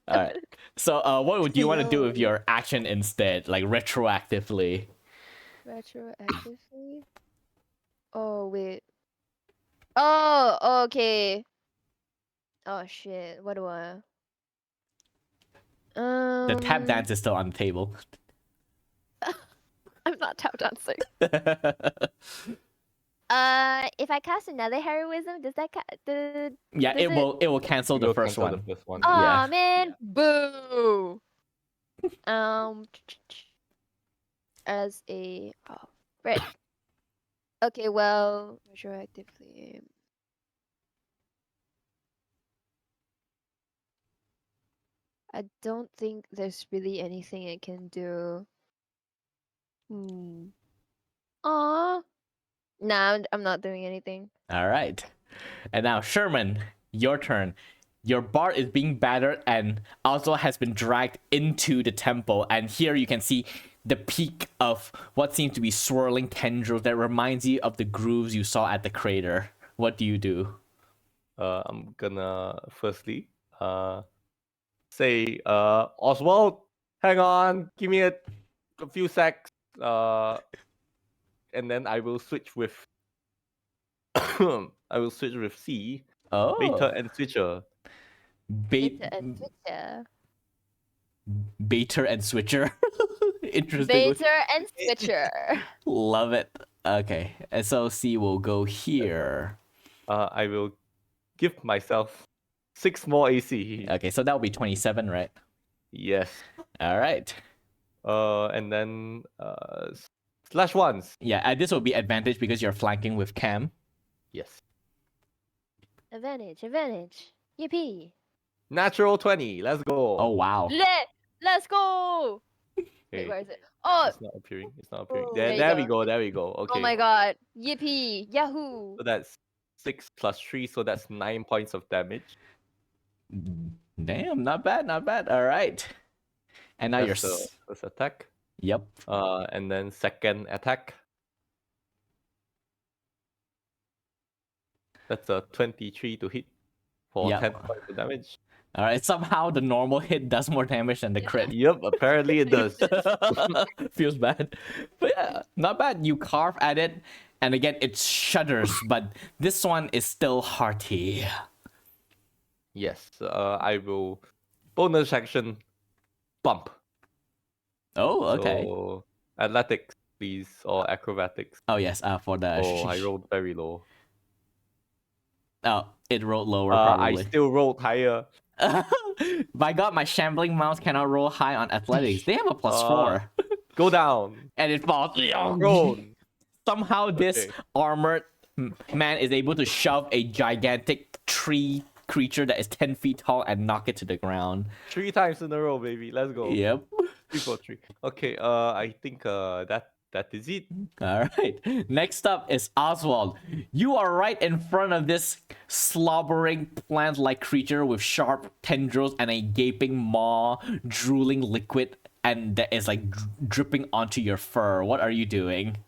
All right. So, what would you want to do with Yo. your action instead, like retroactively? Retroactively. Oh wait. Oh okay. Oh shit. What do I? The tap dance is still on the table. I'm not tap dancing. If I cast another heroism, does that Yeah, does it will cancel the We'll first cancel one. the first one. Oh Yeah. man, boo. Um, as a right. Okay, well, retroactively. I don't think there's really anything I can do. Aw. Nah, I'm not doing anything. All right. And now, Sherman, your turn. Your bard is being battered and also has been dragged into the temple. And here you can see the peak of what seems to be swirling tendrils that reminds you of the grooves you saw at the crater. What do you do? I'm gonna firstly say Oswald, hang on, give me a few secs. And then I will switch with C, Oh, Beta and Switcher. bait, Beta and Switcher. baiter and switcher. Interesting. Baiter and Switcher. Love it. Okay, and so C will go here. I will give myself 6 more AC. Okay, so that will be 27, right? Yes. All right. And then slash ones. Yeah, and this will be advantage because you're flanking with Cam. Yes. Advantage, advantage. Yippee. Natural 20. Let's go. Oh wow. Let's go. Wait, Okay. where is it? Oh, It's not appearing. It's not appearing. Oh, There, there you there we go. go. There we go. Okay. oh my god. Yippee. Yahoo. So that's 6 plus 3, so that's 9 points of damage. Damn, not bad, not bad. All right. And now you're. That's the first attack. Yep. And then second attack. That's a 23 to hit for Yep. 10 points of damage. All right. Somehow the normal hit does more damage than the crit. Yep, apparently it does. Feels bad. But yeah, not bad. You carve at it, and again, it shudders, but this one is still hearty. Yes, I will bonus action bump. Oh, okay. So athletics, please, or acrobatics. Oh, yes, for the. Oh, I rolled very low. Oh, it rolled lower, I probably. still rolled higher. By God, my shambling mouse cannot roll high on athletics. They have a plus 4. Go down. And it falls. Prone. Somehow this Okay. armored man is able to shove a gigantic tree creature that is 10 feet tall and knock it to the ground. 3 times in a row, baby. Let's go. Yep. 3 for 3. Okay, I think that is it. All right. Next up is Oswald. You are right in front of this slobbering plant-like creature with sharp tendrils and a gaping maw, drooling liquid, and that is like dripping onto your fur. What are you doing?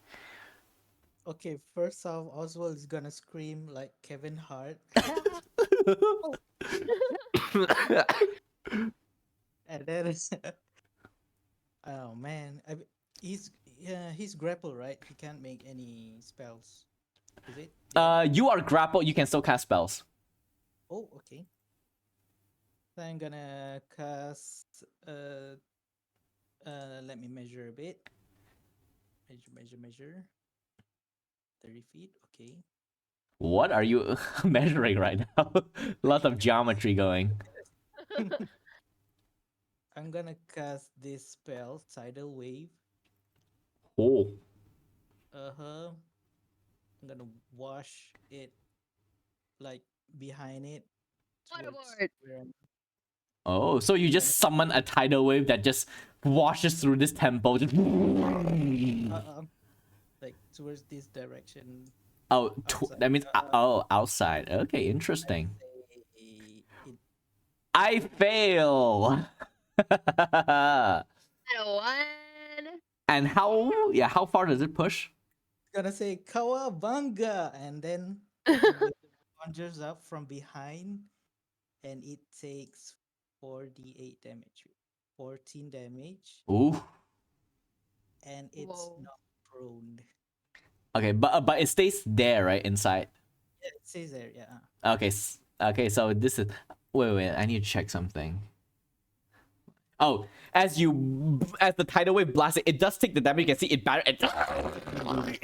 Okay, first off, Oswald is gonna scream like Kevin Hart, and then oh man, he's grappled, right? He can't make any spells. Is it? You are grappled. You can still cast spells. Oh, okay. So I'm gonna cast. Let me measure a bit. Measure. 30 feet. Okay. What are you measuring right now? Lot of geometry going. I'm gonna cast this spell, Tidal Wave. Oh. I'm gonna wash it like behind it towards Waterboard. where I'm Oh, so you just summon a tidal wave that just washes through this temple. Just... like towards this direction Oh, outside. that means outside. Okay, interesting. Say it I fail. And a 1. And how far does it push? gonna say Kawabanga, and then the wave conjures up from behind, and it takes 4d8 damage, 14 damage, Ooh. and it's Whoa. not prone. Okay, but it stays there, right, inside. Yeah, it says there. Yeah. Okay, okay. So this is. Wait. I need to check something. Oh, as the tidal wave blasts it, it does take the damage. You can see it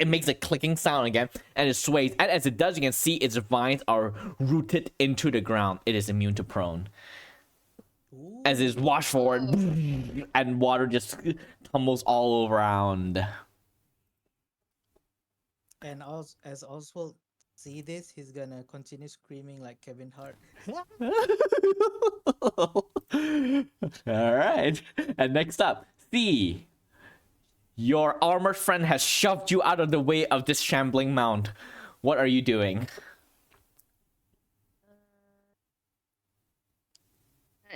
makes a clicking sound again, and it sways. And as it does, you can see its vines are rooted into the ground. It is immune to prone. As it is washed forward, and water just tumbles all around. And as Oswald see this, he's gonna continue screaming like Kevin Hart. All right. And next up, C. Your armored friend has shoved you out of the way of this shambling mound. What are you doing?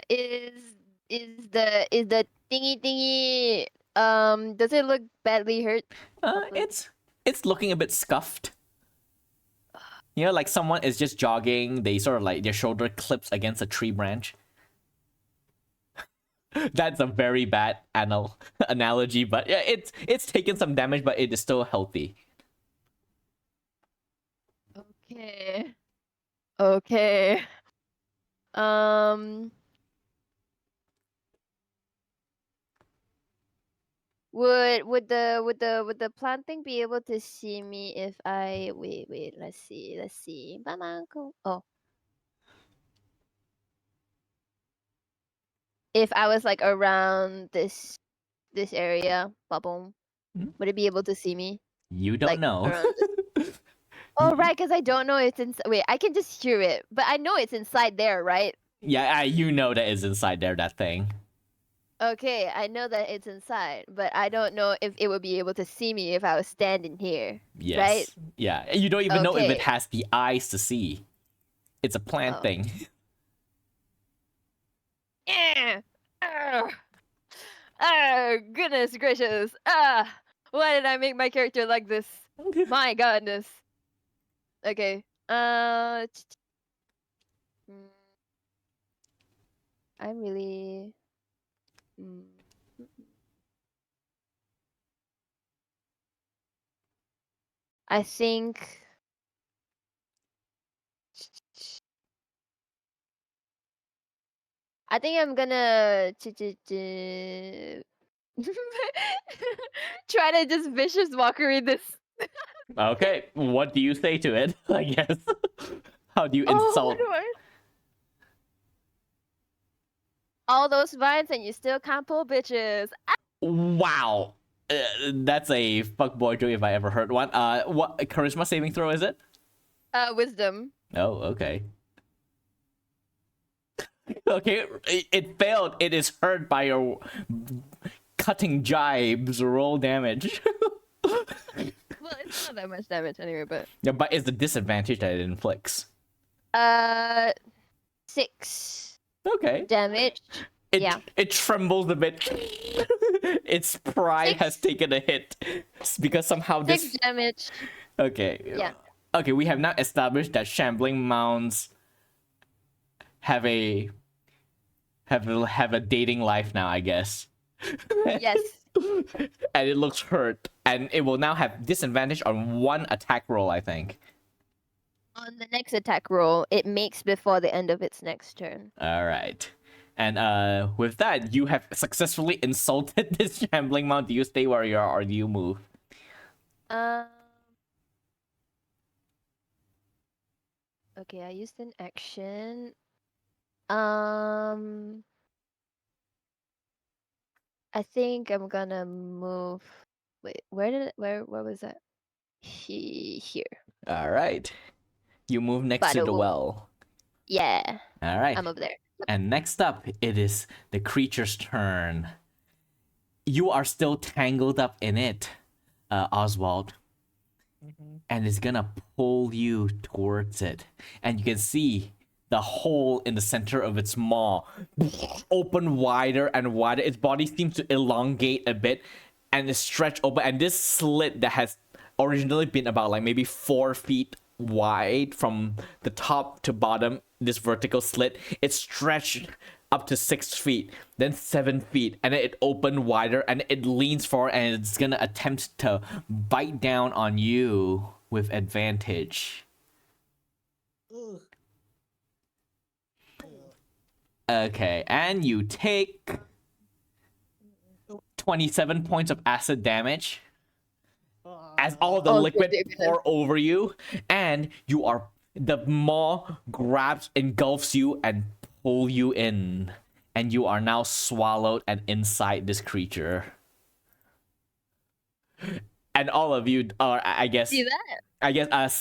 Is the thingy does it look badly hurt? It's looking a bit scuffed. You know, like someone is just jogging. They sort of like their shoulder clips against a tree branch. That's a very bad analogy, but yeah, it's taken some damage, but it is still healthy. Okay. Would the plant thing be able to see me if I wait, let's see. Oh. If I was like around this area, bubble, would it be able to see me? You don't Like, know. around Oh, right, because I don't know it's inside. Wait, I can just hear it, but I know it's inside there, right? Yeah, you know that is inside there, that thing. Okay, I know that it's inside, but I don't know if it would be able to see me if I was standing here. Yes. Right? Yeah, you don't even know if it Okay. has the eyes to see. It's a plant Oh. thing. Goodness gracious. Why did I make my character like this? My goodness. Okay. I'm really. I think. I think I'm gonna try to just vicious mockery this. Okay, what do you say to it? I guess. How do you Oh, insult? all those vines and you still can't pull bitches. Wow. That's a fuckboy joke if I ever heard one. What charisma saving throw is it? Wisdom. Oh, okay. Okay, it failed. It is hurt by your cutting jibes. Roll damage. Well, it's not that much damage anyway, but. Yeah, but it's the disadvantage that it inflicts. 6 Okay. damage. It trembles a bit. Its pride has taken a hit because somehow 6 damage. Okay. Yeah. Okay, we have now established that shambling mounds have a dating life now, I guess. Yes. And it looks hurt, and it will now have disadvantage on one attack roll, I think. On the next attack roll, it makes before the end of its next turn. All right. And with that, you have successfully insulted this shambling mount. Do you stay where you are, or do you move? Okay, I used an action. I think I'm gonna move. Wait, where was that? Here. All right. You move next By to the the well. well. Yeah, All right. I'm over there. And next up, it is the creature's turn. You are still tangled up in it, Oswald, Mhm. and it's gonna pull you towards it. And you can see the hole in the center of its maw open wider and wider. Its body seems to elongate a bit and stretch open. And this slit that has originally been about like maybe 4 feet wide from the top to bottom, this vertical slit, it stretched up to 6 feet, then 7 feet, and then it opened wider and it leans forward and it's gonna attempt to bite down on you with advantage. Ugh. Okay, and you take 27 points of acid damage as all the Oh, liquid goodness. pour over you, and the maw grabs, engulfs you, and pull you in, and you are now swallowed and inside this creature. And all of you are, I guess, See that?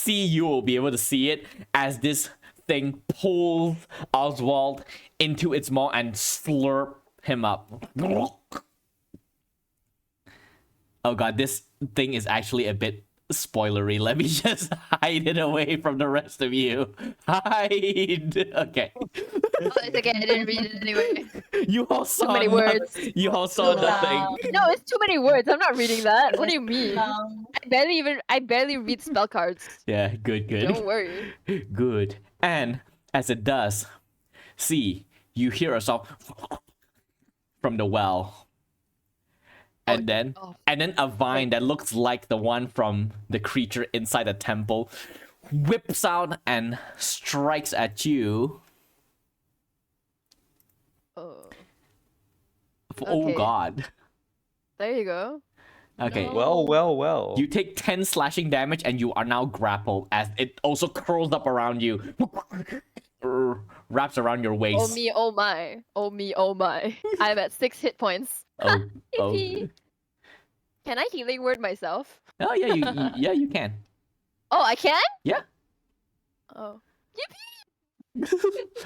you will be able to see it as this thing pulls Oswald into its maw and slurp him up. Oh god, this thing is actually a bit spoilery. Let me just hide it away from the rest of you. Hide. Okay. Oh, it's okay. I didn't read it anyway. You all saw many words. You all saw Too the long. thing. No, it's too many words. I'm not reading that. What do you mean? Um, I barely read spell cards. Yeah, good. Don't worry. Good. And as it does, see, you hear a sound from the well. And then a vine that looks like the one from the creature inside the temple whips out and strikes at you. Oh, Oh Okay. god. there you go. Okay. No. Well. You take 10 slashing damage and you are now grappled as it also curls up around you. Wraps around your waist. Oh me, oh my. Oh me, oh my. I'm at 6 hit points. Oh, oh. Yippee. Can I healing word myself? Oh yeah, you can. Oh, I can? Yeah. Oh.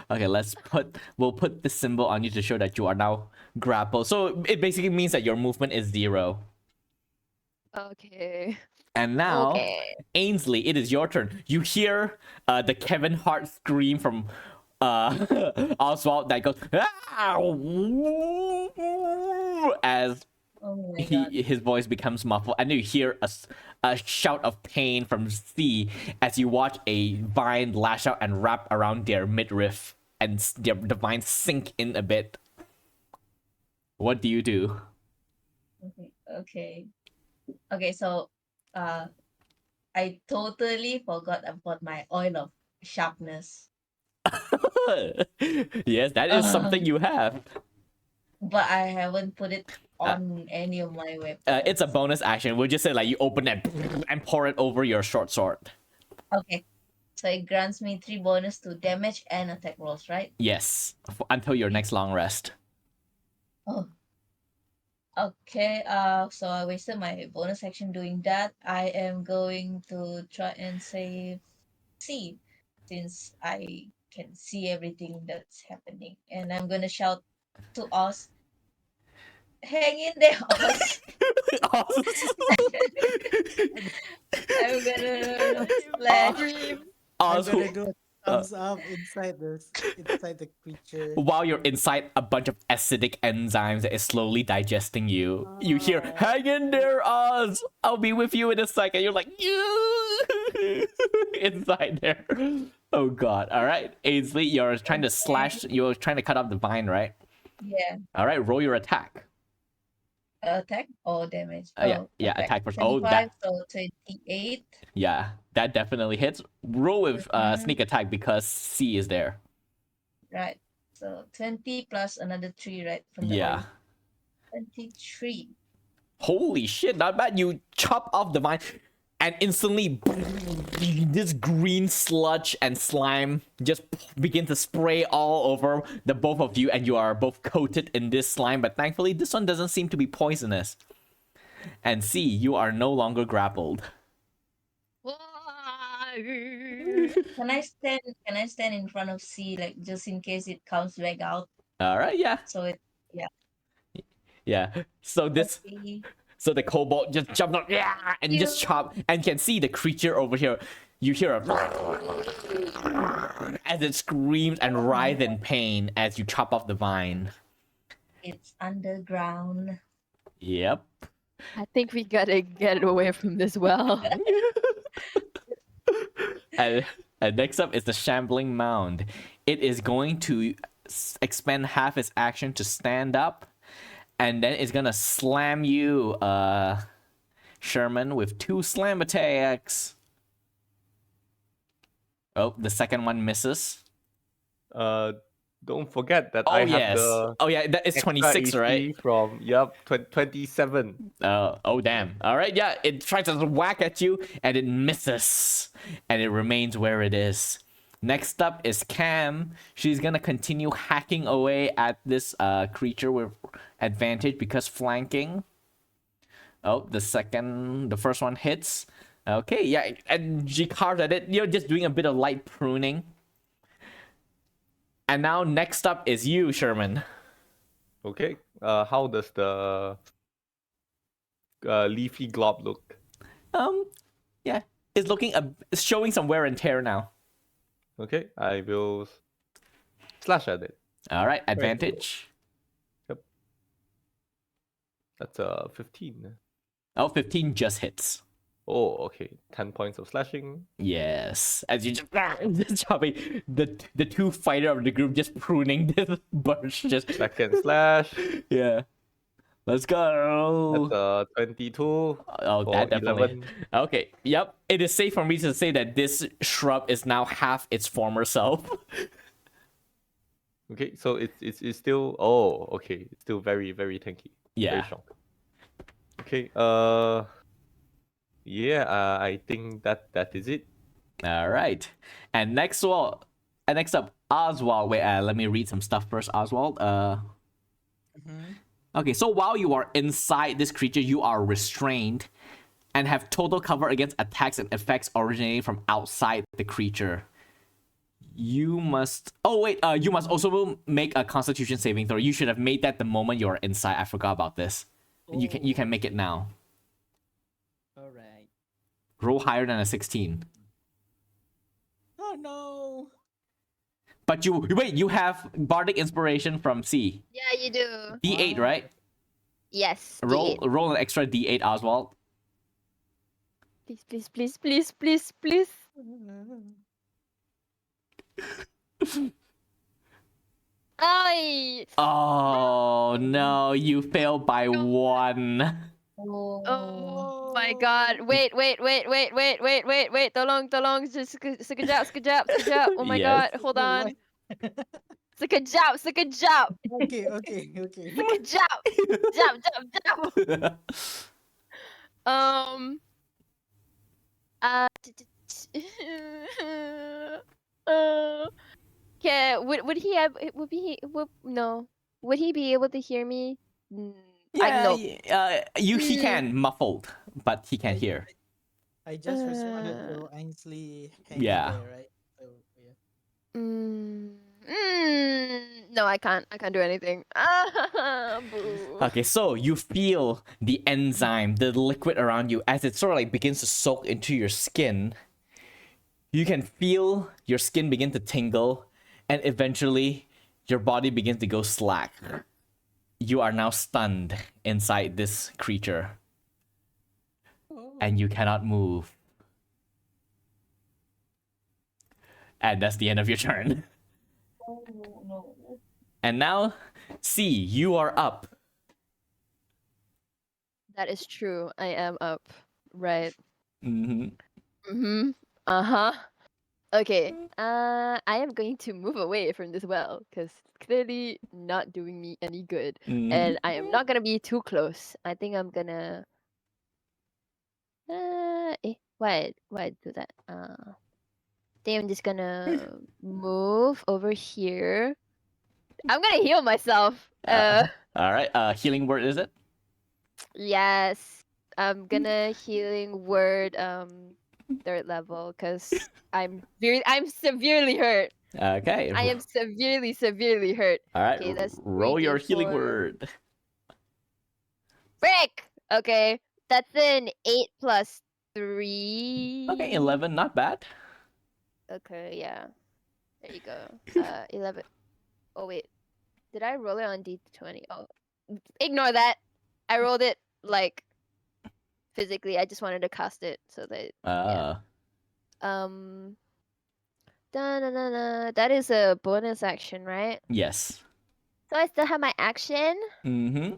Okay, we'll put this symbol on you to show that you are now grappled. So it basically means that your movement is 0. Okay. And now, Okay. Ainsley, it is your turn. You hear the Kevin Hart scream from Oswald that goes as oh my god. his voice becomes muffled, and you hear a shout of pain from C as you watch a vine lash out and wrap around their midriff, and the vine sink in a bit. What do you do? Okay, so I totally forgot about my oil of sharpness. Yes, that is something you have. But I haven't put it on any of my weapons. It's a bonus action. We'll just say like you open it and pour it over your short sword. Okay. So it grants me 3 bonus to damage and attack rolls, right? Yes, until your next long rest. Oh. Okay, so I wasted my bonus action doing that. I am going to try and save C since I can see everything that's happening. And I'm gonna shout to Oz, hang in there, Oz. I'm gonna splash. I'm Oz, gonna do a thumbs up inside the creature. while you're inside a bunch of acidic enzymes that is slowly digesting you, you hear, hang in there, Oz! I'll be with you in a second. You're like, inside there. Oh god. Alright, Ainsley, you're trying to cut off the vine, right? Yeah. Alright, roll your attack. Attack or damage? Yeah, attack first. 25, so 28. Yeah, that definitely hits. Roll with sneak attack because C is there. Right. So 20 plus another 3, right? From the Yeah. oil. 23. Holy shit, not bad. You chop off the vine and instantly this green sludge and slime just begin to spray all over the both of you, and you are both coated in this slime, but thankfully this one doesn't seem to be poisonous. And C, you are no longer grappled. Can I stand in front of C, like, just in case it comes back out? All right, yeah, So it, yeah. yeah. So this, Okay. so the kobold just jumped up, yeah, and just You. chop, and can see the creature over here. You hear a as it screams and writhes in pain as you chop off the vine. It's underground. Yep. I think we gotta get away from this well. And, and next up is the shambling mound. It is going to expend half its action to stand up, and then it's gonna slam you, Sherman, with 2 slam attacks. Oh, the second one misses. Don't forget that Oh I have yes. the Oh yeah, that is extra 26, AC right? from 27. Oh damn. All right, yeah. It tries to whack at you, and it misses, and it remains where it is. Next up is Cam. She's gonna continue hacking away at this creature with advantage because flanking. Oh, the first one hits. Okay, yeah, and she carves at it. You're just doing a bit of light pruning. And now next up is you, Sherman. Okay. How does the leafy glob look? Yeah, it's showing some wear and tear now. Okay, I will slash at it. All right, advantage. Yep. That's 15. Oh, 15 just hits. Oh, okay. 10 points of slashing. Yes, as you just chopping the 2 fighter of the group, just pruning this birch. Just Second slash. yeah. Let's go. That's 22 Oh, for that definitely. 11. Okay, yep. It is safe for me to say that this shrub is now half its former self. Okay, so it's still, oh, okay. It's still very, very tanky. Very Yeah. strong. Okay, yeah, I think that is it. All right. And next up, Oswald. Wait, let me read some stuff first, Oswald. Okay, so while you are inside this creature, you are restrained and have total cover against attacks and effects originating from outside the creature. You must. Oh wait, you must also make a Constitution saving throw. You should have made that the moment you're inside. I forgot about this. You can make it now. All right. Roll higher than a 16. Oh no. But you have Bardic Inspiration from C. Yeah, you do. D8, Wow. right? Yes. Roll an extra D8, Oswald. Please, please, please, please, please, please. Ay! Oh no, you failed by 1. Oh my god. Wait. Tolong. Just sekejap. Oh my Yes. god. Hold on. Sekejap. Okay. Sekejap. Jap. Uh, Okay, would he have no. Would he be able to hear me? Yeah, no. he can muffled, but he can hear. I just responded to Ainsley hanging Yeah. there, right? So yeah. No, I can't do anything. Boo. Okay, so you feel the enzyme, the liquid around you, as it sort of like begins to soak into your skin. You can feel your skin begin to tingle, and eventually your body begins to go slack. You are now stunned inside this creature, and you cannot move. And that's the end of your turn. Oh no. And now, C, you are up. That is true. I am up. Right. Mm-hmm. Uh-huh. Okay. I am going to move away from this well because it's clearly not doing me any good. And I am not gonna be too close. I think I'm gonna why do that? I think I'm just gonna move over here. I'm gonna heal myself. All right. Healing word, is it? Yes. I'm gonna healing word 3rd level because I'm severely hurt. Okay. I am severely hurt. All right. Okay, that's Roll your healing 3d4. word. Frick! Okay, that's an 8 plus 3. Okay, 11, not bad. Okay, yeah. There you go. 11. Oh wait, did I roll it on d20? Oh, ignore that. I rolled it like physically. I just wanted to cast it so that um. That is a bonus action, right? Yes. So I still have my action. Mm-hmm.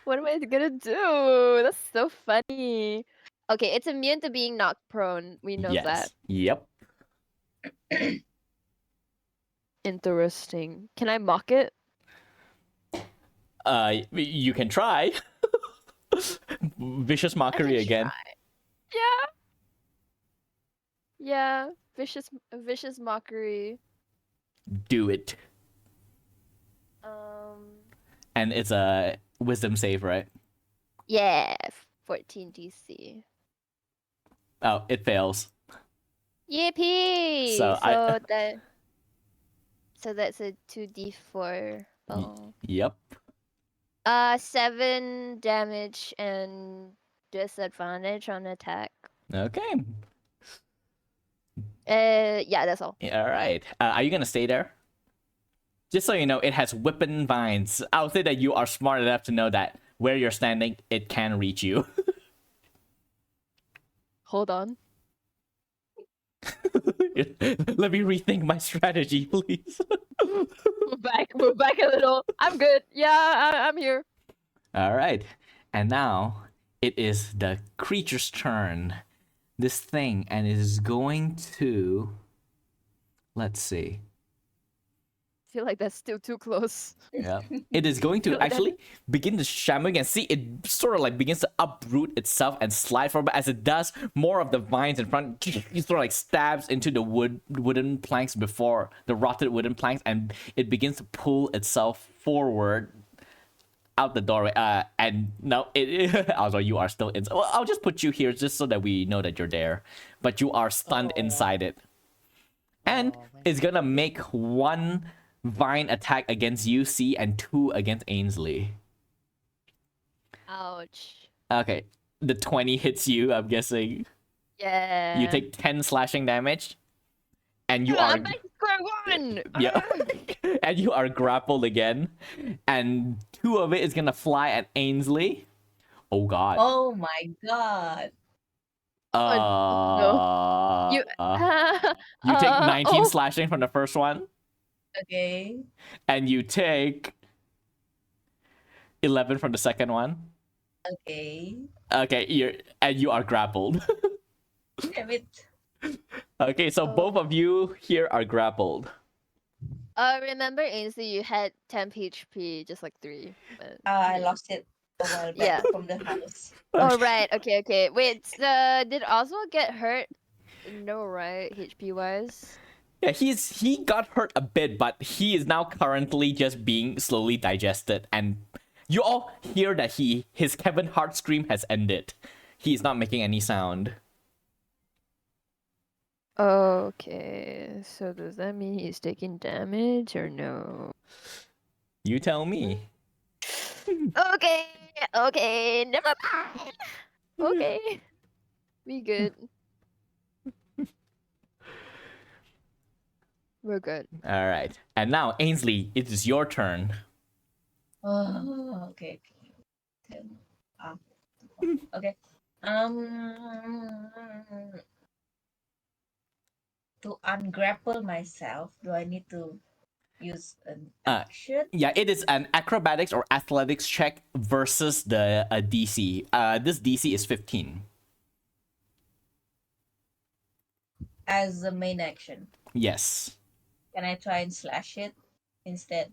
What am I gonna do? That's so funny. Okay, it's immune to being knocked prone. We know that. Yes. Yep. Interesting. Can I mock it? You can try. Vicious I mockery can again. try. Yeah. Yeah. Vicious mockery. Do it. And it's a wisdom save, right? Yeah. 14 DC. Oh, it fails. Yippee! So that's a 2d4. Oh. Yep. 7 damage and disadvantage on attack. Okay. Yeah, that's all. All right. Are you gonna stay there? Just so you know, it has whipping vines. I'll say that you are smart enough to know that where you're standing, it can reach you. Hold on. Let me rethink my strategy, please. We're back a little. I'm good. Yeah, I'm here. All right. And now it is the creature's turn. This thing, and it is going to. Let's see. I feel like that's still too close. Yeah. It is going to actually begin to shamming and see it sort of like begins to uproot itself and slide forward. But as it does, more of the vines in front it sort of like stabs into the wooden planks before the rotted wooden planks, and it begins to pull itself forward out the doorway. And no, although you are still in. Well, I'll just put you here just so that we know that you're there. But you are stunned inside it, and it's gonna make 1 vine attack against you, C, and 2 against Ainsley. Ouch. Okay, the 20 hits you, I'm guessing. Yeah. You take 10 slashing damage, and you are. I'm back to square one. Yeah. And you are grappled again, and 2 of it is gonna fly at Ainsley. Oh god. Oh my god. You You take 19 oh. slashing from the first one, Okay. and you take 11 from the second one. Okay. Okay, you are grappled. Damn it. Okay, so both of you here are grappled. Remember, Ainsley, you had 10 HP, just like 3. But, I lost it a while back from the house. Oh, right. Okay. Wait, did Oswald get hurt? No, right? HP wise? Yeah, he got hurt a bit, but he is now currently just being slowly digested, and you all hear that his Kevin Hart scream has ended. He is not making any sound. Okay, so does that mean he's taking damage or no? You tell me. Okay, never mind. Okay, we good. We're good. All right, and now Ainsley, it is your turn. Oh, okay. Okay. To ungrapple myself, do I need to use an action? Yeah, it is an acrobatics or athletics check versus the DC. This DC is 15. As the main action. Yes. Can I try and slash it instead?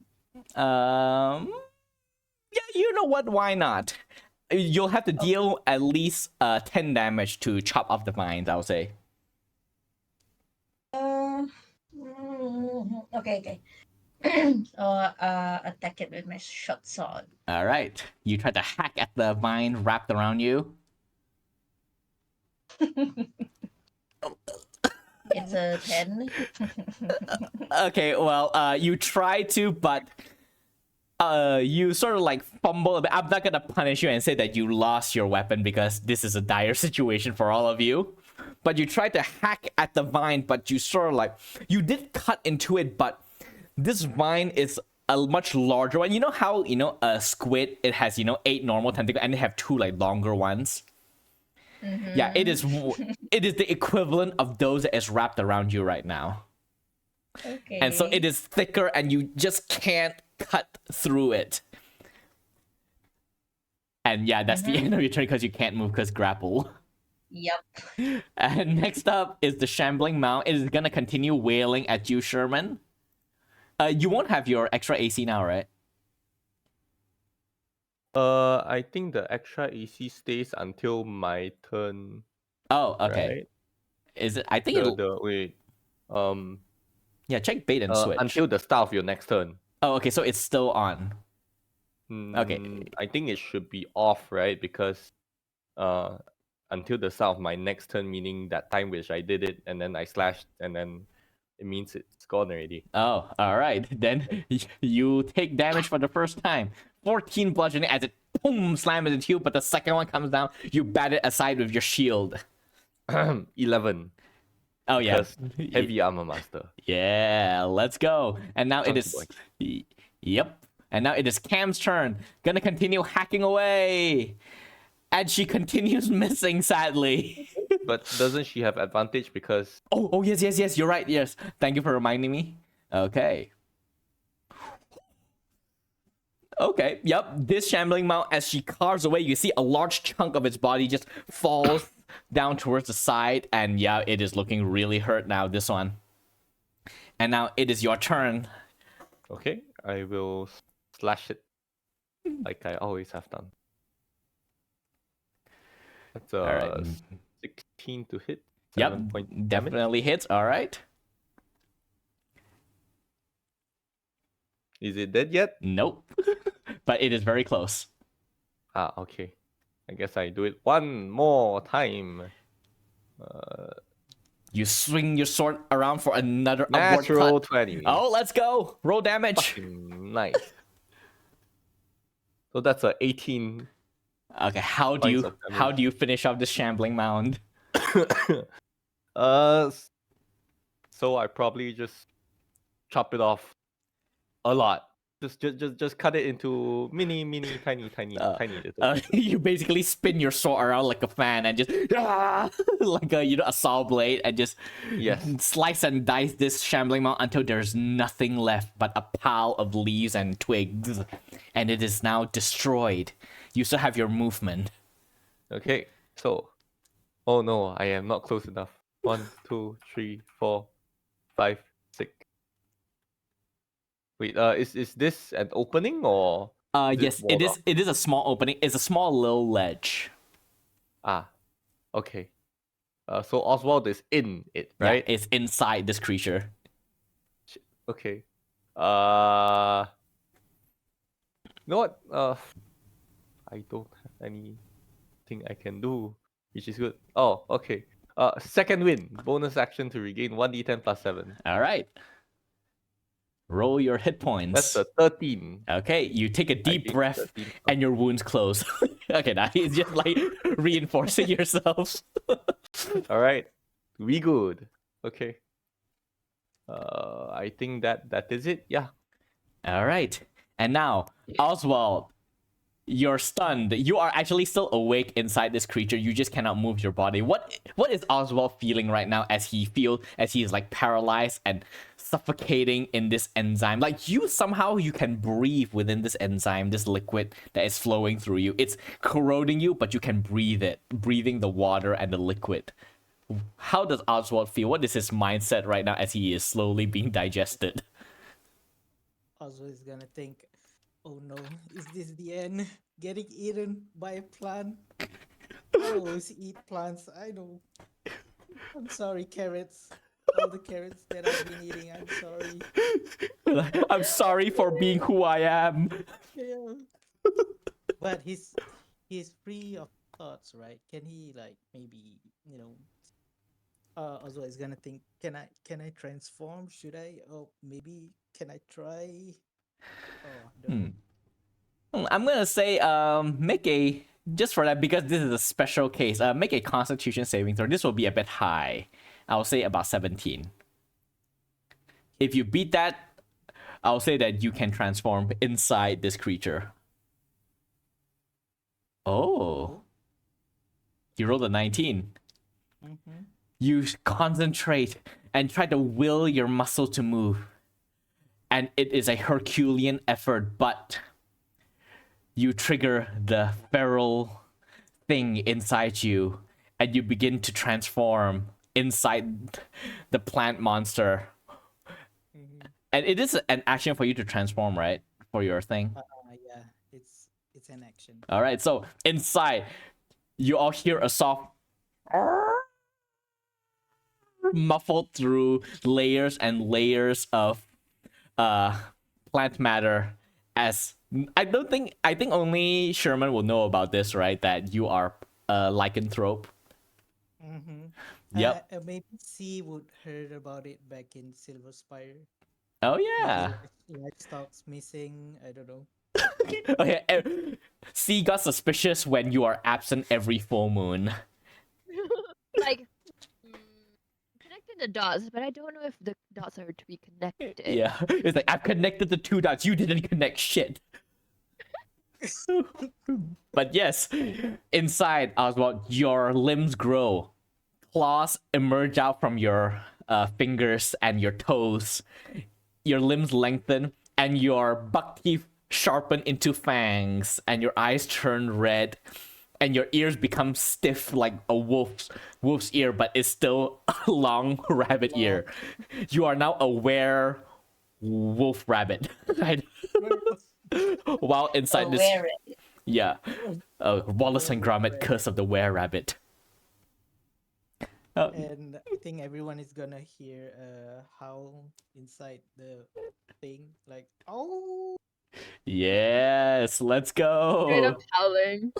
Yeah, you know what? Why not? You'll have to deal at least 10 damage to chop off the vines, I would say. Okay. Attack it with my short sword. All right. You try to hack at the vine wrapped around you. It's a 10. Okay, well, you try to, but you sort of like fumble a bit. I'm not gonna punish you and say that you lost your weapon because this is a dire situation for all of you. But you tried to hack at the vine, but you sort of like you did cut into it, but this vine is a much larger one. You know how a squid, it has 8 normal tentacles and they have 2 like longer ones. Yeah, it is the equivalent of those that is wrapped around you right now. Okay. And so it is thicker and you just can't cut through it. And yeah, that's the end of your turn because you can't move because grapple. Yep. And next up is the Shambling Mount. It is gonna continue wailing at you, Sherman. You won't have your extra AC now, right? I think the extra AC stays until my turn, Oh, okay. right? Is it? I think it'll. Wait. Yeah, check bait and switch. Until the start of your next turn. Oh, okay, so it's still on. Okay. I think it should be off, right? Because until the start of my next turn, meaning that time which I did it and then I slashed and then it means it's gone already. Oh, all right. Then you take damage for the first time. 14 bludgeoning as it boom slams into you, but the second one comes down. You bat it aside with your shield. 11. Oh yeah, Because heavy armor master. yeah. Let's go. And now it Chunky is. Yep. And now it is Cam's turn. Gonna continue hacking away, and she continues missing sadly. But doesn't she have advantage because Oh yes. You're right. Yes. Thank you for reminding me. Okay. Okay, yep. This Shambling Mount, as she carves away, you see a large chunk of its body just falls down towards the side, and yeah, it is looking really hurt now, this one. And now it is your turn. okay, I will slash it like I always have done. That's Alright. 16 to hit. Yep, 7 point damage. definitely hits. All right. Is it dead yet? Nope. But it is very close. Ah, okay. I guess I do it one more time. You swing your sword around for another upward Natural cut. 20. Oh, let's go. Roll damage. Fucking nice. So that's a 18. Okay, how Points do of you finish off this Shambling Mound? So I probably just chop it off a lot. Just cut it into mini, tiny little. You basically spin your sword around like a fan and just like a saw blade and just Yes. slice and dice this Shambling Mound until there's nothing left but a pile of leaves and twigs, and it is now destroyed. You still have your movement. Okay, so, oh no, I am not close enough. 1, 2, 3, 4, 5, 6. Wait, is this an opening or? Is Yes, walled it is. off? It is a small opening. It's a small little ledge. Ah, okay. So Oswald is in it, Yeah, right? it's inside this creature. Okay. You know what? I don't have anything I can do, which is good. Oh, okay. Second win. Bonus action to regain 1d10 plus 7. All right. Roll your hit points. That's a 13. Okay, you take a deep gained breath 13. and your wounds close. Okay, now he's just like reinforcing yourself. All right. We good. Okay. I think that is it. Yeah. All right. And now, Oswald, you're stunned. You are actually still awake inside this creature. You just cannot move your body. What is Oswald feeling right now as he is like paralyzed and suffocating in this enzyme? Like you can breathe within this enzyme, this liquid that is flowing through you. It's corroding you, but you can breathe it, breathing the water and the liquid. How does Oswald feel? What is his mindset right now as he is slowly being digested? Oswald is gonna think, oh no, is this the end? Getting eaten by a plant? I always eat plants, I know. I'm sorry, carrots. All the carrots that I've been eating, I'm sorry. I'm sorry for being who I am. Yeah. But he's free of thoughts, right? Can he like maybe Oswald is gonna think, can I transform? Should I? Or maybe can I try? Oh, I don't know. I'm gonna say make a just for that because this is a special case. Make a Constitution saving throw. This will be a bit high. I'll say about 17. If you beat that, I'll say that you can transform inside this creature. Oh, you rolled a 19. Mm-hmm. You concentrate and try to will your muscle to move. And it is a Herculean effort, but you trigger the feral thing inside you and you begin to transform inside the plant monster. Mm-hmm. And it is an action for you to transform, right? For your thing. Yeah, it's an action. All right, so inside, you all hear a soft muffled through layers and layers of plant matter. As I think only Sherman will know about this, right? That you are a lycanthrope. Mm-hmm. Yep. Maybe C would heard about it back in Silver Spire. Oh Maybe yeah. livestock's missing. I don't know. Okay. C got suspicious when you are absent every full moon. Like, connecting the dots, but I don't know if the dots are to be connected. Yeah. It's like I've connected the two dots. You didn't connect shit. But yes, inside Oswald, your limbs grow. Claws emerge out from your fingers and your toes. Your limbs lengthen, and your buck teeth sharpen into fangs, and your eyes turn red, and your ears become stiff like a wolf's ear, but it's still a long rabbit ear. You are now a wolf rabbit. Right? While inside this, Aware. yeah, Wallace and Gromit, Curse of the Were Rabbit. And I think everyone is gonna hear howl inside the thing, like, oh. Yes, let's Straight up go. howling.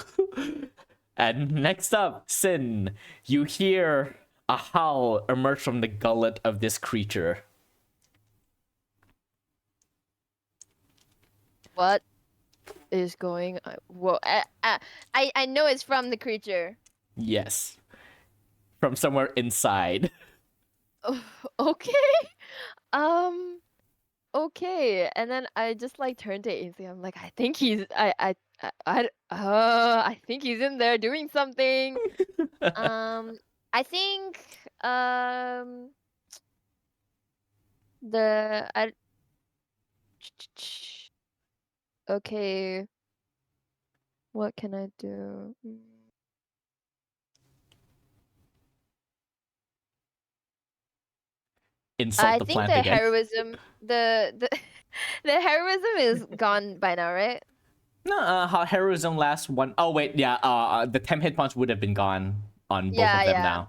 And next up, Sin, you hear a howl emerge from the gullet of this creature. What is going on? Whoa, I know it's from the creature. Yes, from somewhere inside. Okay. Okay. And then I just like turn to Ainsley. I'm like, I think he's I think he's in there doing something. I think the I okay. What can I do? Insult I the think plant the again. heroism the the heroism is gone by now, right? No, how heroism lasts one. Oh wait, yeah. The 10 hit points would have been gone on both Yeah, of them yeah. now.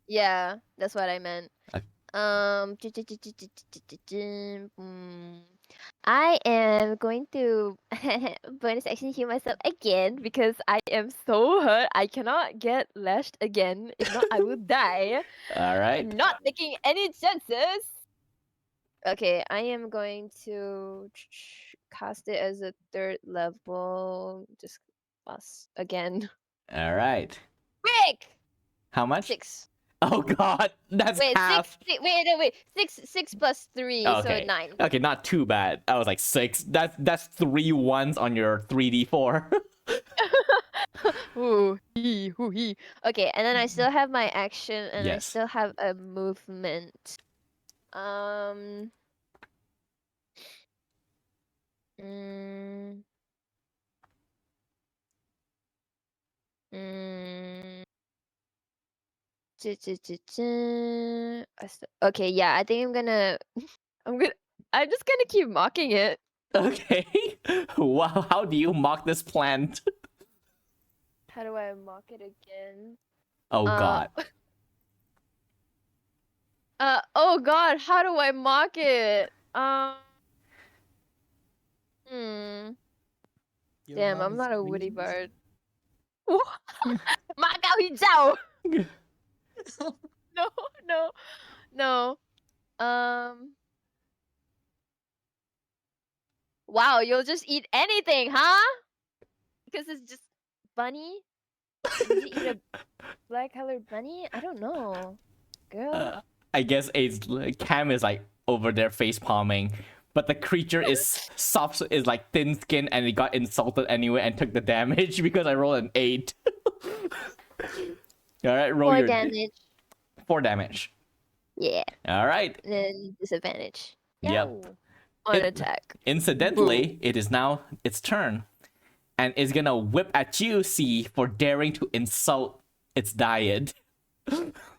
Yeah, that's what I meant. Okay. I am going to bonus action heal myself again because I am so hurt. I cannot get lashed again. If not, I will die. All right. I'm not taking any chances. Okay, I am going to cast it as a 3rd level. Just plus again. All right. Quick! How much? 6. Oh god, that's Wait, half. wait. 6 plus 3, Okay. so 9. Okay, not too bad. I was like 6. That's 3 ones on your 3d4. Ooh, hee. Okay, and then I still have my action, and I Yes. still have a movement. Mm, Okay, yeah, I think I'm just gonna keep mocking it. Okay. Wow, how do you mock this plant? How do I mock it again? Oh god. Oh god, how do I mock it? Your Damn, mom I'm is not a witty green. bard. Macau hijau. No, no, no. Wow, you'll just eat anything, huh? Because it's just bunny. Would you eat a black colored bunny? I don't know, girl. I guess Cam is like over there face palming, but the creature is soft, is like thin skinned, and it got insulted anyway and took the damage because I rolled an 8. All right, roll 4 your damage. 4 damage. Yeah. All right. Then disadvantage. Yep. Yow. On It- attack. Incidentally, it is now its turn, and is gonna whip at you, C, for daring to insult its diet.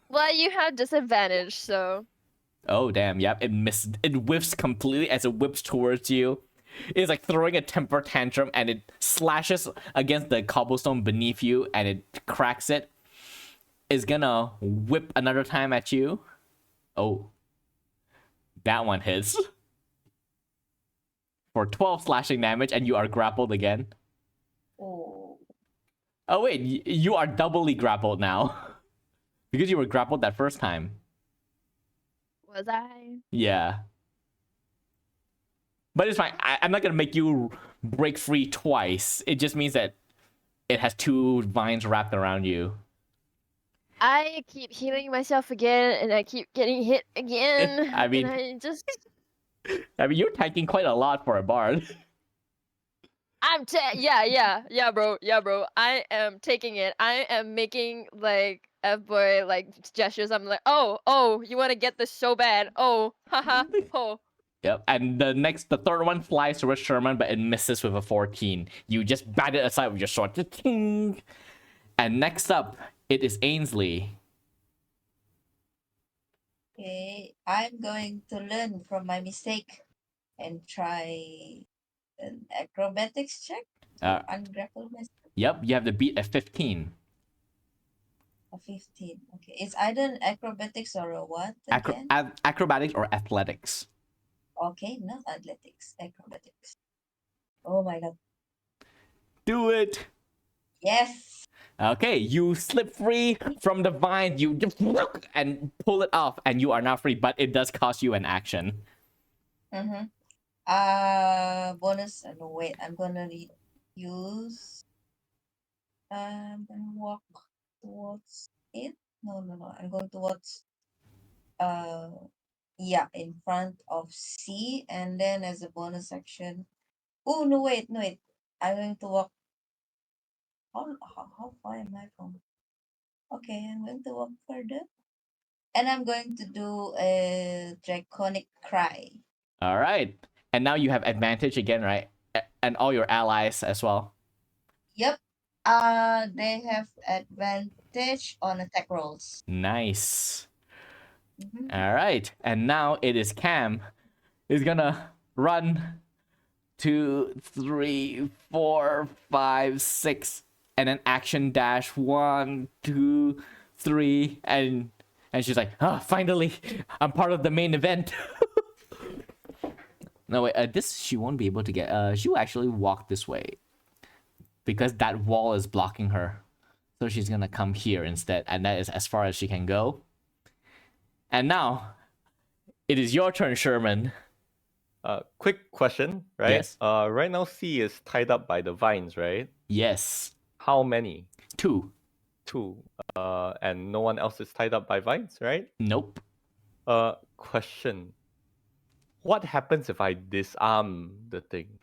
Well, you have disadvantage, so. Oh damn! Yep, it missed. It whiffs completely as it whips towards you. It's like throwing a temper tantrum, and it slashes against the cobblestone beneath you, and it cracks it. It's gonna whip another time at you. Oh, that one hits for 12 slashing damage, and you are grappled again. Oh. Oh wait, you are doubly grappled now because you were grappled that first time. Was I? Yeah. But it's fine. I'm not gonna make you break free twice. It just means that it has 2 vines wrapped around you. I keep healing myself again, and I keep getting hit again. I mean- and I just. I mean, you're tanking quite a lot for a bard. Yeah, bro. I am taking it. I am making like F-boy like gestures. I'm like, oh, you want to get this so bad. Oh, haha, oh. Yep. And the third one flies towards Sherman, but it misses with a 14. You just bat it aside with your sword. Ting. And next up, it is Ainsley. Okay, I'm going to learn from my mistake and try an acrobatics check to Uh, ungrapple myself. Yep, you have to beat a 15. A 15. Okay, it's either an acrobatics or a what again? Acrobatics or athletics. Okay, not athletics, acrobatics. Oh my god. Do it. Yes. Okay, you slip free from the vine, you just and pull it off, and you are now free, but it does cost you an action. Mm-hmm. Bonus. No, wait. I'm gonna use. I'm gonna walk towards it. No. I'm going towards. Yeah, in front of C, and then as a bonus action. Oh no! Wait. I'm going to walk. How far am I from? Okay, I'm going to walk further, and I'm going to do a draconic cry. All right, and now you have advantage again, right? And all your allies as well. Yep. They have advantage on attack rolls. Nice. Mhm. All right, and now it is Cam. Is gonna run 2, 3, 4, 5, 6, and then action dash 1, 2, 3, and she's like, finally, I'm part of the main event. No wait, this she won't be able to get. She will actually walk this way because that wall is blocking her. So she's gonna come here instead, and that is as far as she can go. And now, it is your turn, Sherman. Quick question, right? Yes. Right now C is tied up by the vines, right? Yes. How many? 2. 2. And no one else is tied up by vines, right? Nope. Question. What happens if I disarm the thing?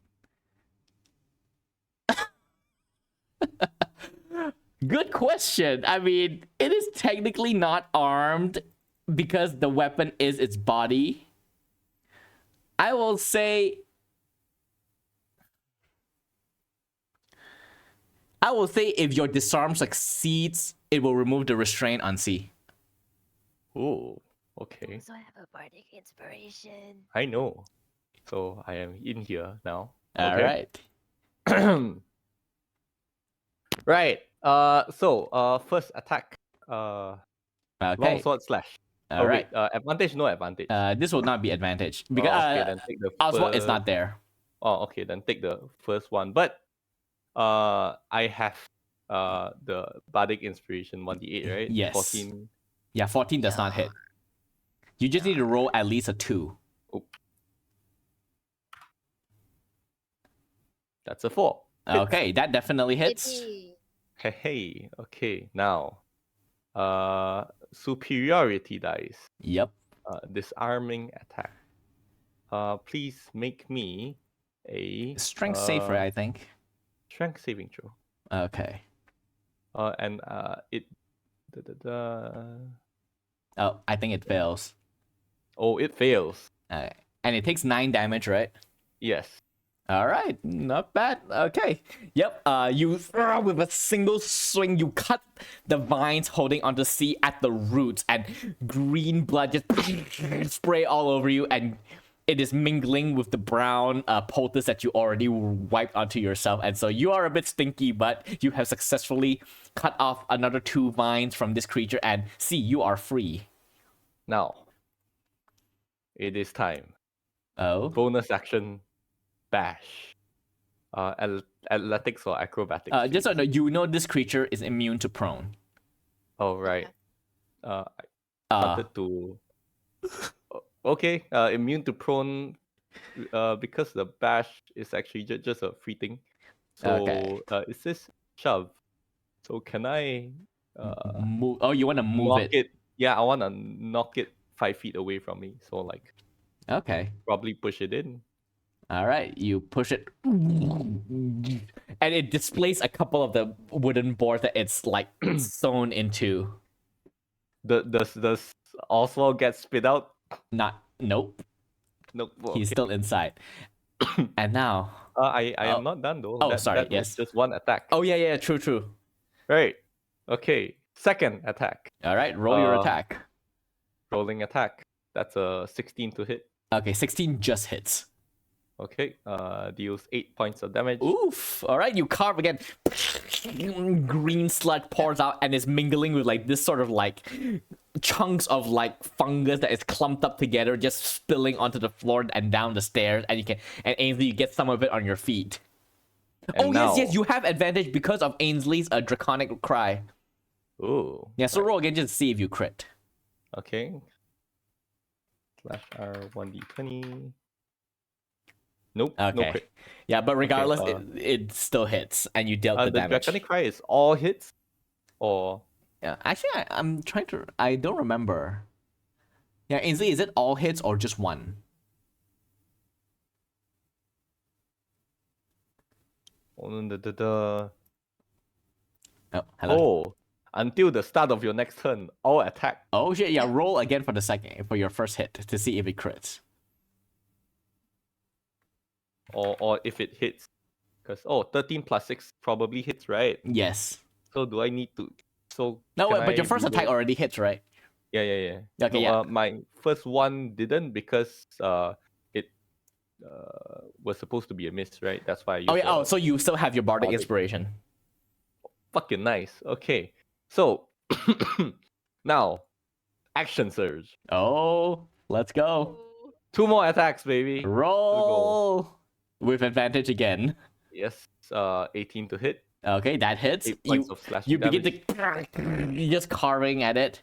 Good question. I mean, it is technically not armed because the weapon is its body. I will say if your disarm succeeds, it will remove the restraint on C. Oh, okay. So I have a bardic inspiration. I know. So I am in here now. All Okay. right. Right. So first attack. Okay. Longsword slash. All right. Wait, advantage, no advantage. This will not be advantage because okay, then take the Oswald is first. not there. Oh, okay, then take the first one. But I have the bardic inspiration 1d8, right? Yes. 14. Yeah, 14 does not hit. You just need to roll at least a 2. Oh. That's a 4. Okay, that definitely hits. Yippee. Hey. Okay. Now, superiority dice. Yep. Disarming attack. Please make me a Strength safer, I think. strength saving throw. Okay. And it. Oh, I think it fails. Oh, it fails. And it takes 9 damage, right? Yes. All right, not bad. Okay. Yep. You with a single swing, you cut the vines holding onto C at the roots, and green blood just spray all over you, and it is mingling with the brown poultice that you already wiped onto yourself, and so you are a bit stinky, but you have successfully cut off another 2 vines from this creature, and C, you are free. Now, it is time. Oh. Bonus action, bash. Athletics or acrobatics. Just so please. you know, this creature is immune to prone. Oh right. I wanted to. Okay. Immune to prone. Because the bash is actually just a free thing. So Okay. it says shove. So can I Move. Oh, you want to move knock it? Yeah, I wanna knock it 5 feet away from me. So like Okay. probably push it in. All right. You push it, and it displays a couple of the wooden boards that it's like sewn into. Does Oswald get spit out? Nope. Nope. He's Okay. still inside. And now. I Oh. am not done though. Oh, sorry, That yes. was just one attack. Oh yeah. True. Right. Okay. Second attack. All right. Roll your Uh, attack. Rolling attack. That's a 16 to hit. Okay. 16 just hits. Okay. Deals 8 points of damage. Oof. All right, you carve again. Green sludge pours out and is mingling with like this sort of like chunks of like fungus that is clumped up together, just spilling onto the floor and down the stairs. And Ainsley, you get some of it on your feet. And yes, now- you have advantage because of Ainsley's draconic cry. Ooh. Yeah, so roll again just to see if you crit. Okay. Slash R 1d20. Nope. No Okay. crit. Yeah, but regardless, uh, it still hits, and you dealt the The damage. draconic cry is all hits, or Yeah, actually, I'm trying to. I don't remember. Yeah, Ainsley, is it all hits or just one? oh, Hello. oh, until the start of your next turn, all attack. Oh shit! Yeah, roll again for your first hit to see if it crits. Or if it hits. Because 13 plus 6 probably hits, right? Yes. So do I need to No, can but I your first attack reroll? already hits, right? Yeah. Okay, No, yeah. my first one didn't because it was supposed to be a miss, right? That's why I used Oh yeah. a- Oh, so you still have your bardic Bardic. inspiration. fucking nice. Okay. So now action surge. Oh, let's go. 2 more attacks, baby. Roll with advantage again. Yes. 18 to hit. Okay, that hits. 8 points of slashing You begin damage. to you're just carving at it.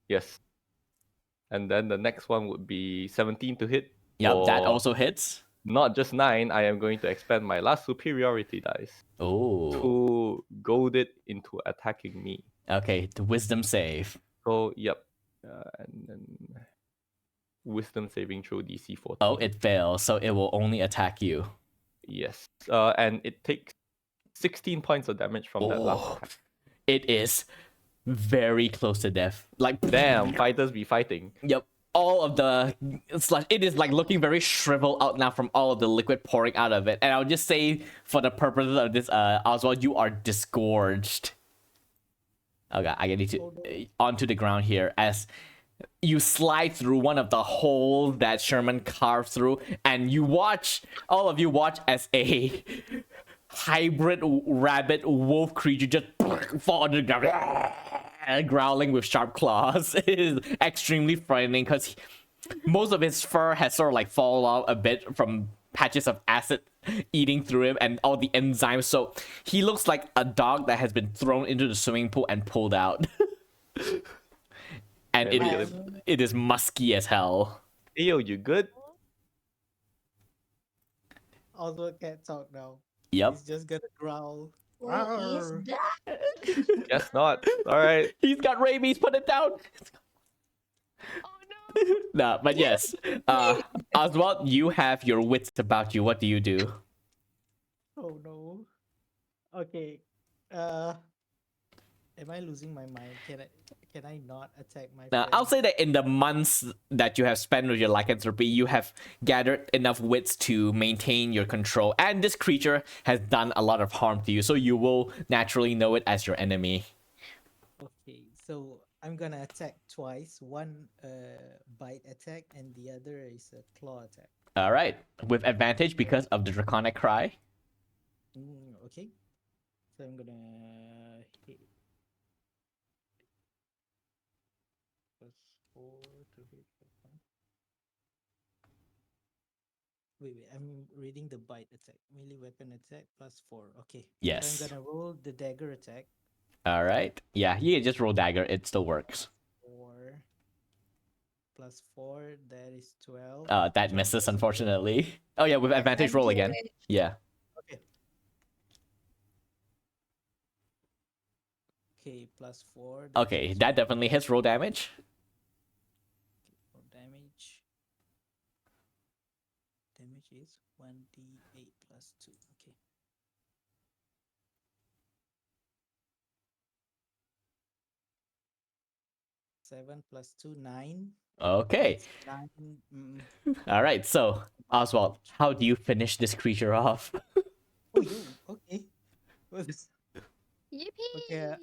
Yes. And then the next one would be 17 to hit. Yep, that or also hits. Not just 9, I am going to expend my last superiority dice Oh. to goad it into attacking me. Okay, the wisdom save. So, yep. And then wisdom saving throw DC 14. Oh, it fails, so it will only attack you. Yes. And it takes 16 points of damage from that last Oh. attack. It is very close to death. Like Damn, fighters be fighting. Yep. All of the it is like looking very shriveled out now from all of the liquid pouring out of it. And I'll just say for the purposes of this Oswald, you are disgorged. Okay, I need to onto the ground here as you slide through one of the holes that Sherman carved through, and all of you watch as a hybrid rabbit wolf creature just fall onto the ground, growling with sharp claws. It is extremely frightening because most of his fur has sort of like fallen off a bit from patches of acid eating through him and all the enzymes. So he looks like a dog that has been thrown into the swimming pool and pulled out. And Maybe it- it is musky as hell. Hey, yo, you good? Oswald can't talk now. Yep. He's just gonna growl. Who is "Arr." that? Guess not. All right. He's got rabies. Put it down. Oh no. Nah, but yes. Oswald, you have your wits about you. What do you do? Oh no. Okay. Am I losing my mind? Can I not attack my Now, friend? I'll say that in the months that you have spent with your lycanthropy, you have gathered enough wits to maintain your control, and this creature has done a lot of harm to you, so you will naturally know it as your enemy. Okay, so I'm gonna attack twice. One bite attack and the other is a claw attack. All right, with advantage because of the draconic cry. Okay. So I'm gonna hit. +4 to hit. Wait, I'm reading the bite attack. Melee weapon attack +4. Okay. Yes. So I'm gonna roll the dagger attack. All right. Yeah, you can just roll dagger. It still works. 4 +4, that is 12. That misses, unfortunately. Oh yeah, with advantage, roll again. Yeah. Okay. Okay, +4. Okay, that definitely hits. Roll damage. For damage. Damage is 1d8 +2. Okay. Seven +2, 9. Okay. That's 9. All right. So, Oswald, how do you finish this creature off? Oh, you okay? What's- Yippee.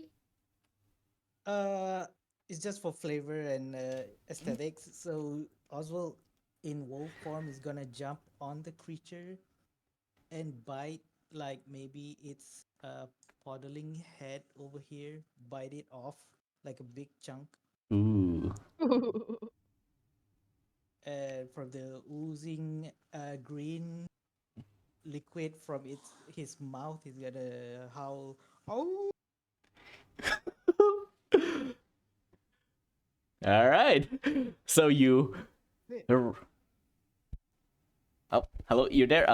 Okay. It's just for flavor and aesthetics. So Oswald, in wolf form, is gonna jump on the creature and bite, like maybe it's a podling head over here. Bite it off like a big chunk. Ooh. From the oozing green liquid from his mouth, he's gonna howl. Oh, All right. So you. Wait. Oh, hello. You're there.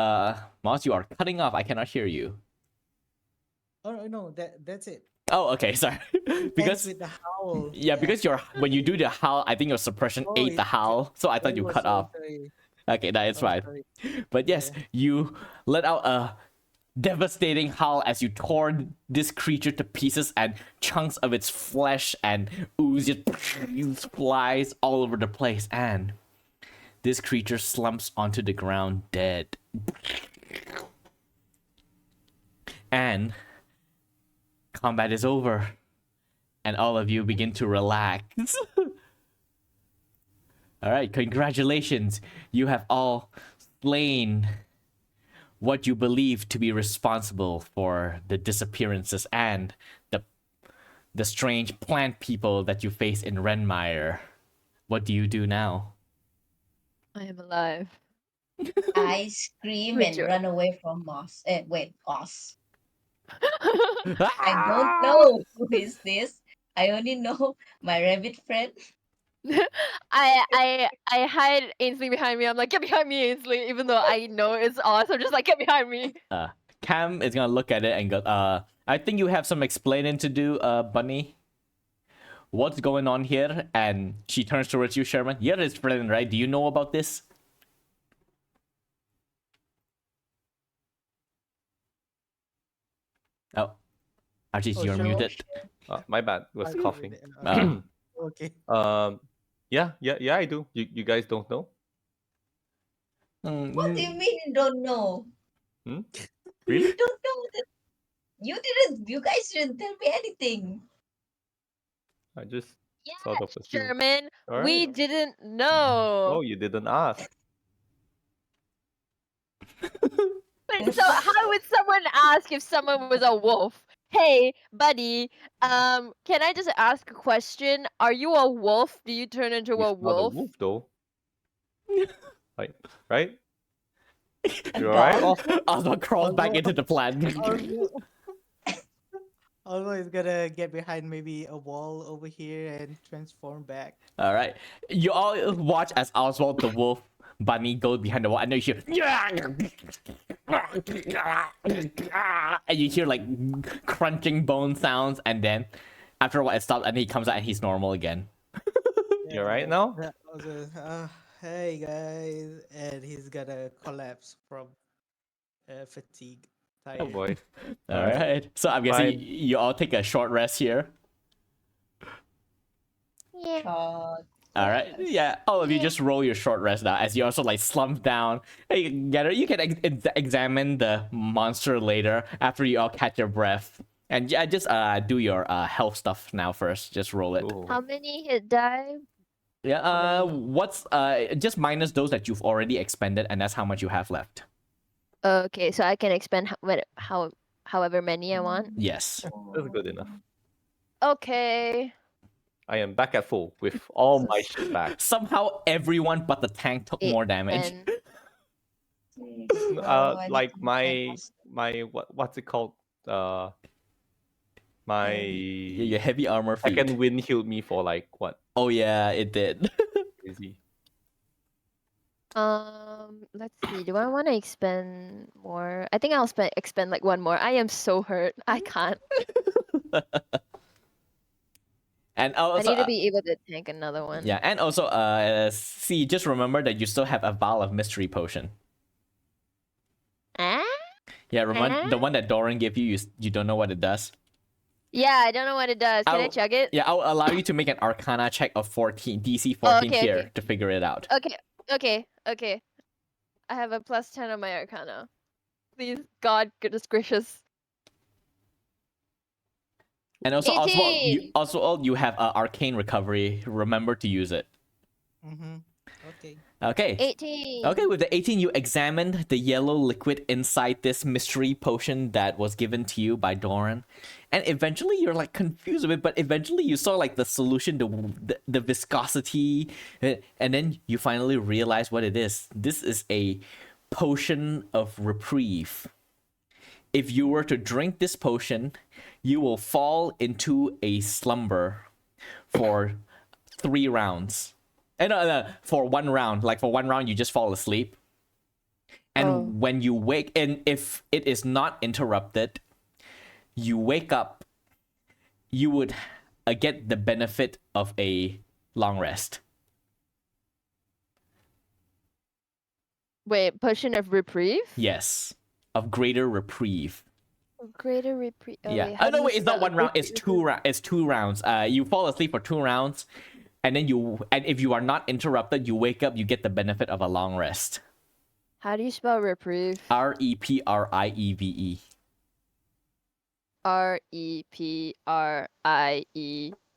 Moss, you are cutting off. I cannot hear you. oh no, that's it. Oh, okay. Sorry. Ends Because with the howl. yeah, because when you do the howl, I think your suppression Oh, ate the it- howl. So I thought Oh, you cut so off. sorry. Okay, that is Oh, fine. sorry. But yes, Yeah. you let out a devastating howl as you tore this creature to pieces, and chunks of its flesh and ooze just flies all over the place, and this creature slumps onto the ground dead. And combat is over, and all of you begin to relax. All right, congratulations. You have all slain what you believe to be responsible for the disappearances and the strange plant people that you face in Renmire. What do you do now? I am alive. I scream and Rejoice. run away from Moss. Wait, Oz. I I don't know who is this. I only know my rabbit friend. I hide Ainsley behind me. I'm like, get behind me, Ainsley, even though I know it's Oz. I'm just like, get behind me. Cam is gonna look at it and go, I think you have some explaining to do, Bunny. What's going on here? And she turns towards you, Sherman. You're his friend, right? Do you know about this? Oh, Archie, Oh, you're sure. muted. My bad. Was I- coughing. Okay. Yeah, I do. You guys don't know? What do you mean you don't know? Hmm? You Really? don't know that. You guys didn't tell me anything. I just Yeah, sort of assumed. Sherman, All we right. didn't know. Oh, you didn't ask. Wait, so how would someone ask if someone was a wolf? Hey, buddy, can I just ask a question? Are you a wolf? Do you turn into He's a not a wolf? wolf though. Like, right? You alright, Dog? Oswald? Oswald crawls back Oswald- into the plan. Although he's gonna get behind maybe a wall over here and transform back. All right. You all watch as Oswald the wolf bunny goes behind the wall, and then you hear, and you hear like crunching bone sounds, and then after a while it stops, and he comes out and he's normal again. You alright now? That was hey guys, and he's gonna collapse from fatigue. Oh Tired. boy. All right. So I'm guessing Fine. you all take a short rest here. Yeah. God. All right. Yeah. All of you Yeah. just roll your short rest now as you also like slump down. Hey, get it. You can examine the monster later after you all catch your breath. And yeah, just do your health stuff now first. Just roll it. Ooh. How many hit die? Yeah. What's just minus those that you've already expended, and that's how much you have left. Okay, so I can expend however many I want. Yes. That's good enough. Okay. I am back at full with all my shit back. Somehow everyone but the tank took more damage. 10. I need Like to find my what's it called? My Your heavy armor feat. second wind healed me for like what? Oh yeah, it did. Crazy. Let's see. Do I want to expend more? I think I'll expend like one more. I am so hurt. I can't. And I also, need to be able to tank another one. yeah, and also, see, just remember that you still have a vial of mystery potion. Ah? Yeah, remember the one that Doran gave you. You don't know what it does. Yeah, I don't know what it does. Can I I'll- chug it? Yeah, I'll allow you to make an Arcana check of 14, DC 14 okay, here okay. to figure it out. Okay. I have a +10 on my Arcana. Please, God, goodness gracious. And also, 18. Oswald, you have arcane recovery. Remember to use it. Mm-hmm. Okay. Okay. 18. Okay, with the 18, you examined the yellow liquid inside this mystery potion that was given to you by Doran. And eventually you're like confused with it, but eventually you saw like the solution, the viscosity, and then you finally realize what it is. This is a potion of reprieve. If you were to drink this potion, you will fall into a slumber for 3 rounds. No, for 1 round. Like for 1 round, you just fall asleep. And when you wake, and if it is not interrupted, you wake up, you would get the benefit of a long rest. Wait, potion of reprieve? Yes, of greater reprieve. Greater reprieve. Oh, Yeah. wait, how do No, you wait, it's not spell 1 round. It's reprieve? it's 2 rounds. You fall asleep for 2 rounds, and then and if you are not interrupted, you wake up. You get the benefit of a long rest. How do you spell reprieve? Reprieve.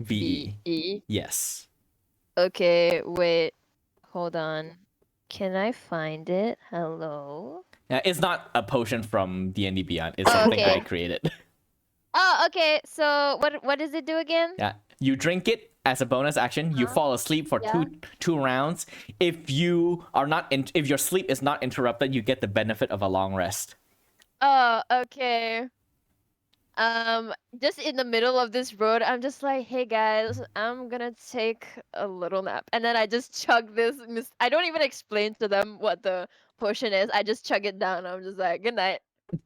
Reprieve. Yes. Okay, wait. Hold on. Can I find it? Hello? It's not a potion from D&D Beyond. It's Oh, something I okay. created. Oh, okay. So what does it do again? Yeah. You drink it as a bonus action. You fall asleep for Yeah. two rounds. If you are not if your sleep is not interrupted, you get the benefit of a long rest. Oh, okay. Just in the middle of this road, I'm just like, hey guys, I'm gonna take a little nap. And then I just chug this. I don't even explain to them what the potion is. I just chug it down. I'm just like, good night.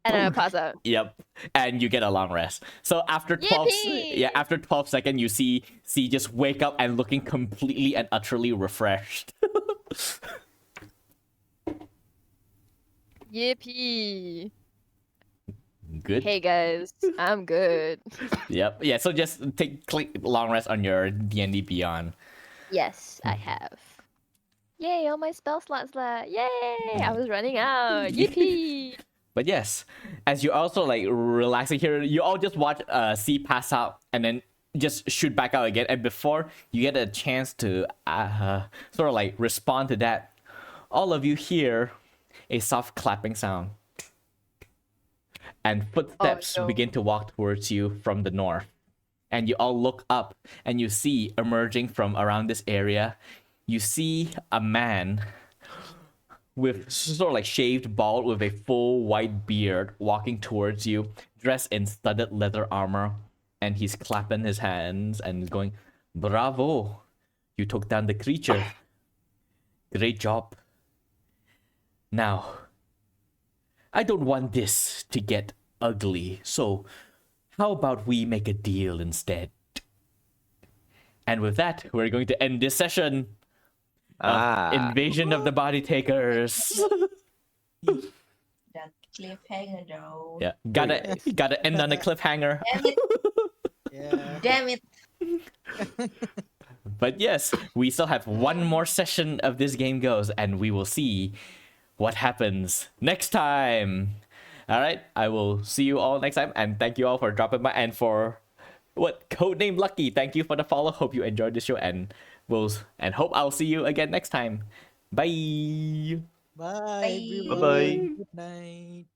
And then I pass out. Yep. And you get a long rest. So after 12 Yippee! after 12 seconds, you see just wake up and looking completely and utterly refreshed. Yippee. Good. Hey guys, I'm good. Yep. Yeah, so just click long rest on your D&D Beyond. Yes, I have. Yay, all my spell slots left. Yay! I was running out. Yippee! But yes, as you also like relaxing here, you all just watch C pass out and then just shoot back out again. And before you get a chance to sort of like respond to that, all of you hear a soft clapping sound. And footsteps no. begin to walk towards you from the north. And you all look up and you see emerging from around this area, you see a man with sort of like shaved bald with a full white beard walking towards you, dressed in studded leather armor, and he's clapping his hands and going, "Bravo! You took down the creature. Great job. Now, I don't want this to get ugly, so how about we make a deal instead?" And with that, we're going to end this session of Invasion of the Bodytakers. That cliffhanger though. Yeah, gotta end on a cliffhanger. Damn it! Yeah. Damn it! But yes, we still have one more session of this game goes, and we will see what happens next time. All right, I will see you all next time, and thank you all for dropping by and for codename Lucky. Thank you for the follow. Hope you enjoyed the show, and hope I'll see you again next time. Bye. Bye, Bye. everyone. Bye-bye. Good night.